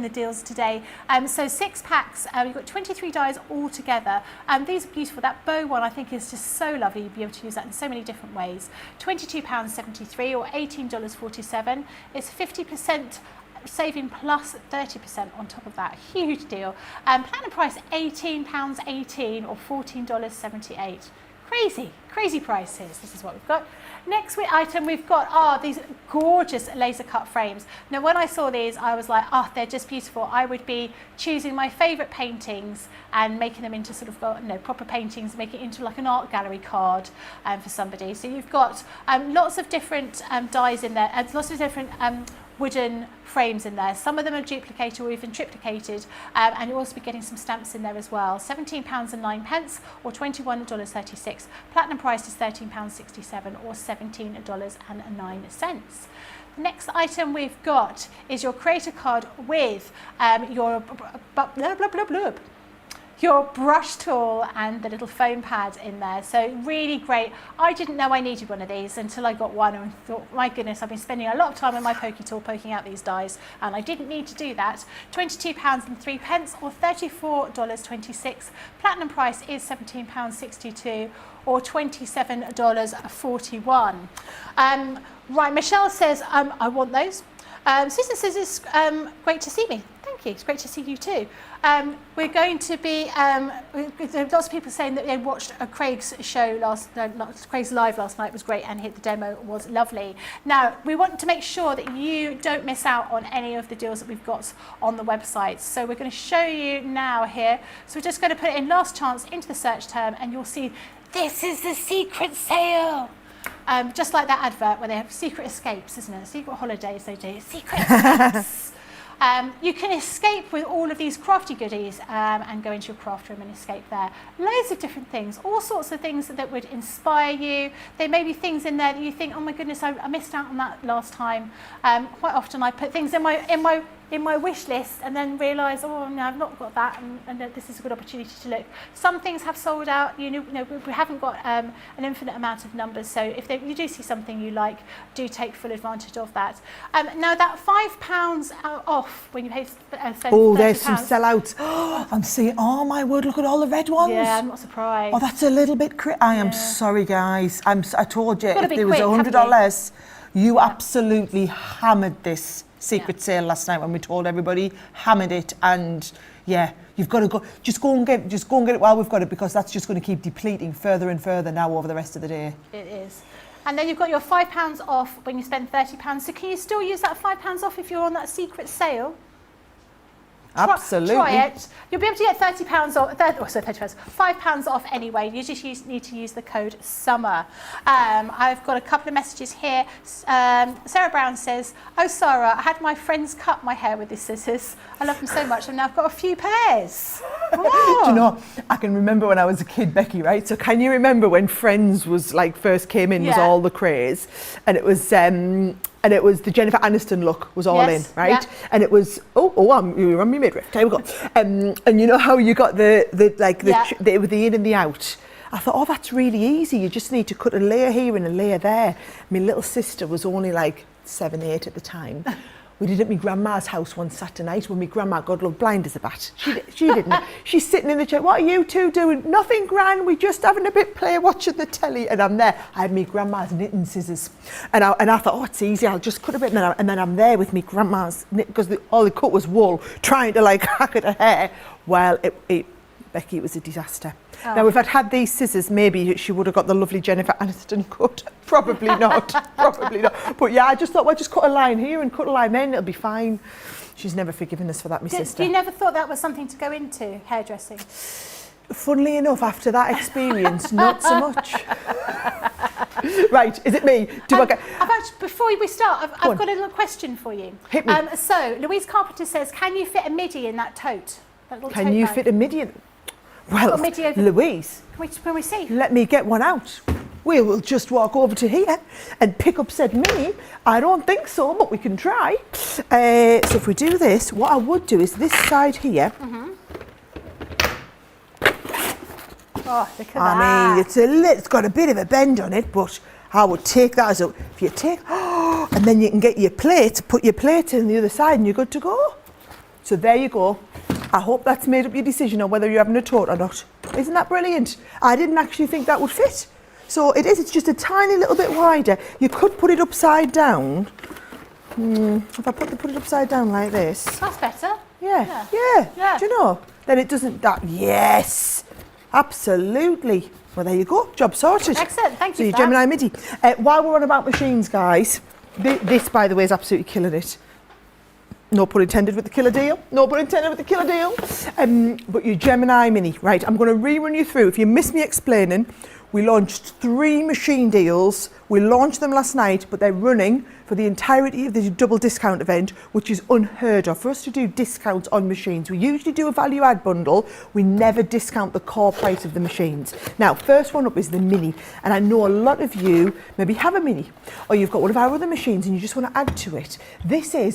Speaker 1: deals today. So 6 packs, we've got 23 dies all together. These are beautiful. That bow one I think is just so lovely. You'll be able to use that in so many different ways. £22.73 or $18.47. It's 50% saving plus 30% on top of that. Huge deal. Platinum price £18.18 or $14.78. Crazy prices. This is what we've got. Next item we've got these gorgeous laser cut frames. Now when I saw these I was like, they're just beautiful. I would be choosing my favourite paintings and making them into sort of proper paintings, make it into like an art gallery card for somebody. So you've got lots of different dies in there, lots of different wooden frames in there. Some of them are duplicated or even triplicated, and you'll also be getting some stamps in there as well. £17.09 or $21.36. Platinum price is £13.67 or $17.09. The next item we've got is your creator card with your brush tool and the little foam pad in there. So really great. I didn't know I needed one of these until I got one and thought, my goodness, I've been spending a lot of time on my pokey tool poking out these dies and I didn't need to do that. £22.03 or $34.26. Platinum price is £17.62 or $27.41. Right, Michelle says, I want those. Susan says it's great to see me. Thank you. It's great to see you too. We're going to be lots of people saying that they watched Craig's show Craig's live last night was great and the demo was lovely. Now we want to make sure that you don't miss out on any of the deals that we've got on the website. So we're going to show you now here. So we're just going to put it in last chance into the search term and you'll see this is the secret sale. Just like that advert where they have secret escapes, isn't it? Secret holidays they do. Secret escapes. You can escape with all of these crafty goodies and go into your craft room and escape there. Loads of different things, all sorts of things that would inspire you. There may be things in there that you think, oh my goodness, I missed out on that last time. Quite often I put things in my wish list and then realise, oh no, I've not got that, and this is a good opportunity to look. Some things have sold out. We haven't got an infinite amount of numbers, so if you do see something you like, do take full advantage of that. Now that £5 off when you spend £30.
Speaker 2: There's some sellouts. I'm seeing, oh my word, look at all the red ones.
Speaker 1: Yeah, I'm not surprised.
Speaker 2: Oh, that's a little bit I am sorry, guys. I told you, if there was
Speaker 1: quick,
Speaker 2: 100 or less, you absolutely hammered this secret sale last night when we told everybody, hammered it, and yeah, you've got to just go and get it while we've got it, because that's just going to keep depleting further and further now over the rest of the day.
Speaker 1: It is. And then you've got your £5 off when you spend £30. So can you still use that £5 off if you're on that secret sale?
Speaker 2: Absolutely.
Speaker 1: Try it. You'll be able to get £30 off, £5 off anyway. You just need to use the code SUMMER. I've got a couple of messages here. Sarah Brown says, "Oh Sarah, I had my friends cut my hair with these scissors. I love them so much and now I've got a few pairs."
Speaker 2: Do you know, I can remember when I was a kid, Becky, right? So can you remember when Friends was like first came in, was all the craze, and it was the Jennifer Aniston look was all in, right?
Speaker 1: Yeah.
Speaker 2: And it was you're on my midriff. There we go. And you know how you got the with the in and the out. I thought, oh, that's really easy. You just need to cut a layer here and a layer there. My little sister was only like 7, 8 at the time. We did it at my grandma's house one Saturday night when my grandma, God love, blind as a bat. She didn't. She's sitting in the chair. "What are you two doing?" "Nothing, Gran. We're just having a bit play watching the telly." And I'm there. I had my grandma's knitting scissors. And I thought, oh, it's easy. I'll just cut a bit. And then I'm there with my grandma's knit, because all they cut was wool, trying to like hack at her hair. Well, Becky, it was a disaster.
Speaker 1: Oh.
Speaker 2: Now, if I'd had these scissors, maybe she would have got the lovely Jennifer Aniston cut. Probably not. Probably not. But yeah, I just thought, well, just cut a line here and cut a line there and it'll be fine. She's never forgiven us for that, my sister.
Speaker 1: You never thought that was something to go into, hairdressing?
Speaker 2: Funnily enough, after that experience, not so much. Right, is it me?
Speaker 1: Before we start, I've got a little question for you.
Speaker 2: Hit me.
Speaker 1: So, Louise Carpenter says, "Can you fit a midi in that tote?"
Speaker 2: Can you fit a midi in? Well, Louise,
Speaker 1: can we see?
Speaker 2: Let me get one out. We will just walk over to here and pick up said mini. I don't think so, but we can try. So if we do this, what I would do is this side here.
Speaker 1: Oh, look at that.
Speaker 2: I mean, it's got a bit of a bend on it, but I would take that as if you take, and then you can get your plate, put your plate in the other side and you're good to go. So there you go. I hope that's made up your decision on whether you're having a tote or not. Isn't that brilliant? I didn't actually think that would fit. So it is, it's just a tiny little bit wider. You could put it upside down. If I put it upside down like this.
Speaker 1: That's better.
Speaker 2: Yeah. Do you know? Then it doesn't, yes, absolutely. Well, there you go, job sorted.
Speaker 1: Excellent, thank you.
Speaker 2: So your Gemini midi. While we're on about machines, guys, this, by the way, is absolutely killing it. No pun intended with the killer deal. No pun intended with the killer deal. But your Gemini mini, right, I'm going to rerun you through. If you missed me explaining, we launched 3 machine deals. We launched them last night, but they're running for the entirety of the double discount event, which is unheard of for us to do discounts on machines. We usually do a value add bundle. We never discount the core price of the machines. Now, first one up is the mini. And I know a lot of you maybe have a mini, or you've got one of our other machines and you just want to add to it.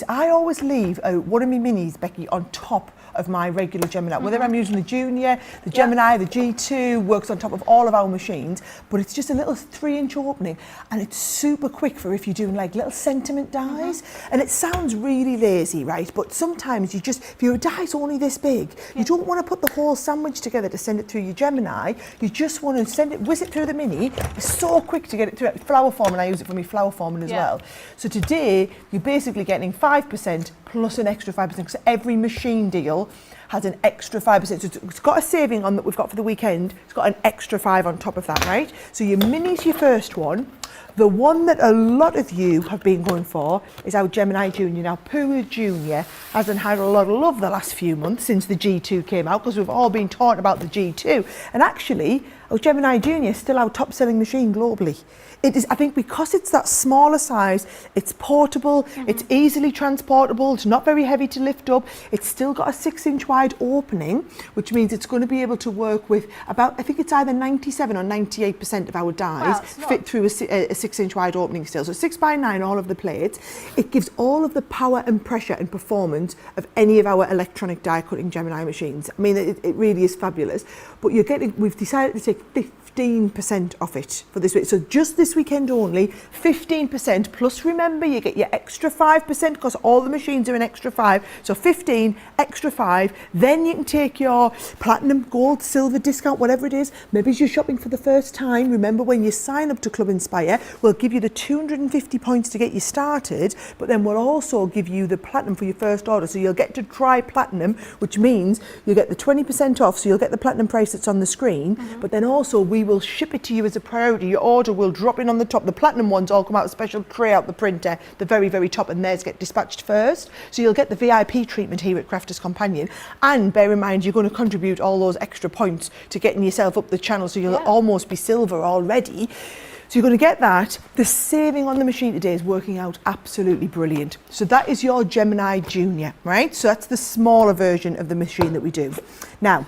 Speaker 2: I always leave one of my minis, Becky, on top of my regular Gemini. Whether I'm using the Junior, the Gemini, the G2, works on top of all of our machines, but it's just a little 3-inch opening and it's super quick for if you're doing like little sentiment dies. And it sounds really lazy, right? But sometimes if your die's only this big, you don't want to put the whole sandwich together to send it through your Gemini. You just want to whiz it through the mini. It's so quick to get it through flower forming. I use it for my flower forming as well. So today, you're basically getting 5% plus an extra 5%, because every machine deal has an extra 5%. So it's got a saving on that we've got for the weekend. It's got an extra 5 on top of that, right? So your mini's your first one. The one that a lot of you have been going for is our Gemini Junior. Now, Pooh Junior hasn't had a lot of love the last few months since the G2 came out, because we've all been talking about the G2. And actually, our Gemini Junior is still our top selling machine globally. It is, I think, because it's that smaller size, it's portable, it's easily transportable, it's not very heavy to lift up, it's still got a 6-inch wide opening, which means it's going to be able to work with about, I think it's either 97 or 98% of our dies fit through a 6-inch wide opening still. So 6x9, all of the plates. It gives all of the power and pressure and performance of any of our electronic die cutting Gemini machines. I mean, it really is fabulous. But we've decided to take 15% off it for this week. So just this weekend only, 15%, plus remember you get your extra 5% because all the machines are an extra 5. So 15, extra 5. Then you can take your platinum, gold, silver discount, whatever it is. Maybe you're shopping for the first time. Remember, when you sign up to Club Inspire, we'll give you the 250 points to get you started, but then we'll also give you the platinum for your first order. So you'll get to try platinum, which means you get the 20% off, so you'll get the platinum price that's on the screen, but then also we will ship it to you as a priority. Your order will drop in on the top. The platinum ones all come out a special tray out the printer, the very, very top, and theirs get dispatched first. So you'll get the VIP treatment here at Crafters Companion. And bear in mind, you're going to contribute all those extra points to getting yourself up the channel, so you'll almost be silver already. So you're going to get that. The saving on the machine today is working out absolutely brilliant. So that is your Gemini Junior, right? So that's the smaller version of the machine that we do. Now,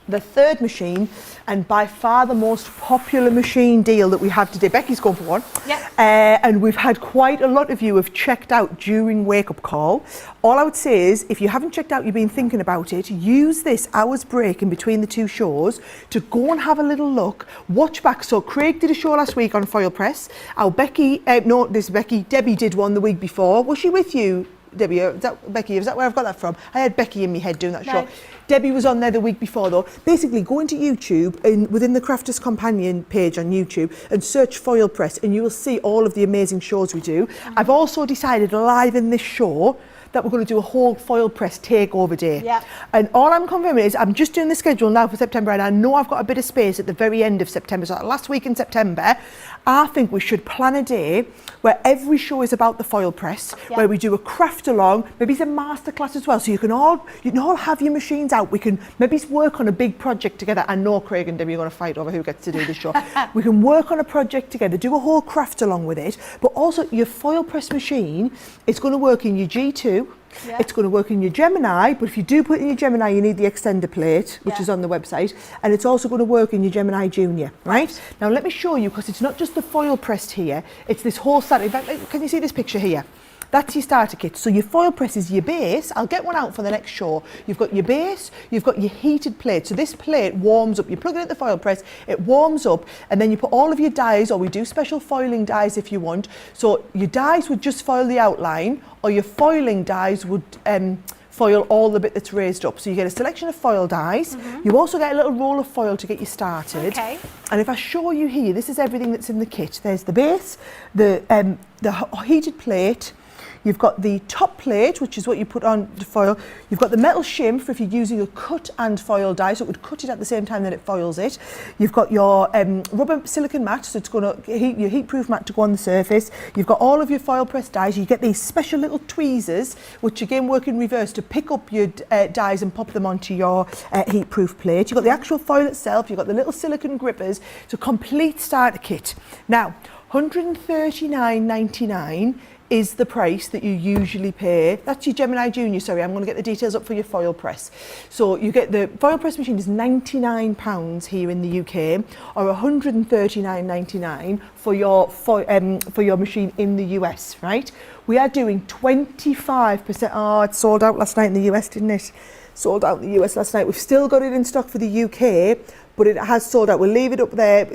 Speaker 2: the third machine, and by far the most popular machine deal that we have today. Becky's going for one.
Speaker 1: Yep.
Speaker 2: And we've had quite a lot of you have checked out during Wake Up Call. All I would say is, if you haven't checked out, you've been thinking about it, use this hour's break in between the two shows to go and have a little look, watch back. So Craig did a show last week on foil press. Our Becky, Debbie did one the week before. Was she with you, Debbie? Is that Becky? Is that where I've got that from? I had Becky in my head doing that show. Debbie was on there the week before though. Basically, go into YouTube and within the Crafters Companion page on YouTube and search foil press, and you will see all of the amazing shows we do. I've also decided live in this show that we're going to do a whole foil press takeover day.
Speaker 1: Yeah.
Speaker 2: And all I'm confirming is I'm just doing the schedule now for September, and I know I've got a bit of space at the very end of September. So last week in September, I think we should plan a day where every show is about the foil press, where we do a craft along, maybe some masterclass as well, so you can all have your machines out. We can maybe work on a big project together. I know Craig and Debbie are going to fight over who gets to do the show. We can work on a project together, do a whole craft along with it, but also your foil press machine is going to work in your G2. Yeah. It's going to work in your Gemini, but if you do put it in your Gemini, you need the extender plate, which is on the website, and it's also going to work in your Gemini Junior, right? Now let me show you, because it's not just the foil pressed here, it's this whole set. In fact, can you see this picture here? That's your starter kit. So your foil press is your base. I'll get one out for the next show. You've got your base, you've got your heated plate. So this plate warms up. You plug it at the foil press, it warms up, and then you put all of your dies, or we do special foiling dies if you want. So your dies would just foil the outline, or your foiling dies would foil all the bit that's raised up. So you get a selection of foil dies. You also get a little roll of foil to get you started.
Speaker 1: Okay.
Speaker 2: And if I show you here, this is everything that's in the kit. There's the base, the heated plate. You've got the top plate, which is what you put on the foil. You've got the metal shim for if you're using a cut and foil die, so it would cut it at the same time that it foils it. You've got your rubber silicone mat, so it's going to heat your heat-proof mat to go on the surface. You've got all of your foil press dies. You get these special little tweezers, which again work in reverse to pick up your dies and pop them onto your heat-proof plate. You've got the actual foil itself. You've got the little silicone grippers. It's a complete starter kit. Now, $139.99 is the price that you usually pay. That's your Gemini Junior, sorry, I'm going to get the details up for your foil press. So you get the foil press machine is £99 here in the UK, or $139.99 for your machine in the US, right? We are doing 25%. Oh, it sold out last night in the US, didn't it? Sold out in the US last night. We've still got it in stock for the UK, but it has sold out. We'll leave it up there.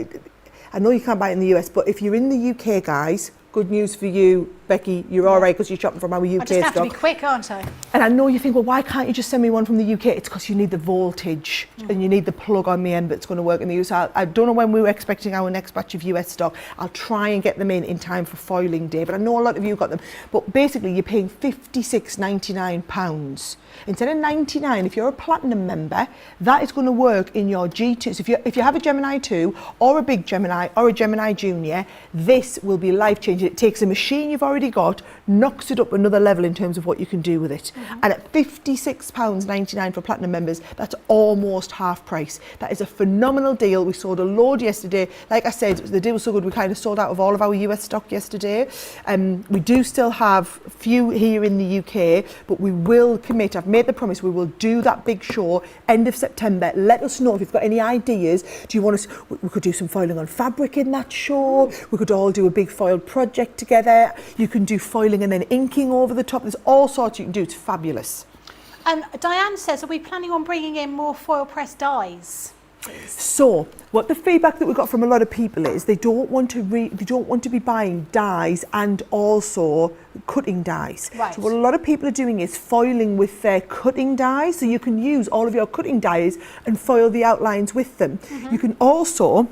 Speaker 2: I know you can't buy it in the US, but if you're in the UK, guys, good news for you, Becky, you're all right because you're shopping from our UK stock.
Speaker 1: I just have to be quick, aren't I?
Speaker 2: And I know you think, well, why can't you just send me one from the UK? It's because you need the voltage and you need the plug on the end that's going to work in the US. I don't know when we were expecting our next batch of US stock. I'll try and get them in time for foiling day, but I know a lot of you got them. But basically, you're paying £56.99. Instead of $99, if you're a platinum member, that is going to work in your G2. So if you have a Gemini 2 or a big Gemini or a Gemini Junior, this will be life-changing. It takes a machine you've already got, knocks it up another level in terms of what you can do with it. And at £56.99 for platinum members, that's almost half price. That is a phenomenal deal. We sold a load yesterday. Like I said, the deal was so good, we kind of sold out of all of our US stock yesterday. We do still have a few here in the UK, but we will commit. I've made the promise we will do that big show end of September. Let us know if you've got any ideas. Do you want us? We could do some foiling on fabric in that show. We could all do a big foil project together. You can do foiling and then inking over the top. There's all sorts you can do. It's fabulous.
Speaker 1: Diane says, are we planning on bringing in more foil press dies?
Speaker 2: So, what the feedback that we got from a lot of people is they don't want to be buying dies and also cutting dies.
Speaker 1: Right.
Speaker 2: So what a lot of people are doing is foiling with their cutting dies. So you can use all of your cutting dies and foil the outlines with them. You can also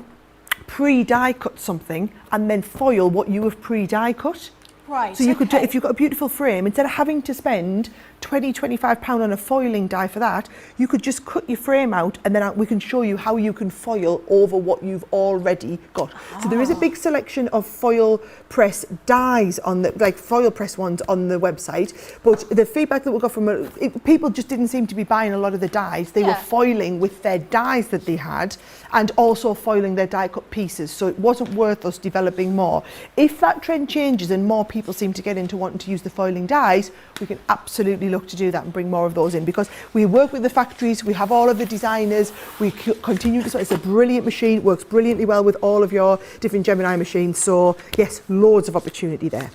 Speaker 2: pre-die cut something and then foil what you have pre-die cut.
Speaker 1: Right.
Speaker 2: So you could, if you've got a beautiful frame, instead of having to spend £20–25 on a foiling die for that. You could just cut your frame out, and then we can show you how you can foil over what you've already got. So there is a big selection of foil press dies on the, like foil press ones on the website, but the feedback that we got from people just didn't seem to be buying a lot of the dies. They were foiling with their dies that they had, and also foiling their die cut pieces, so it wasn't worth us developing more. If that trend changes and more people seem to get into wanting to use the foiling dies, we can absolutely look to do that and bring more of those in, because we work with the factories, we have all of the designers, we continue to, it's a brilliant machine, works brilliantly well with all of your different Gemini machines, so yes, loads of opportunity there.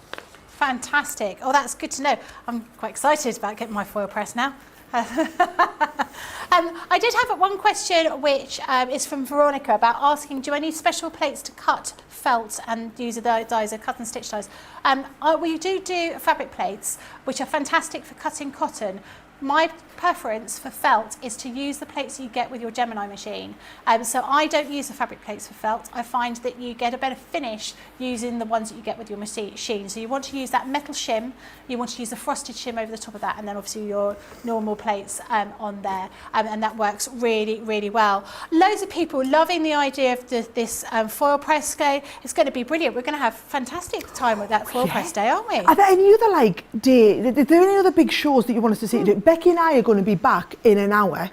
Speaker 1: Fantastic. Oh, that's good to know. I'm quite excited about getting my foil press now. I did have one question which is from Veronica about asking, do I need special plates to cut felt and use the dies, or cut and stitch dies? We do fabric plates which are fantastic for cutting cotton. My preference for felt is to use the plates you get with your Gemini machine. So I don't use the fabric plates for felt. I find that you get a better finish using the ones that you get with your machine. So you want to use that metal shim, you want to use the frosted shim over the top of that, and then obviously your normal plates on there. And that works really, really well. Loads of people loving the idea of this foil press day. It's going to be brilliant. We're going to have fantastic time with that foil press day, aren't we?
Speaker 2: Are there any other are there any other big shows that you want us to see? Becky and I are going to be back in an hour.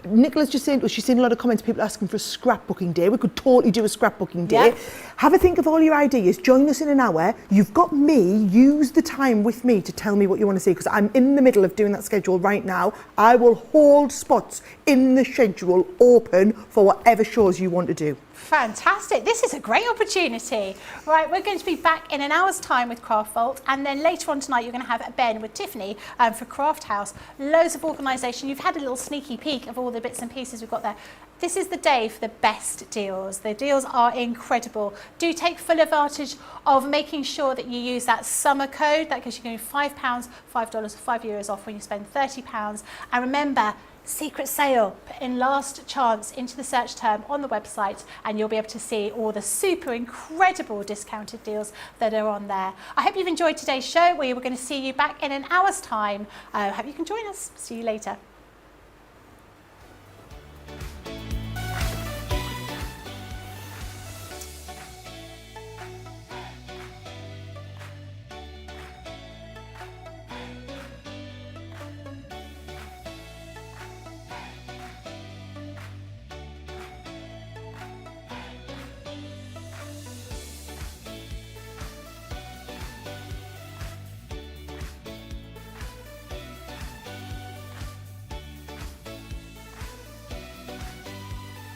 Speaker 2: Nicola's just saying, she's seen a lot of comments, people asking for a scrapbooking day. We could totally do a scrapbooking day.
Speaker 1: Yeah.
Speaker 2: Have a think of all your ideas. Join us in an hour. You've got me. Use the time with me to tell me what you want to see, because I'm in the middle of doing that schedule right now. I will hold spots in the schedule open for whatever shows you want to do.
Speaker 1: Fantastic. This is a great opportunity. Right, we're going to be back in an hour's time with Craft Vault, and then later on tonight you're going to have Ben with Tiffany for Craft House. Loads of organisation. You've had a little sneaky peek of all the bits and pieces we've got there. This is the day for the best deals. The deals are incredible. Do take full advantage of making sure that you use that summer code. That gives you £5, $5, €5 off when you spend £30. And remember, secret sale, put in last chance into the search term on the website, and you'll be able to see all the super incredible discounted deals that are on there. I hope you've enjoyed today's show. We were going to see you back in an hour's time. I hope you can join us. See you later.